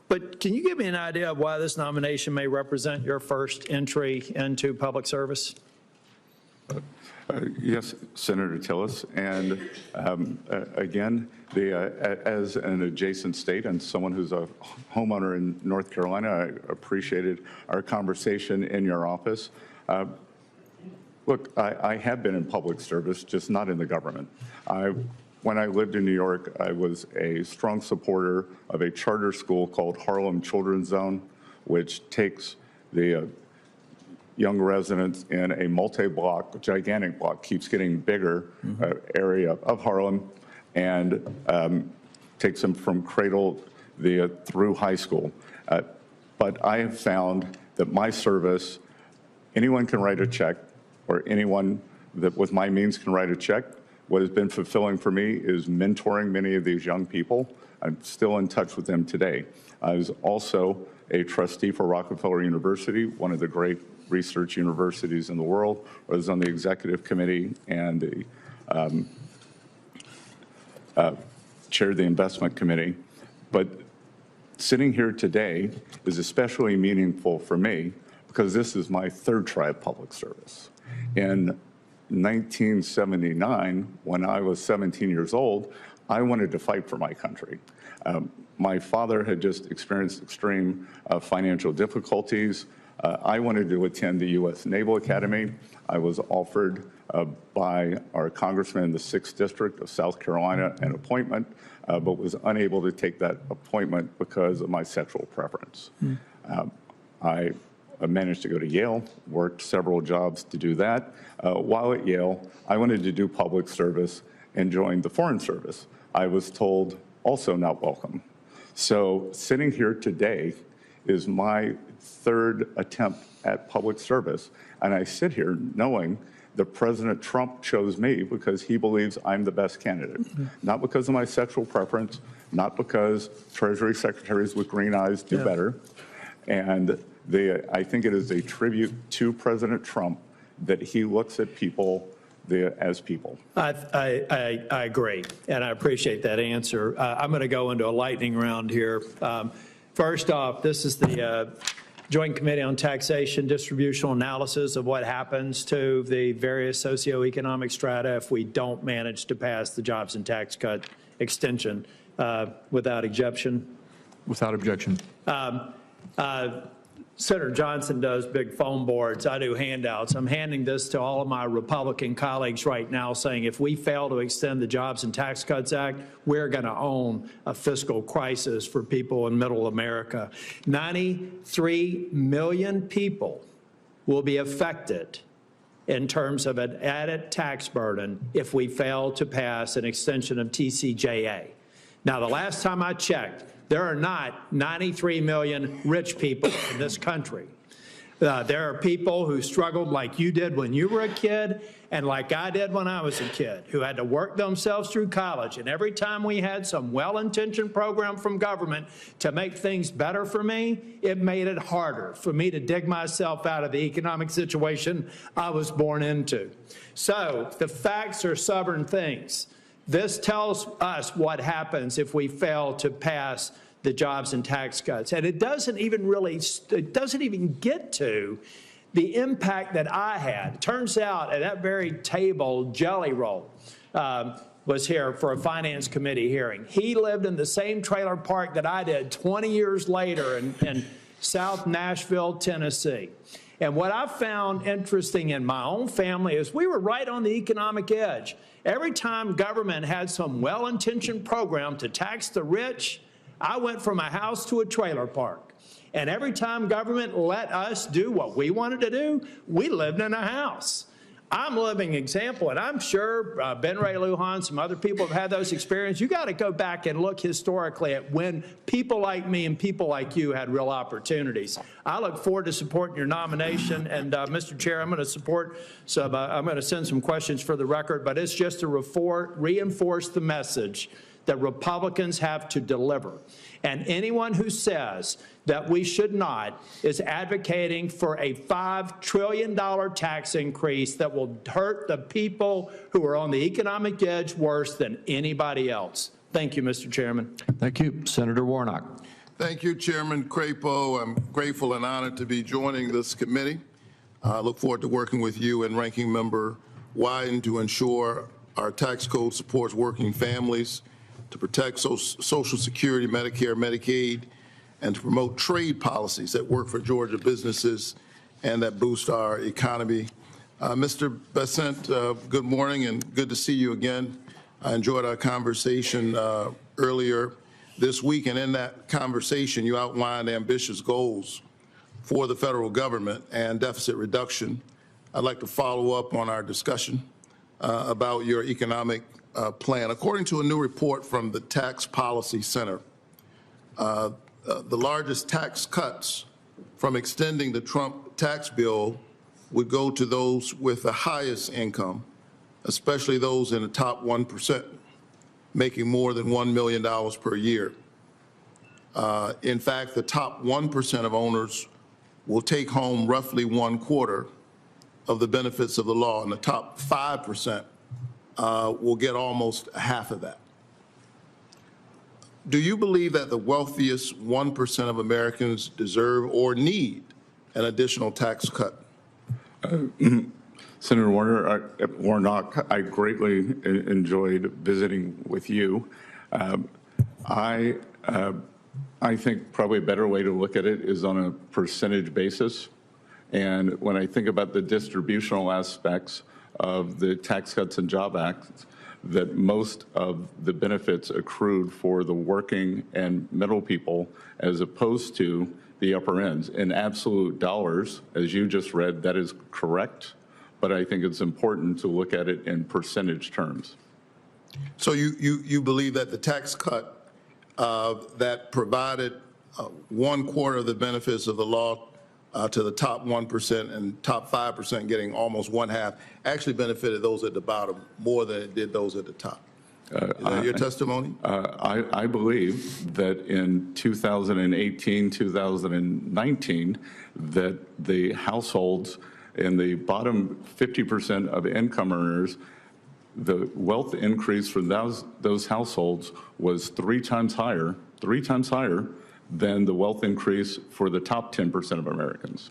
But can you give me an idea of why this nomination may represent your first entry into public service? Yes, Senator Tillis. And again, as an adjacent state and someone who's a homeowner in North Carolina, I appreciated our conversation in your office. Look, I have been in public service, just not in the government. When I lived in New York, I was a strong supporter of a charter school called Harlem Children's Zone, which takes the young residents in a multi-block, gigantic block, keeps getting bigger area of Harlem, and takes them from cradle through high school. But I have found that my service, anyone can write a check, or anyone that with my means can write a check. What has been fulfilling for me is mentoring many of these young people. I'm still in touch with them today. I was also a trustee for Rockefeller University, one of the great research universities in the world. I was on the executive committee and chaired the investment committee. But sitting here today is especially meaningful for me because this is my third try of public service. In 1979, when I was 17 years old, I wanted to fight for my country. My father had just experienced extreme financial difficulties. I wanted to attend the U.S. Naval Academy. I was offered by our congressman in the 6th District of South Carolina an appointment, but was unable to take that appointment because of my sexual preference. I managed to go to Yale, worked several jobs to do that. While at Yale, I wanted to do public service and joined the Foreign Service. I was told also not welcome. So sitting here today is my third attempt at public service, and I sit here knowing that President Trump chose me because he believes I'm the best candidate, not because of my sexual preference, not because Treasury Secretaries with green eyes do better. And I think it is a tribute to President Trump that he looks at people as people. I agree, and I appreciate that answer. I'm going to go into a lightning round here. First off, this is the Joint Committee on Taxation distributional analysis of what happens to the various socioeconomic strata if we don't manage to pass the jobs and tax cut extension without objection. Without objection. Senator Johnson does big phone boards. I do handouts. I'm handing this to all of my Republican colleagues right now saying if we fail to extend the Jobs and Tax Cuts Act, we're going to own a fiscal crisis for people in middle America. 93 million people will be affected in terms of an added tax burden if we fail to pass an extension of TCJA. Now, the last time I checked, there are not 93 million rich people in this country. There are people who struggled like you did when you were a kid and like I did when I was a kid, who had to work themselves through college. And every time we had some well-intentioned program from government to make things better for me, it made it harder for me to dig myself out of the economic situation I was born into. So the facts are stubborn things. This tells us what happens if we fail to pass the jobs and tax cuts. And it doesn't even get to the impact that I had. It turns out at that very table, Jelly Roll was here for a finance committee hearing. He lived in the same trailer park that I did 20 years later in South Nashville, Tennessee. And what I found interesting in my own family is we were right on the economic edge. Every time government had some well-intentioned program to tax the rich, I went from a house to a trailer park. And every time government let us do what we wanted to do, we lived in a house. I'm a living example, and I'm sure Ben Ray Lujan, some other people have had those experiences. You got to go back and look historically at when people like me and people like you had real opportunities. I look forward to supporting your nomination, and Mr. Chair, I'm going to support some. I'm going to send some questions for the record, but it's just to reinforce the message that Republicans have to deliver. And anyone who says that we should not is advocating for a $5 trillion tax increase that will hurt the people who are on the economic edge worse than anybody else. Thank you, Mr. Chairman. Thank you. Senator Warnock. Thank you, Chairman Crapo. I'm grateful and honored to be joining this committee. I look forward to working with you and Ranking Member Wyden to ensure our tax code supports working families, to protect Social Security, Medicare, Medicaid, and to promote trade policies that work for Georgia businesses and that boost our economy. Mr. Bessent, good morning and good to see you again. I enjoyed our conversation earlier this week, and in that conversation you outlined ambitious goals for the federal government and deficit reduction. I'd like to follow up on our discussion about your economic plan. According to a new report from the Tax Policy Center, the largest tax cuts from extending the Trump tax bill would go to those with the highest income, especially those in the top 1%, making more than $1 million per year. In fact, the top 1% of owners will take home roughly 1/4 of the benefits of the law, and the top 5% will get almost half of that. Do you believe that the wealthiest 1% of Americans deserve or need an additional tax cut? Senator Warnock, I greatly enjoyed visiting with you. I think probably a better way to look at it is on a percentage basis. And when I think about the distributional aspects of the Tax Cuts and Job Act, that most of the benefits accrued for the working and middle people as opposed to the upper ends. In absolute dollars, as you just read, that is correct, but I think it's important to look at it in percentage terms. So you believe that the tax cut that provided 1/4 of the benefits of the law to the top 1% and top 5% getting almost 1/2 actually benefited those at the bottom more than it did those at the top. Is that your testimony? I believe that in 2018, 2019, that the households in the bottom 50% of income earners, the wealth increase for those households was three times higher than the wealth increase for the top 10% of Americans.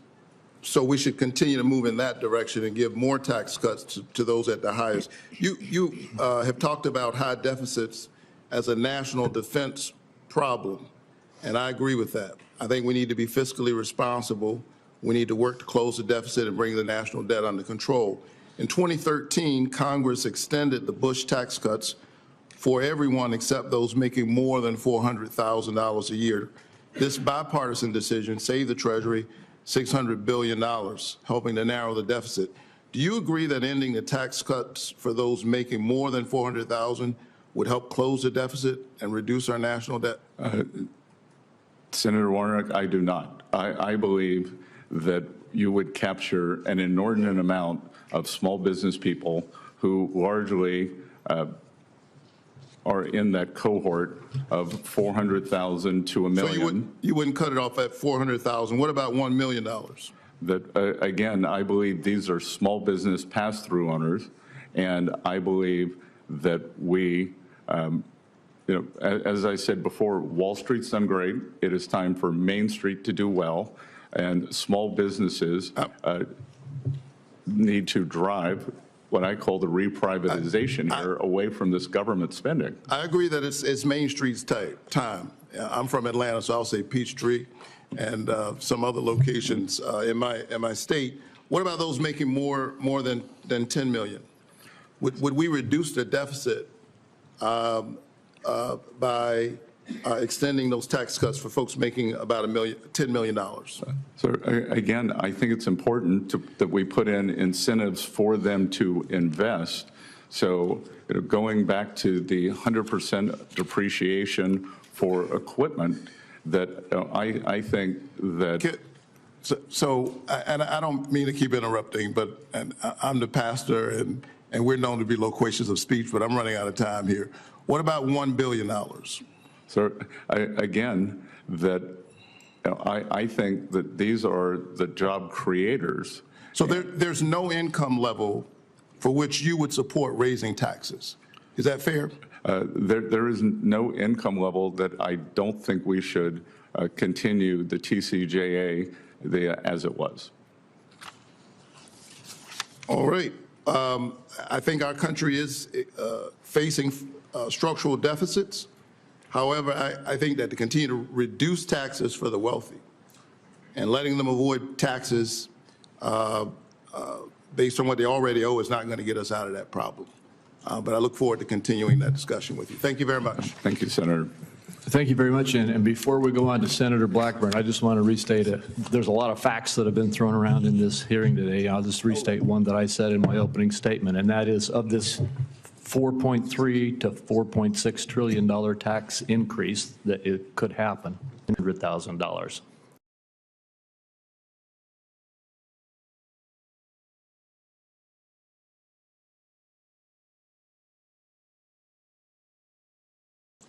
So we should continue to move in that direction and give more tax cuts to those at the highest. You have talked about high deficits as a national defense problem, and I agree with that. I think we need to be fiscally responsible. We need to work to close the deficit and bring the national debt under control. In 2013, Congress extended the Bush tax cuts for everyone except those making more than $400,000 a year. This bipartisan decision saved the Treasury $600 billion, helping to narrow the deficit. Do you agree that ending the tax cuts for those making more than $400,000 would help close the deficit and reduce our national debt? Senator Warnock, I do not. I believe that you would capture an inordinate amount of small business people who largely are in that cohort of 400,000 to a million. So you wouldn't cut it off at 400,000. What about $1 million? That again, I believe these are small business pass-through owners, and I believe that we, as I said before, Wall Street's done great. It is time for Main Street to do well, and small businesses need to drive what I call the reprivatization here away from this government spending. I agree that it's Main Street's time. I'm from Atlanta, so I'll say Peachtree and some other locations in my state. What about those making more than 10 million? Would we reduce the deficit by extending those tax cuts for folks making about $10 million? So again, I think it's important that we put in incentives for them to invest. So going back to the 100% depreciation for equipment, that I think that. And I don't mean to keep interrupting, but I'm the pastor, and we're known to be loquacious of speech, but I'm running out of time here. What about $1 billion? So again, that I think that these are the job creators. So there's no income level for which you would support raising taxes. Is that fair? There is no income level that I don't think we should continue the TCJA as it was. All right. I think our country is facing structural deficits. However, I think that to continue to reduce taxes for the wealthy and letting them avoid taxes based on what they already owe is not going to get us out of that problem. But I look forward to continuing that discussion with you. Thank you very much. Thank you, Senator. Thank you very much. And before we go on to Senator Blackburn, I just want to restate there's a lot of facts that have been thrown around in this hearing today. I'll just restate one that I said in my opening statement, and that is of this $4.3 to $4.6 trillion tax increase that it could happen, $100,000.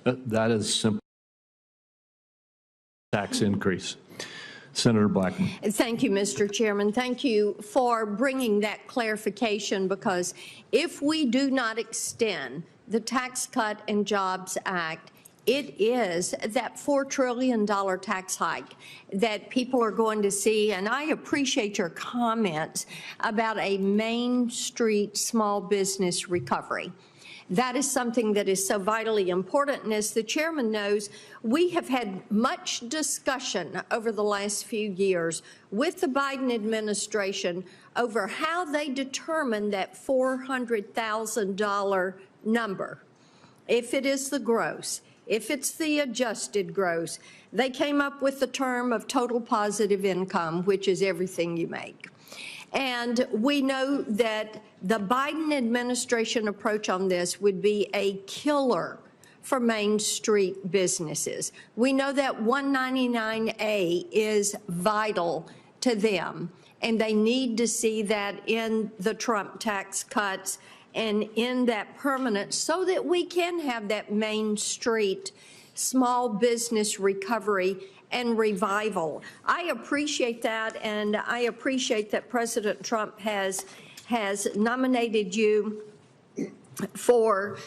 That is simple tax increase. Senator Blackman. Thank you, Mr. Chairman. Thank you for bringing that clarification, because if we do not extend the Tax Cut and Jobs Act, it is that $4 trillion tax hike that people are going to see. And I appreciate your comments about a Main Street small business recovery. That is something that is so vitally important. And as the chairman knows, we have had much discussion over the last few years with the Biden administration over how they determine that $400,000 number. If it is the gross, if it's the adjusted gross, they came up with the term of total positive income, which is everything you make. And we know that the Biden administration approach on this would be a killer for Main Street businesses. We know that 199A is vital to them, and they need to see that in the Trump tax cuts and in that permanent, so that we can have that Main Street small business recovery and revival. I appreciate that, and I appreciate that President Trump has nominated you for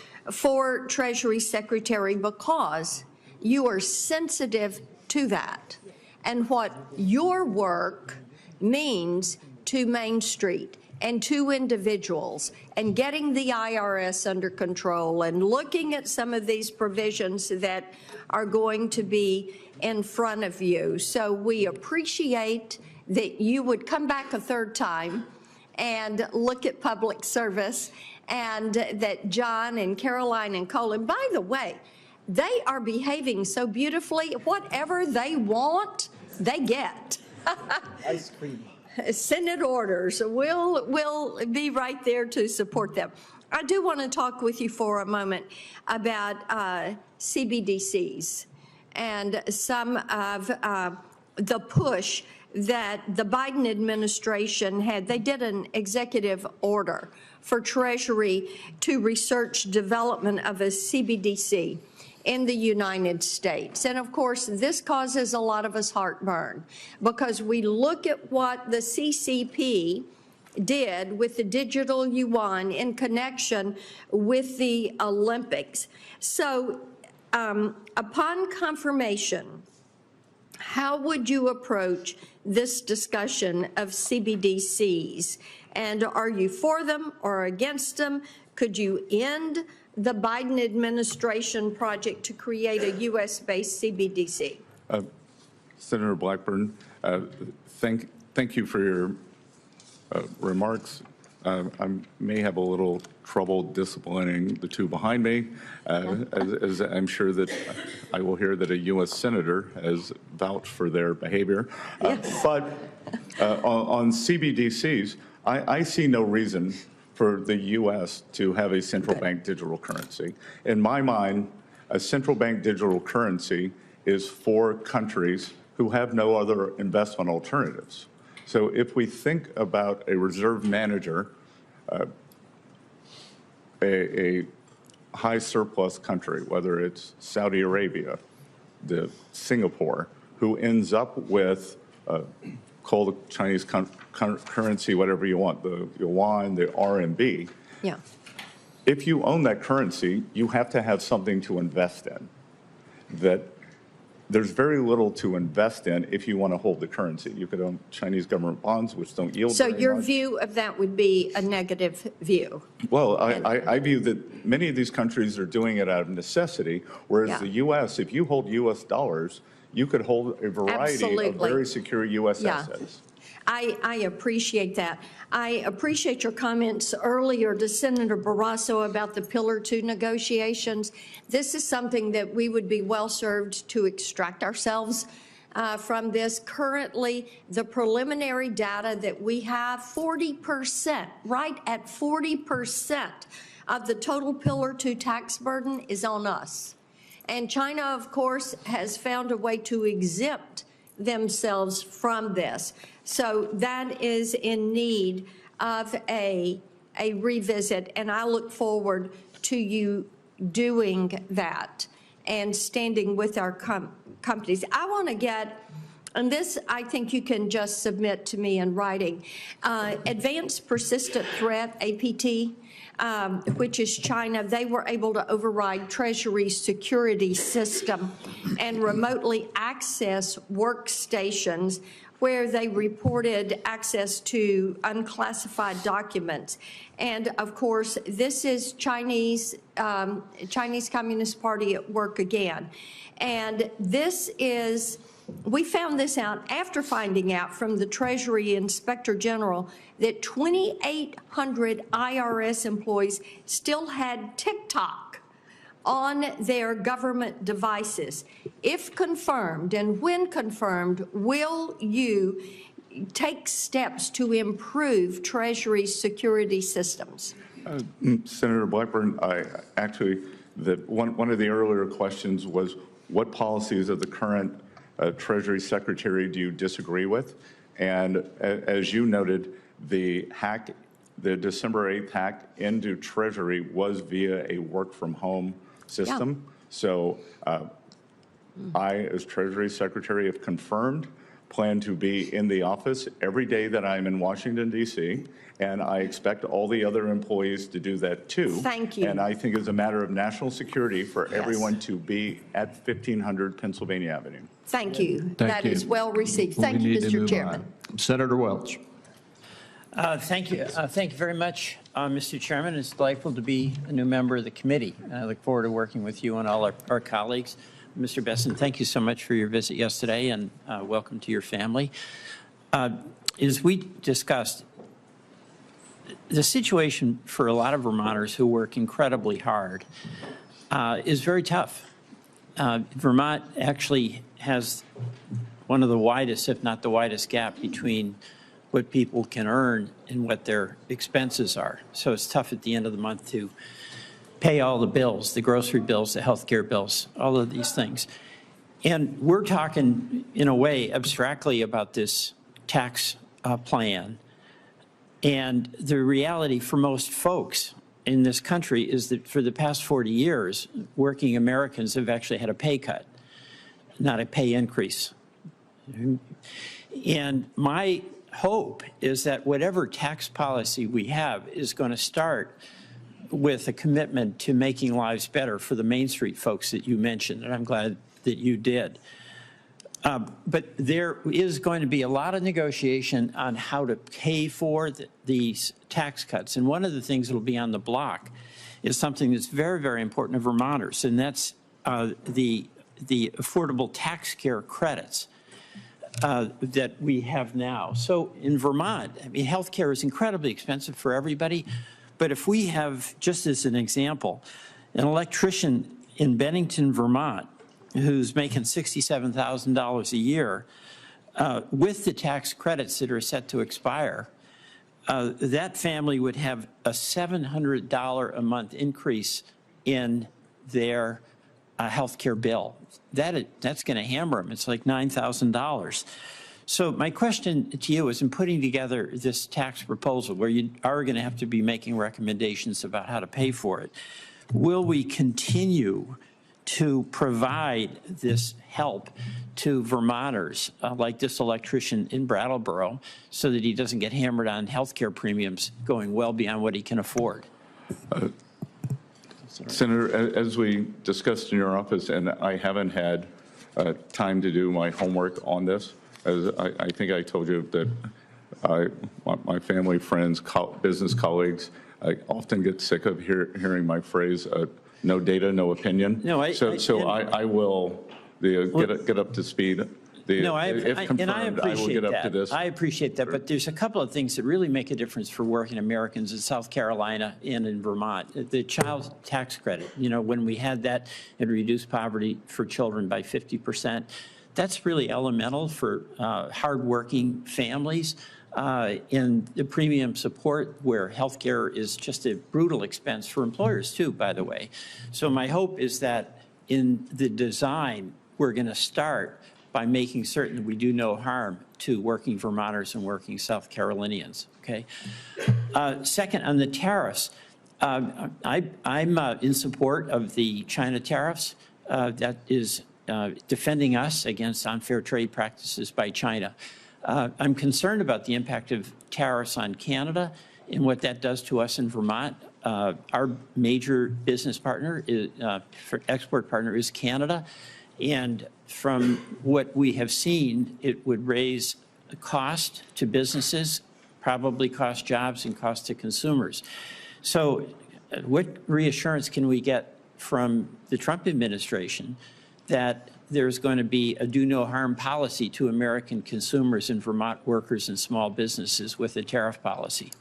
Treasury Secretary, because you are sensitive to that and what your work means to Main Street and to individuals, and getting the IRS under control and looking at some of these provisions that are going to be in front of you. So we appreciate that you would come back a third time and look at public service, and that John and Caroline and Colin, by the way, they are behaving so beautifully. Whatever they want, they get. Ice cream. Senate orders. We'll be right there to support them. I do want to talk with you for a moment about CBDCs and some of the push that the Biden administration had. They did an executive order for Treasury to research development of a CBDC in the United States. And of course, this causes a lot of us heartburn, because we look at what the CCP did with the digital yuan in connection with the Olympics. So upon confirmation, how would you approach this discussion of CBDCs? And are you for them or against them? Could you end the Biden administration project to create a U.S.-based CBDC? Senator Blackburn, thank you for your remarks. I may have a little trouble disciplining the two behind me, as I'm sure that I will hear that a U.S. Senator has vouched for their behavior. But on CBDCs, I see no reason for the U.S. to have a central bank digital currency. In my mind, a central bank digital currency is for countries who have no other investment alternatives. So if we think about a reserve manager, a high surplus country, whether it's Saudi Arabia, Singapore, who ends up with, call the Chinese currency whatever you want, the yuan, the RMB. Yeah. If you own that currency, you have to have something to invest in. That there's very little to invest in if you want to hold the currency. You could own Chinese government bonds, which don't yield So very your much. view of that would be a negative view? Well, I view that many of these countries are doing it out of necessity, whereas Yeah. the U.S., if you hold U.S. dollars, you could hold a variety of Absolutely. very secure U.S. Yeah. assets. I appreciate that. I appreciate your comments earlier to Senator Barrasso about the Pillar 2 negotiations. This is something that we would be well served to extract ourselves from this. Currently, the preliminary data that we have, 40%, right at 40% of the total Pillar 2 tax burden is on us. And China, of course, has found a way to exempt themselves from this. So that is in need of a revisit, and I look forward to you doing that and standing with our companies. I want to get, and this I think you can just submit to me in writing, Advanced Persistent Threat, APT, which is China. They were able to override Treasury Security system and remotely access workstations where they reported access to unclassified documents. And of course, this is Chinese Communist Party at work again. And this is, we found this out after finding out from the Treasury Inspector General that 2,800 IRS employees still had TikTok on their government devices. If confirmed, and when confirmed, will you take steps to improve Treasury security systems? Senator Blackburn, one of the earlier questions was, what policies of the current Treasury Secretary do you disagree with? And as you noted, the December 8th hack into Treasury was via a work from home system. Yeah. So I, as Treasury Secretary, have confirmed, plan to be in the office every day that I'm in Washington, D.C., and I expect all the other employees to do that too. Thank you. And I think it's a matter of national security for everyone to be at 1500 Pennsylvania Avenue. Thank you. That is well received. Thank you, Mr. Chairman. Senator Welch. Thank you. Thank you very much, Mr. Chairman. It's delightful to be a new member of the committee. I look forward to working with you and all our colleagues. Mr. Bessent, thank you so much for your visit yesterday, and welcome to your family. As we discussed, the situation for a lot of Vermonters who work incredibly hard is very tough. Vermont actually has one of the widest, if not the widest, gap between what people can earn and what their expenses are. So it's tough at the end of the month to pay all the bills, the grocery bills, the healthcare bills, all of these things. And we're talking, in a way, abstractly about this tax plan. And the reality for most folks in this country is that for the past 40 years, working Americans have actually had a pay cut, not a pay increase. And my hope is that whatever tax policy we have is going to start with a commitment to making lives better for the Main Street folks that you mentioned, and I'm glad that you did. But there is going to be a lot of negotiation on how to pay for these tax cuts. And one of the things that will be on the block is something that's very, very important to Vermonters, and that's the affordable tax care credits. that we have now. So in Vermont, I mean, healthcare is incredibly expensive for everybody. But if we have, just as an example, an electrician in Bennington, Vermont, who's making $67,000 a year, with the tax credits that are set to expire, that family would have a $700 a month increase in their health care bill. That's going to hammer them. It's like $9,000. So my question to you is, in putting together this tax proposal, where you are going to have to be making recommendations about how to pay for it, will we continue to provide this help to Vermonters, like this electrician in Brattleboro, so that he doesn't get hammered on health care premiums going well beyond what he can afford? Senator, as we discussed in your office, and I haven't had time to do my homework on this, as I think I told you that my family, friends, business colleagues, I often get sick of hearing my phrase, no data, no opinion. No, I will get up to speed. If confirmed, I appreciate I will get up to this. I appreciate that, but there's a couple of things that really make a difference for working Americans in South Carolina and in Vermont. The child tax credit, when we had that, it reduced poverty for children by 50%. That's really elemental for hardworking families. In the premium support, where healthcare is just a brutal expense for employers too, by the way. So my hope is that in the design, we're going to start by making certain that we do no harm to working Vermonters and working South Carolinians, okay? Second, on the tariffs, I'm in support of the China tariffs. That is defending us against unfair trade practices by China. I'm concerned about the impact of tariffs on Canada and what that does to us in Vermont. Our major business partner, export partner, is Canada. And from what we have seen, it would raise the cost to businesses, probably cost jobs and cost to consumers. So what reassurance can we get from the Trump administration that there's going to be a do no harm policy to American consumers and Vermont workers and small businesses with a tariff policy?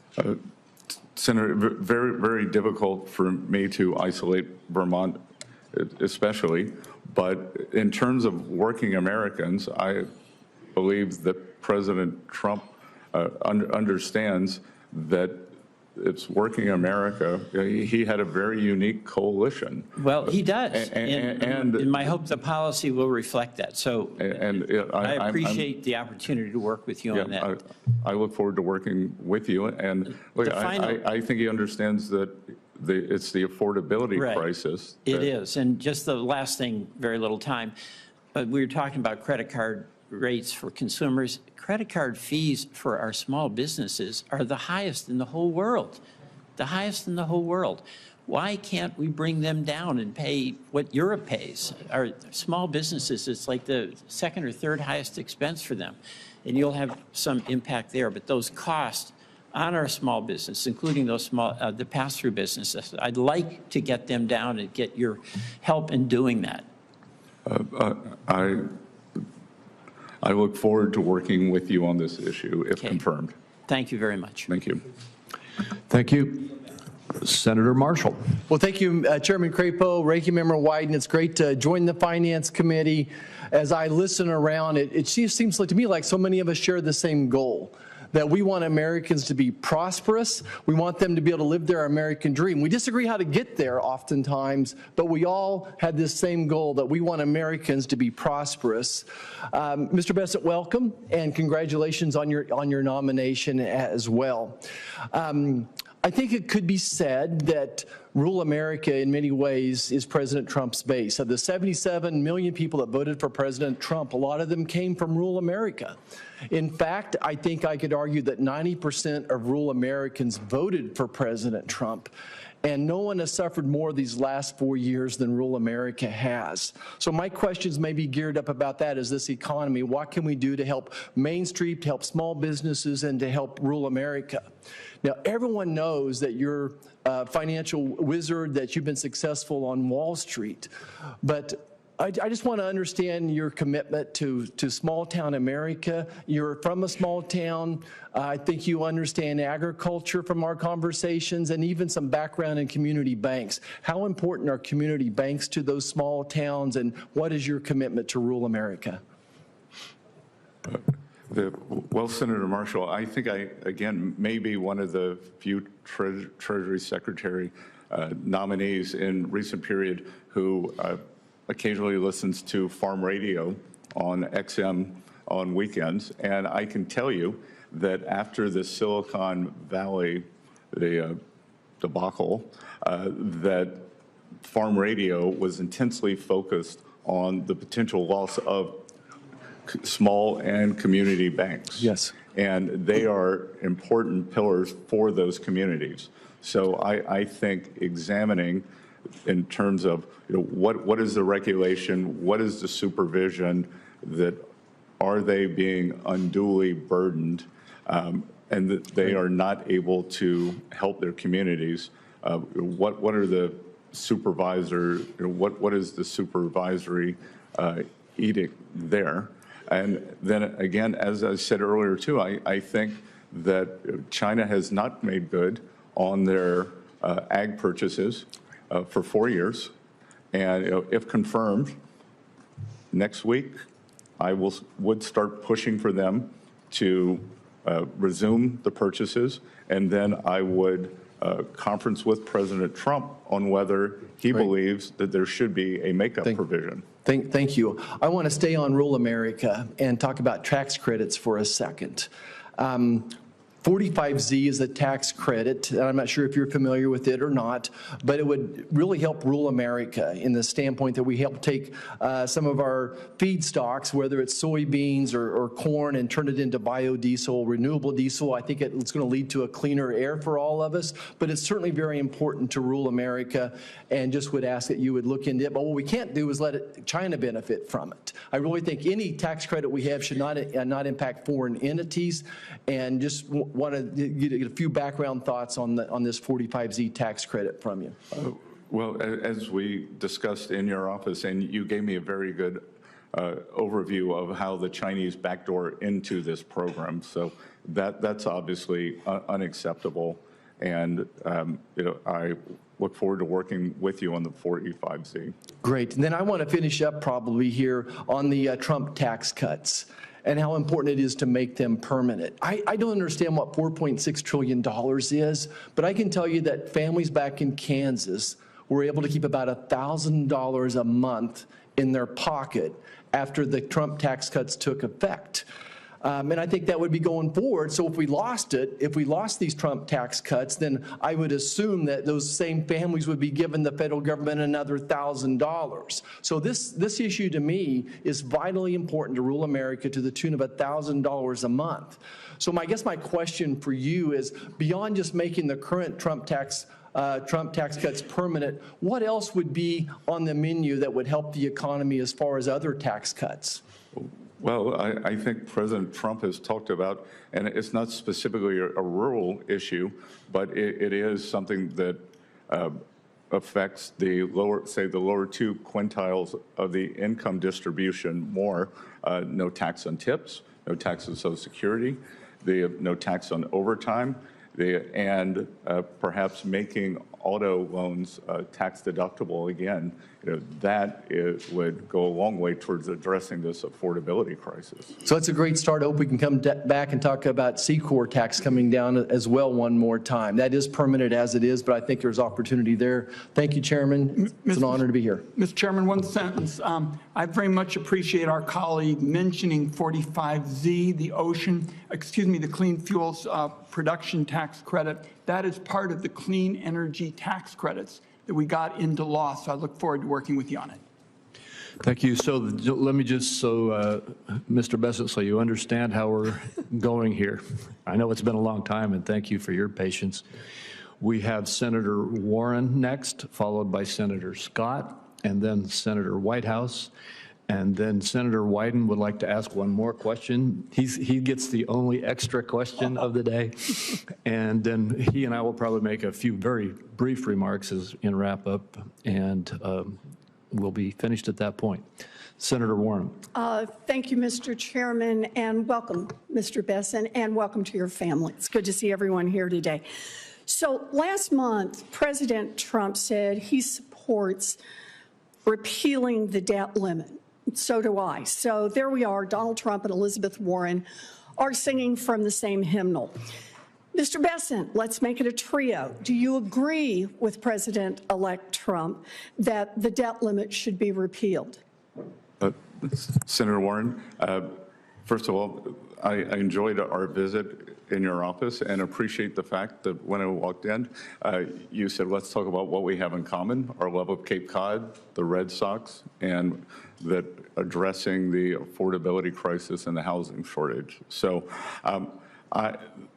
Senator, very, very difficult for me to isolate Vermont especially, but in terms of working Americans, I believe that President Trump understands that it's working America. He had a very unique coalition. Well, he does, and my hope the policy will reflect that. So I appreciate the opportunity to work with you on that. I look forward to working with you, and look, I think he understands that it's the affordability crisis. It is, and just the last thing, very little time, but we were talking about credit card rates for consumers. Credit card fees for our small businesses are the highest in the whole world, the highest in the whole world. Why can't we bring them down and pay what Europe pays? Our small businesses, it's like the second or third highest expense for them, and you'll have some impact there. But those costs on our small business, including those small, the pass-through businesses, I'd like to get them down and get your help in doing that. I look forward to working with you on this issue, if confirmed. Thank you very much. Thank you. Thank you. Senator Marshall. Well, thank you, Chairman Crapo, Ranking Member Wyden. It's great to join the Finance Committee. As I listen around, it just seems like to me like so many of us share the same goal, that we want Americans to be prosperous. We want them to be able to live their American dream. We disagree how to get there oftentimes, but we all had this same goal, that we want Americans to be prosperous. Mr. Bessent, welcome, and congratulations on your nomination as well. I think it could be said that Rural America, in many ways, is President Trump's base. Of the 77 million people that voted for President Trump, a lot of them came from rural America. In fact, I think I could argue that 90% of rural Americans voted for President Trump. And no one has suffered more these last 4 years than rural America has. So my questions may be geared up about that as this economy. What can we do to help Main Street, to help small businesses, and to help rural America? Now, everyone knows that you're a financial wizard, that you've been successful on Wall Street. But I just want to understand your commitment to small-town America. You're from a small town. I think you understand agriculture from our conversations and even some background in community banks. How important are community banks to those small towns, and what is your commitment to rural America? Well, Senator Marshall, I think I, again, may be one of the few Treasury Secretary nominees in recent period who occasionally listens to farm radio on XM on weekends. And I can tell you that after the Silicon Valley debacle, that farm radio was intensely focused on the potential loss of small and community banks. Yes. And they are important pillars for those communities. So I think examining in terms of what is the regulation, what is the supervision, that are they being unduly burdened, and that they are not able to help their communities. What are the supervisor, what is the supervisory edict there? And then again, as I said earlier too, I think that China has not made good on their ag purchases for 4 years. And if confirmed, next week, I would start pushing for them to resume the purchases, and then I would conference with President Trump on whether he believes that there should be a makeup provision. Thank you. I want to stay on rural America and talk about tax credits for a second. 45Z is a tax credit, and I'm not sure if you're familiar with it or not, but it would really help rural America in the standpoint that we help take some of our feedstocks, whether it's soybeans or corn, and turn it into biodiesel, renewable diesel. I think it's going to lead to a cleaner air for all of us, but it's certainly very important to rural America, and just would ask that you would look into it. But what we can't do is let China benefit from it. I really think any tax credit we have should not impact foreign entities, and just want to get a few background thoughts on this 45Z tax credit from you. Well, as we discussed in your office, and you gave me a very good overview of how the Chinese backdoor into this program. So that's obviously unacceptable. And I look forward to working with you on the 45Z. Great. And then I want to finish up probably here on the Trump tax cuts and how important it is to make them permanent. I don't understand what $4.6 trillion is, but I can tell you that families back in Kansas were able to keep about $1,000 a month in their pocket after the Trump tax cuts took effect. And I think that would be going forward. So if we lost these Trump tax cuts, then I would assume that those same families would be giving the federal government another $1,000. So this issue to me is vitally important to rural America to the tune of $1,000 a month. So I guess my question for you is, beyond just making the current Trump tax cuts permanent, what else would be on the menu that would help the economy as far as other tax cuts? Well, I think President Trump has talked about, and it's not specifically a rural issue, but it is something that affects the lower two quintiles of the income distribution more. No tax on tips, no tax on Social Security, no tax on overtime, and perhaps making auto loans tax deductible again. That would go a long way towards addressing this affordability crisis. So that's a great start. I hope we can come back and talk about C-Corp tax coming down as well one more time. That is permanent as it is, but I think there's opportunity there. Thank you, Chairman. It's an honor to be here. Mr. Chairman, one sentence. I very much appreciate our colleague mentioning 45Z, the Clean Fuels Production Tax Credit. That is part of the clean energy tax credits that we got into law. So I look forward to working with you on it. Thank you. So let me just, Mr. Bessent, so you understand how we're going here. I know it's been a long time, and thank you for your patience. We have Senator Warren next, followed by Senator Scott, and then Senator Whitehouse. And then Senator Wyden would like to ask one more question. He gets the only extra question of the day. And then he and I will probably make a few very brief remarks in wrap up. And we'll be finished at that point. Senator Warren. Thank you, Mr. Chairman, and welcome, Mr. Bessent, and welcome to your family. It's good to see everyone here today. So last month, President Trump said he supports repealing the debt limit. So do I. So there we are, Donald Trump and Elizabeth Warren are singing from the same hymnal. Mr. Bessent, let's make it a trio. Do you agree with President-elect Trump that the debt limit should be repealed? Senator Warren, first of all, I enjoyed our visit in your office and appreciate the fact that when I walked in, you said, let's talk about what we have in common, our love of Cape Cod, the Red Sox, and that addressing the affordability crisis and the housing shortage. So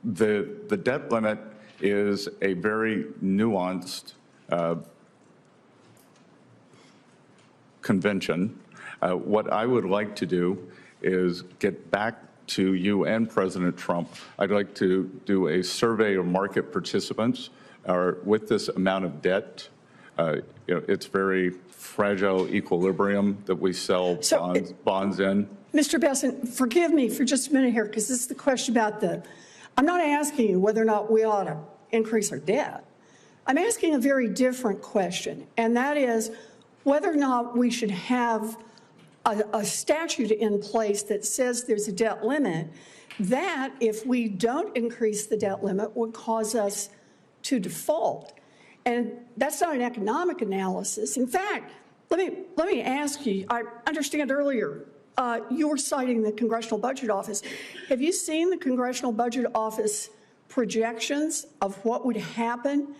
the debt limit is a very nuanced convention. What I would like to do is get back to you and President Trump. I'd like to do a survey of market participants with this amount of debt. It's very fragile equilibrium that we sell bonds in. Mr. Bessent, forgive me for just a minute here, because this is the question about I'm not asking you whether or not we ought to increase our debt. I'm asking a very different question, and that is whether or not we should have a statute in place that says there's a debt limit that, if we don't increase the debt limit, would cause us to default. And that's not an economic analysis. In fact, let me ask you, I understand earlier you were citing the Congressional Budget Office. Have you seen the Congressional Budget Office projections of what would happen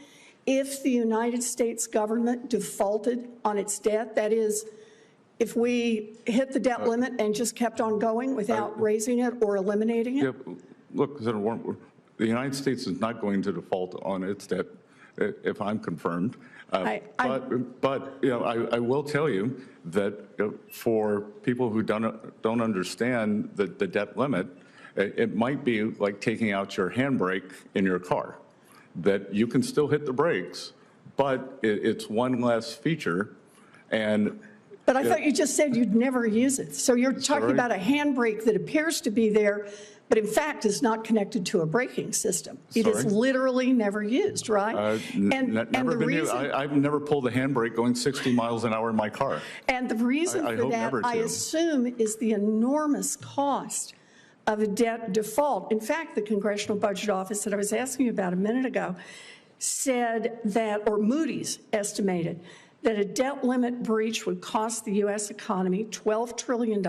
if the United States government defaulted on its debt? That is, if we hit the debt limit and just kept on going without raising it or eliminating it? Yeah, look, Senator Warren, the United States is not going to default on its debt if I'm confirmed. But I will tell you that for people who don't understand the debt limit, it might be like taking out your handbrake in your car, that you can still hit the brakes, but it's one less feature. But I thought you just said you'd never use it. So you're talking about a handbrake that appears to be there, but in fact is not connected to a braking system. It is literally never used, right? And the reason I've never pulled a handbrake going 60 miles an hour in my car. And the reason for that, I assume, is the enormous cost of a debt default. In fact, the Congressional Budget Office that I was asking you about a minute ago said that, or Moody's estimated, that a debt limit breach would cost the U.S. economy $12 trillion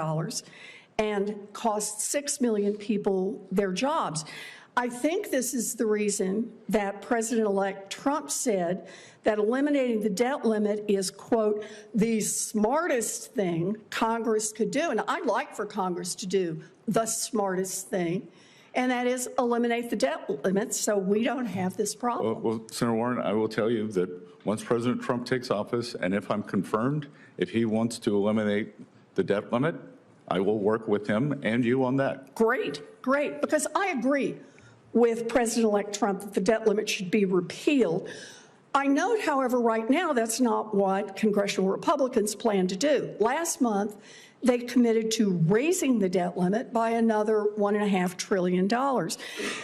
and cost 6 million people their jobs. I think this is the reason that President-elect Trump said that eliminating the debt limit is, quote, the smartest thing Congress could do. And I'd like for Congress to do the smartest thing, and that is eliminate the debt limit so we don't have this problem. Well, Senator Warren, I will tell you that once President Trump takes office, and if I'm confirmed, if he wants to eliminate the debt limit, I will work with him and you on that. Great, great, because I agree with President-elect Trump that the debt limit should be repealed. I note, however, right now that's not what congressional Republicans plan to do. Last month, they committed to raising the debt limit by another $1.5 trillion.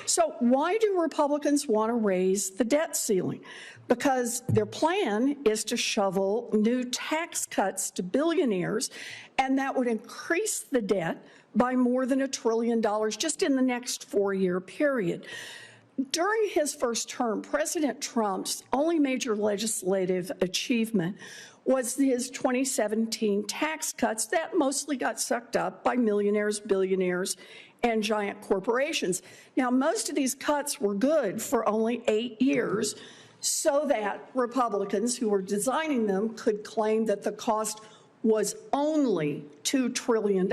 So why do Republicans want to raise the debt ceiling? Because their plan is to shovel new tax cuts to billionaires, and that would increase the debt by more than $1 trillion just in the next 4-year period. During his first term, President Trump's only major legislative achievement was his 2017 tax cuts that mostly got sucked up by millionaires, billionaires, and giant corporations. Now, most of these cuts were good for only 8 years, so that Republicans who were designing them could claim that the cost was only $2 trillion,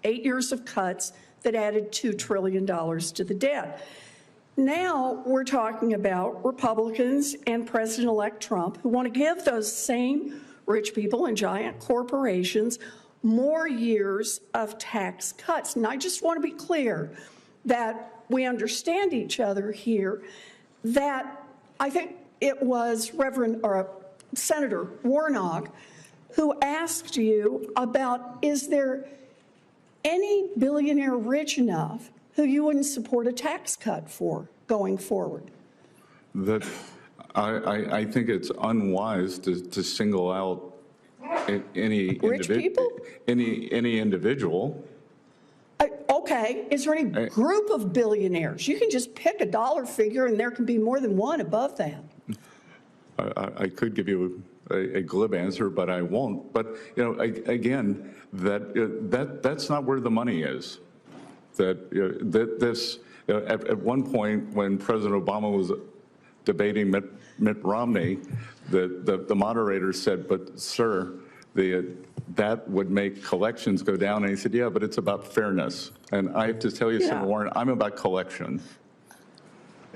8 years of cuts that added $2 trillion to the debt. Now we're talking about Republicans and President-elect Trump who want to give those same rich people and giant corporations more years of tax cuts. And I just want to be clear that we understand each other here, that I think it was Senator Warnock who asked you about, is there any billionaire rich enough who you wouldn't support a tax cut for going forward? That I think it's unwise to single out any Rich people? any individual. Okay, is there any group of billionaires? You can just pick a dollar figure and there can be more than one above that. I could give you a glib answer, but I won't. But again, that's not where the money is. At one point when President Obama was debating Mitt Romney, the moderator said, "But sir, that would make collections go down." And he said, "Yeah, but it's about fairness." And I have to tell you, Senator Warren, I'm about collection.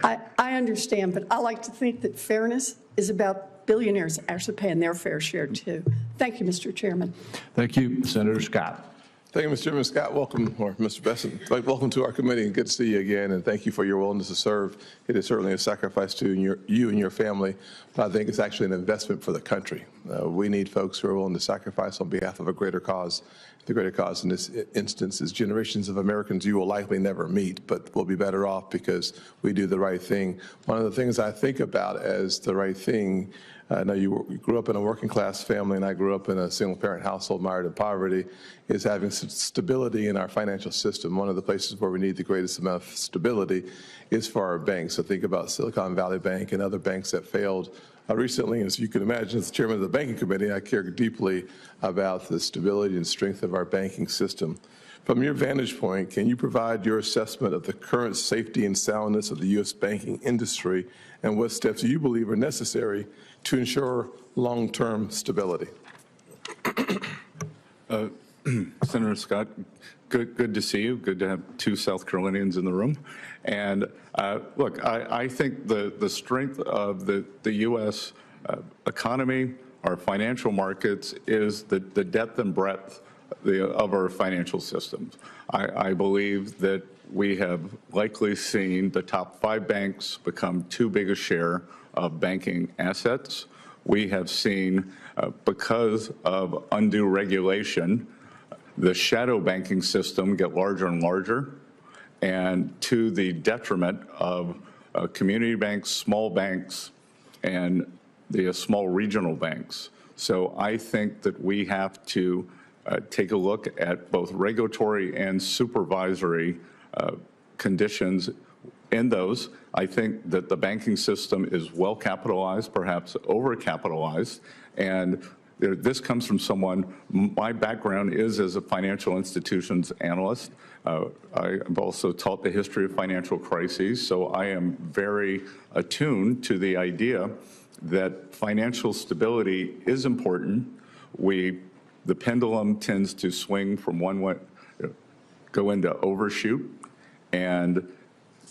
I understand, but I like to think that fairness is about billionaires actually paying their fair share too. Thank you, Mr. Chairman. Thank you. Senator Scott. Thank you, Mr. Chairman. Scott, welcome, or Mr. Bessent, welcome to our committee, and good to see you again, and thank you for your willingness to serve. It is certainly a sacrifice to you and your family, but I think it's actually an investment for the country. We need folks who are willing to sacrifice on behalf of a greater cause. The greater cause in this instance is generations of Americans you will likely never meet, but we'll be better off because we do the right thing. One of the things I think about as the right thing, I know you grew up in a working class family and I grew up in a single parent household mired in poverty, is having stability in our financial system. One of the places where we need the greatest amount of stability is for our banks. So think about Silicon Valley Bank and other banks that failed recently. As you can imagine, as the chairman of the banking committee, I care deeply about the stability and strength of our banking system. From your vantage point, can you provide your assessment of the current safety and soundness of the U.S. banking industry and what steps you believe are necessary to ensure long-term stability? Senator Scott, good to see you. Good to have two South Carolinians in the room. And look, I think the strength of the U.S. Economy, our financial markets, is the depth and breadth of our financial systems. I believe that we have likely seen the top 5 banks become too big a share of banking assets. We have seen, because of undue regulation, the shadow banking system get larger and larger, and to the detriment of community banks, small banks, and the small regional banks. So I think that we have to take a look at both regulatory and supervisory conditions in those. I think that the banking system is well capitalized, perhaps overcapitalized, and this comes from someone, my background is as a financial institutions analyst. I've also taught the history of financial crises, so I am very attuned to the idea that financial stability is important. The pendulum tends to swing from one way, go into overshoot, and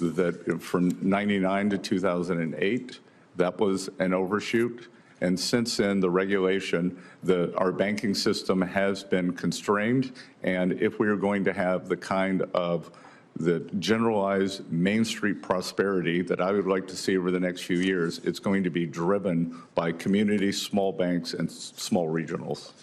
that from 99 to 2008, that was an overshoot. And since then, the regulation, our banking system has been constrained. And if we are going to have the kind of the generalized Main Street prosperity that I would like to see over the next few years, it's going to be driven by communities, small banks, and small regionals.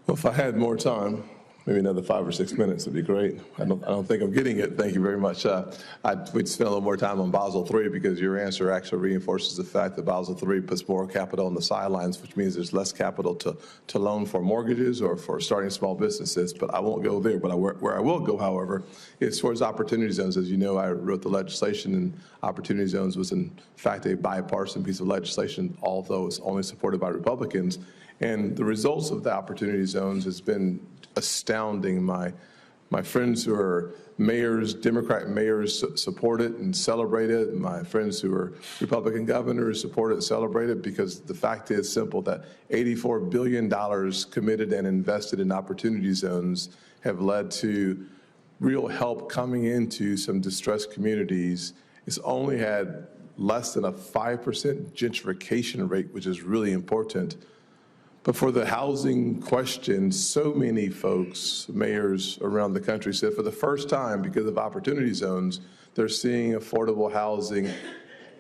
Well, if I had more time, maybe another 5 or 6 minutes would be great. I don't think I'm getting it. Thank you very much. We'd spend a little more time on Basel III because your answer actually reinforces the fact that Basel III puts more capital on the sidelines, which means there's less capital to loan for mortgages or for starting small businesses. But I won't go there. But where I will go, however, is towards opportunity zones. As you know, I wrote the legislation, and opportunity zones was in fact a bipartisan piece of legislation, although it's only supported by Republicans. And the results of the opportunity zones has been astounding. My friends who are mayors, Democrat mayors, support it and celebrate it. My friends who are Republican governors support it and celebrate it, because the fact is simple, that $84 billion committed and invested in opportunity zones have led to real help coming into some distressed communities. It's only had less than a 5% gentrification rate, which is really important. But for the housing question, so many folks, mayors around the country said for the first time, because of opportunity zones, they're seeing affordable housing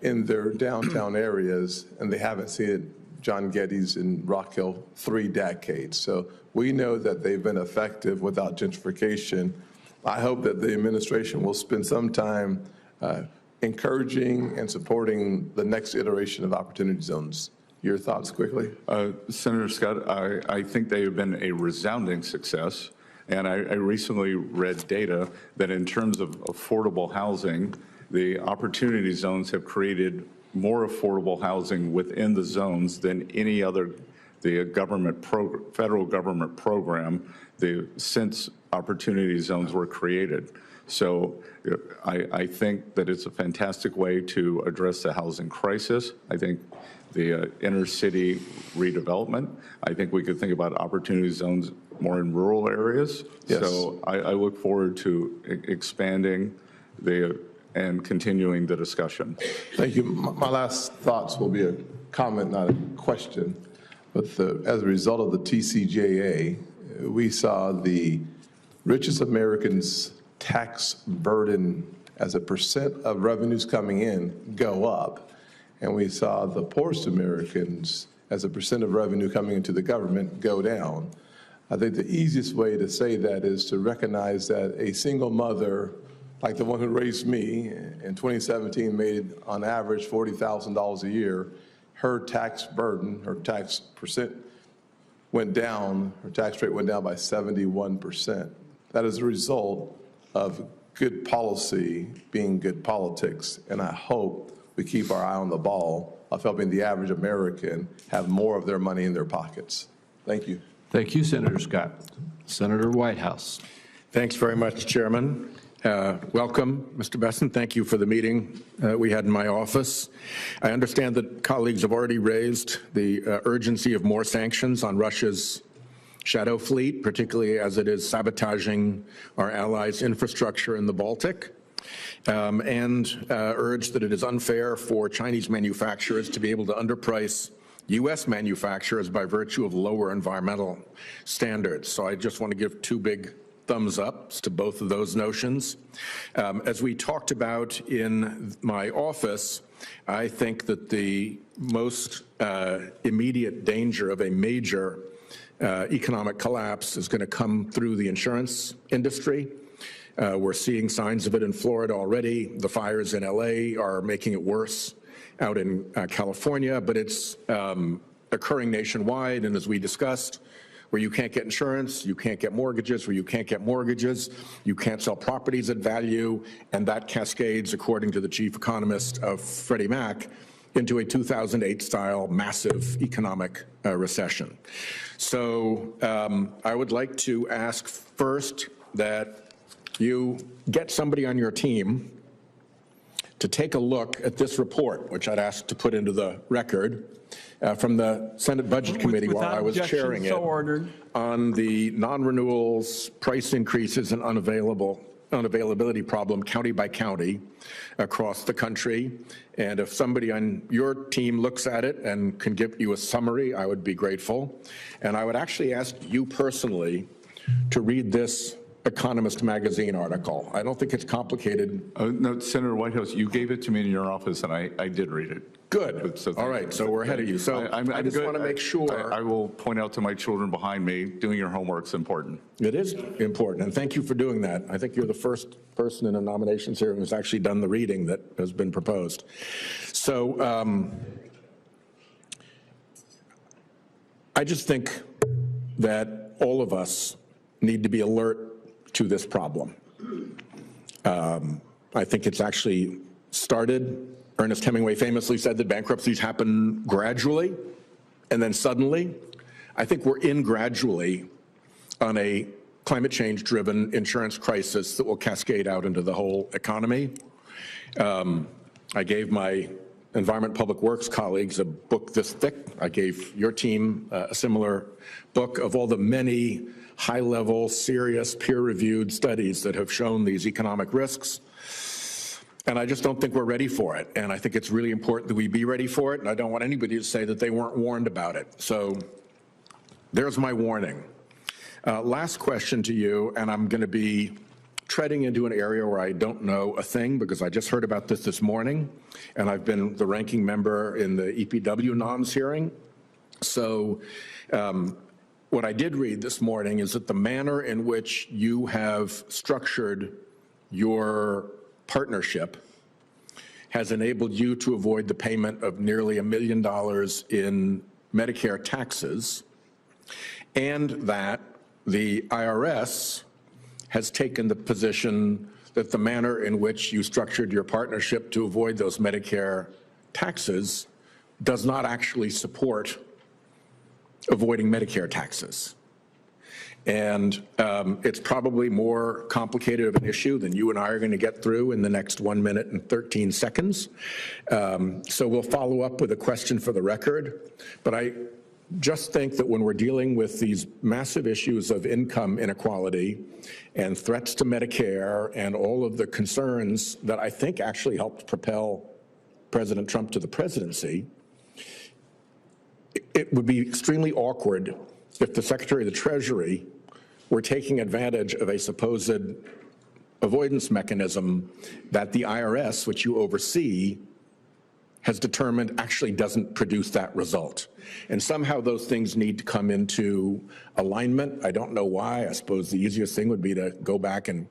in their downtown areas, and they haven't seen it John Geddes in Rock Hill 3 decades. So we know that they've been effective without gentrification. I hope that the administration will spend some time encouraging and supporting the next iteration of opportunity zones. Your thoughts quickly? Senator Scott, I think they have been a resounding success. And I recently read data that in terms of affordable housing, the opportunity zones have created more affordable housing within the zones than any other federal government program since opportunity zones were created. So I think that it's a fantastic way to address the housing crisis. I think the inner city redevelopment. I think we could think about opportunity zones more in rural areas. Yes. So I look forward to expanding and continuing the discussion. Thank you. My last thoughts will be a comment, not a question. But as a result of the TCJA, we saw the richest Americans' tax burden as a percent of revenues coming in go up. And we saw the poorest Americans as a percent of revenue coming into the government go down. I think the easiest way to say that is to recognize that a single mother, like the one who raised me in 2017, made on average $40,000 a year. Her tax burden, her tax percent went down, her tax rate went down by 71%. That is a result of good policy being good politics. And I hope we keep our eye on the ball of helping the average American have more of their money in their pockets. Thank you. Thank you, Senator Scott. Senator Whitehouse. Thanks very much, Chairman. Welcome, Mr. Bessent. Thank you for the meeting we had in my office. I understand that colleagues have already raised the urgency of more sanctions on Russia's shadow fleet, particularly as it is sabotaging our allies' infrastructure in the Baltic, and urged that it is unfair for Chinese manufacturers to be able to underprice U.S. manufacturers by virtue of lower environmental standards. So I just want to give two big thumbs ups to both of those notions. As we talked about in my office, I think that the most immediate danger of a major economic collapse is going to come through the insurance industry. We're seeing signs of it in Florida already. The fires in LA are making it worse out in California, but it's occurring nationwide. And as we discussed, where you can't get insurance, you can't get mortgages, where you can't get mortgages, you can't sell properties at value, and that cascades, according to the chief economist of Freddie Mac, into a 2008-style massive economic recession. So I would like to ask first that you get somebody on your team to take a look at this report, which I'd asked to put into the record, from the Senate Budget Committee while I was chairing it, on the non-renewals, price increases, and unavailability problem county by county across the country. And if somebody on your team looks at it and can give you a summary, I would be grateful. And I would actually ask you personally to read this Economist magazine article. I don't think it's complicated. No, Senator Whitehouse, you gave it to me in your office, and I did read it. Good. So all right, so we're ahead of you. So I just want to make sure. I will point out to my children behind me, doing your homework's important. It is important, and thank you for doing that. I think you're the first person in a nominations hearing who's actually done the reading that has been proposed. So I just think that all of us need to be alert to this problem. I think it's actually started. Ernest Hemingway famously said that bankruptcies happen gradually and then suddenly. I think we're in gradually on a climate change-driven insurance crisis that will cascade out into the whole economy. I gave my Environment Public Works colleagues a book this thick. I gave your team a similar book of all the many high-level, serious, peer-reviewed studies that have shown these economic risks. And I just don't think we're ready for it. And I think it's really important that we be ready for it. And I don't want anybody to say that they weren't warned about it. So there's my warning. Last question to you, and I'm going to be treading into an area where I don't know a thing because I just heard about this morning, and I've been the ranking member in the EPW noms hearing. So what I did read this morning is that the manner in which you have structured your partnership has enabled you to avoid the payment of nearly $1 million in Medicare taxes, and that the IRS has taken the position that the manner in which you structured your partnership to avoid those Medicare taxes does not actually support avoiding Medicare taxes. And it's probably more complicated of an issue than you and I are going to get through in the next 1 minute and 13 seconds. So we'll follow up with a question for the record. But I just think that when we're dealing with these massive issues of income inequality and threats to Medicare and all of the concerns that I think actually helped propel President Trump to the presidency, it would be extremely awkward if the Secretary of the Treasury were taking advantage of a supposed avoidance mechanism that the IRS, which you oversee, has determined actually doesn't produce that result. And somehow those things need to come into alignment. I don't know why. I suppose the easiest thing would be to go back and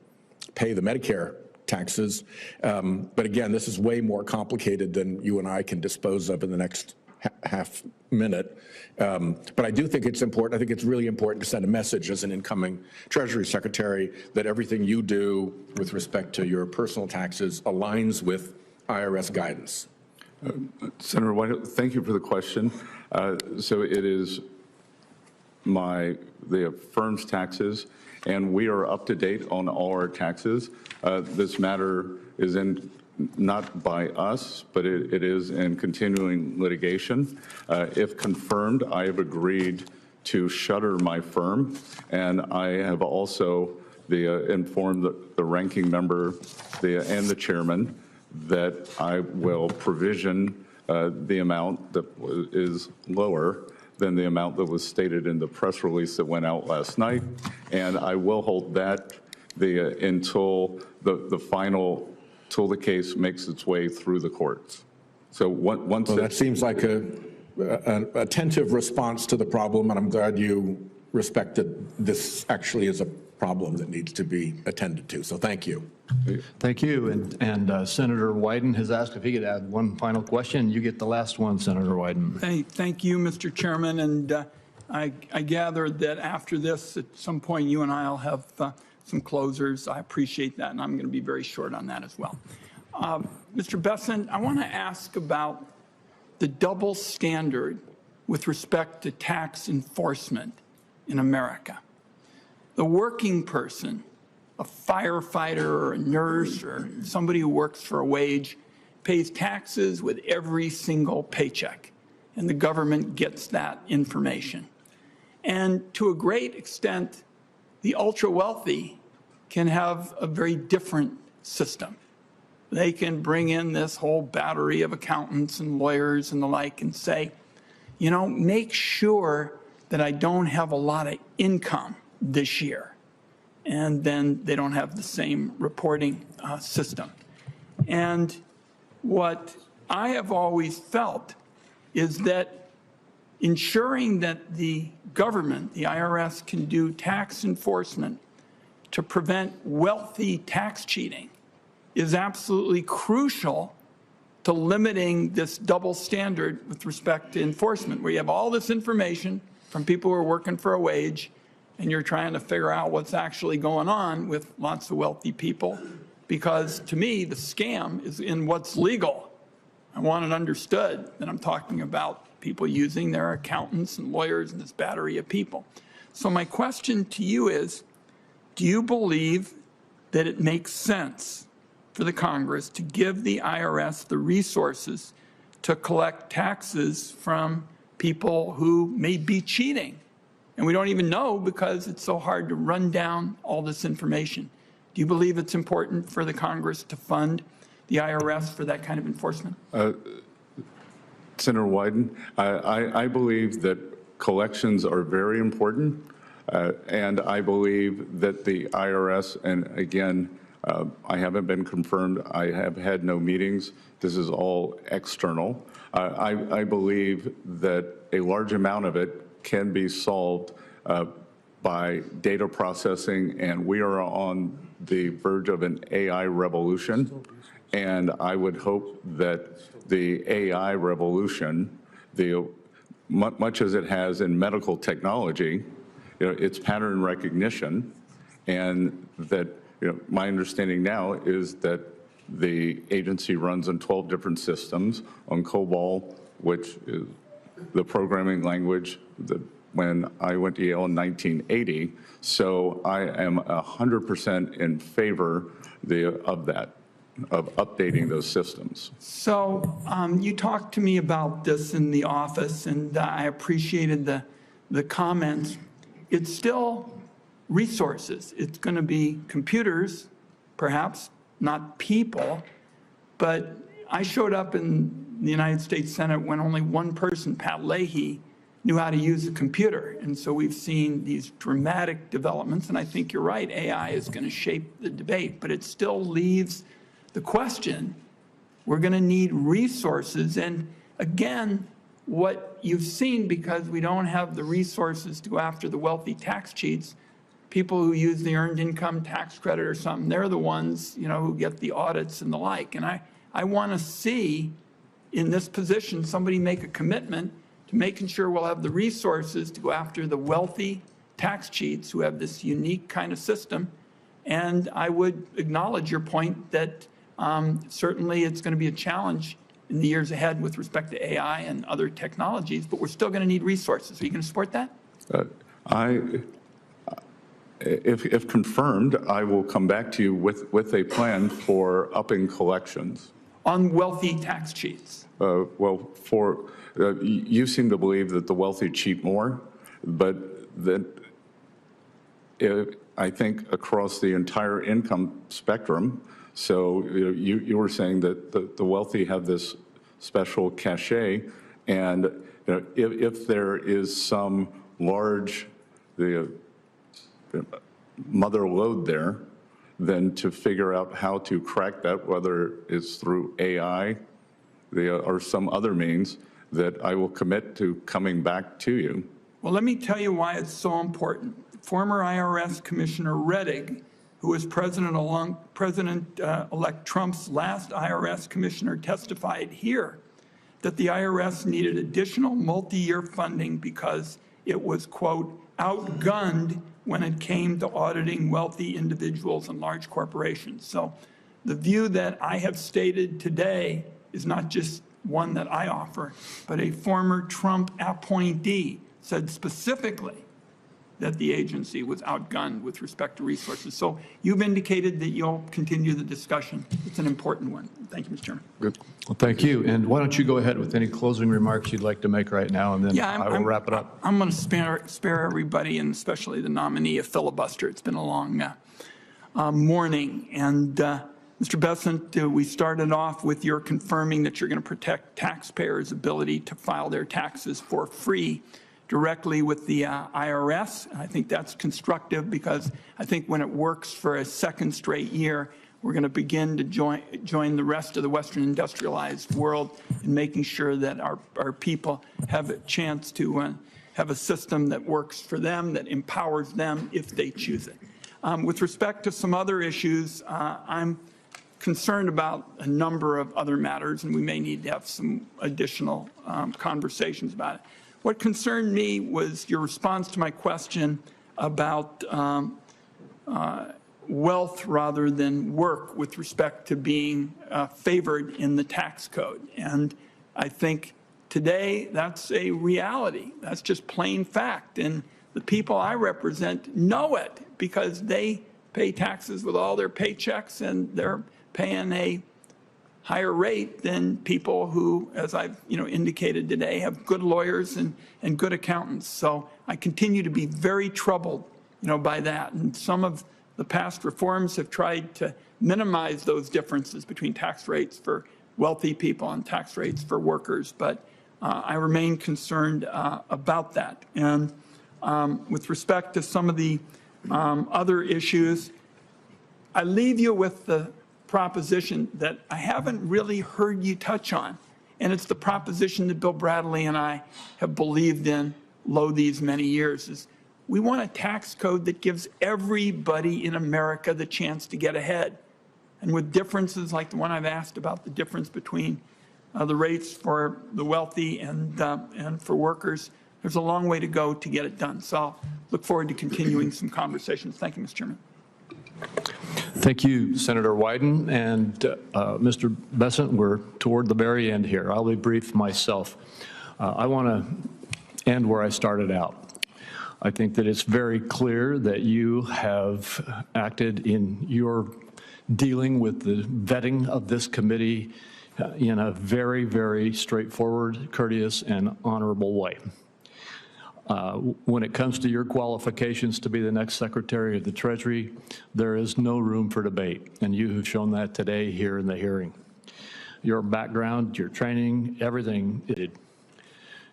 pay the Medicare taxes. But again, this is way more complicated than you and I can dispose of in the next half minute. But I do think it's important. I think it's really important to send a message as an incoming Treasury Secretary that everything you do with respect to your personal taxes aligns with IRS guidance. Senator White, thank you for the question. So it is the firm's taxes, and we are up to date on all our taxes. This matter is not by us, but it is in continuing litigation. If confirmed, I have agreed to shutter my firm, and I have also informed the ranking member and the chairman that I will provision the amount that is lower than the amount that was stated in the press release that went out last night, and I will hold that until till the case makes its way through the courts. So once that seems like an attentive response to the problem, and I'm glad you respected this actually is a problem that needs to be attended to. So thank you. Thank you. And Senator Wyden has asked if he could add one final question. You get the last one, Senator Wyden. Thank you, Mr. Chairman. And I gather that after this, at some point, you and I will have some closers. I appreciate that, and I'm going to be very short on that as well. Mr. Bessent, I want to ask about the double standard with respect to tax enforcement in America. The working person, a firefighter or a nurse or somebody who works for a wage, pays taxes with every single paycheck, and the government gets that information. And to a great extent, the ultra-wealthy can have a very different system. They can bring in this whole battery of accountants and lawyers and the like and say, you know, make sure that I don't have a lot of income this year. And then they don't have the same reporting system. And what I have always felt is that ensuring that the government, the IRS, can do tax enforcement to prevent wealthy tax cheating is absolutely crucial to limiting this double standard with respect to enforcement, where you have all this information from people who are working for a wage, and you're trying to figure out what's actually going on with lots of wealthy people. Because to me, the scam is in what's legal. I want it understood that I'm talking about people using their accountants and lawyers and this battery of people. So my question to you is, do you believe that it makes sense for the Congress to give the IRS the resources to collect taxes from people who may be cheating? And we don't even know because it's so hard to run down all this information. Do you believe it's important for the Congress to fund the IRS for that kind of enforcement? Senator Wyden, I believe that collections are very important, and I believe that the IRS, and again, I haven't been confirmed. I have had no meetings. This is all external. I believe that a large amount of it can be solved by data processing, and we are on the verge of an AI revolution. And I would hope that the AI revolution, much as it has in medical technology, it's pattern recognition, and that my understanding now is that the agency runs on 12 different systems on COBOL, which is the programming language that when I went to Yale in 1980. So I am 100% in favor of that, of updating those systems. So you talked to me about this in the office, and I appreciated the comments. It's still resources. It's going to be computers, perhaps not people, but I showed up in the United States Senate when only one person, Pat Leahy, knew how to use a computer. And so we've seen these dramatic developments, and I think you're right, AI is going to shape the debate, but it still leaves the question, we're going to need resources. And again, what you've seen, because we don't have the resources to go after the wealthy tax cheats, people who use the earned income tax credit or something, they're the ones, who get the audits and the like. And I want to see in this position somebody make a commitment to making sure we'll have the resources to go after the wealthy tax cheats who have this unique kind of system. And I would acknowledge your point that certainly it's going to be a challenge in the years ahead with respect to AI and other technologies, but we're still going to need resources. Are you going to support that? If confirmed, I will come back to you with a plan for upping collections. On wealthy tax cheats? Well, you seem to believe that the wealthy cheat more, but that I think across the entire income spectrum. So you were saying that the wealthy have this special cachet, and if there is some large mother lode there, then to figure out how to crack that, whether it's through AI or some other means, that I will commit to coming back to you. Well, let me tell you why it's so important. Former IRS Commissioner Rettig, who was President-elect Trump's last IRS commissioner, testified here that the IRS needed additional multi-year funding because it was, quote, outgunned when it came to auditing wealthy individuals and large corporations. So the view that I have stated today is not just one that I offer, but a former Trump appointee said specifically that the agency was outgunned with respect to resources. So you've indicated that you'll continue the discussion. It's an important one. Thank you, Mr. Chairman. Good. Well, thank you. And why don't you go ahead with any closing remarks you'd like to make right now, and then I will wrap it up. I'm going to spare everybody, and especially the nominee, a filibuster. It's been a long morning. And Mr. Bessent, we started off with your confirming that you're going to protect taxpayers' ability to file their taxes for free directly with the IRS. I think that's constructive, because I think when it works for a second straight year, we're going to begin to join the rest of the Western industrialized world in making sure that our people have a chance to have a system that works for them, that empowers them if they choose it. With respect to some other issues, I'm concerned about a number of other matters, and we may need to have some additional conversations about it. What concerned me was your response to my question about wealth rather than work with respect to being favored in the tax code. And I think today that's a reality. That's just plain fact. And the people I represent know it, because they pay taxes with all their paychecks, and they're paying a higher rate than people who, as I've indicated today, have good lawyers and good accountants. So I continue to be very troubled by that. And some of the past reforms have tried to minimize those differences between tax rates for wealthy people and tax rates for workers. But I remain concerned about that. And with respect to some of the other issues, I leave you with the proposition that I haven't really heard you touch on, and it's the proposition that Bill Bradley and I have believed in these many years, is we want a tax code that gives everybody in America the chance to get ahead. And with differences like the one I've asked about, the difference between the rates for the wealthy and for workers, there's a long way to go to get it done. So I'll look forward to continuing some conversations. Thank you, Mr. Chairman. Thank you, Senator Wyden. And Mr. Bessent, we're toward the very end here. I'll be brief myself. I want to end where I started out. I think that it's very clear that you have acted in your dealing with the vetting of this committee in a very, very straightforward, courteous, and honorable way. When it comes to your qualifications to be the next Secretary of the Treasury, there is no room for debate, and you have shown that today here in the hearing. Your background, your training, everything,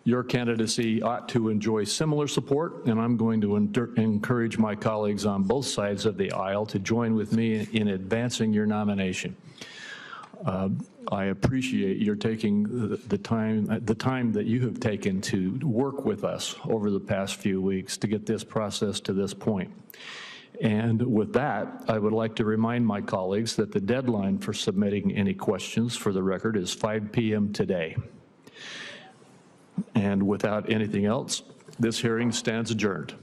your candidacy ought to enjoy similar support, and I'm going to encourage my colleagues on both sides of the aisle to join with me in advancing your nomination. I appreciate your taking the time that you have taken to work with us over the past few weeks to get this process to this point. And with that, I would like to remind my colleagues that the deadline for submitting any questions for the record is 5 p.m. today. And without anything else, this hearing stands adjourned.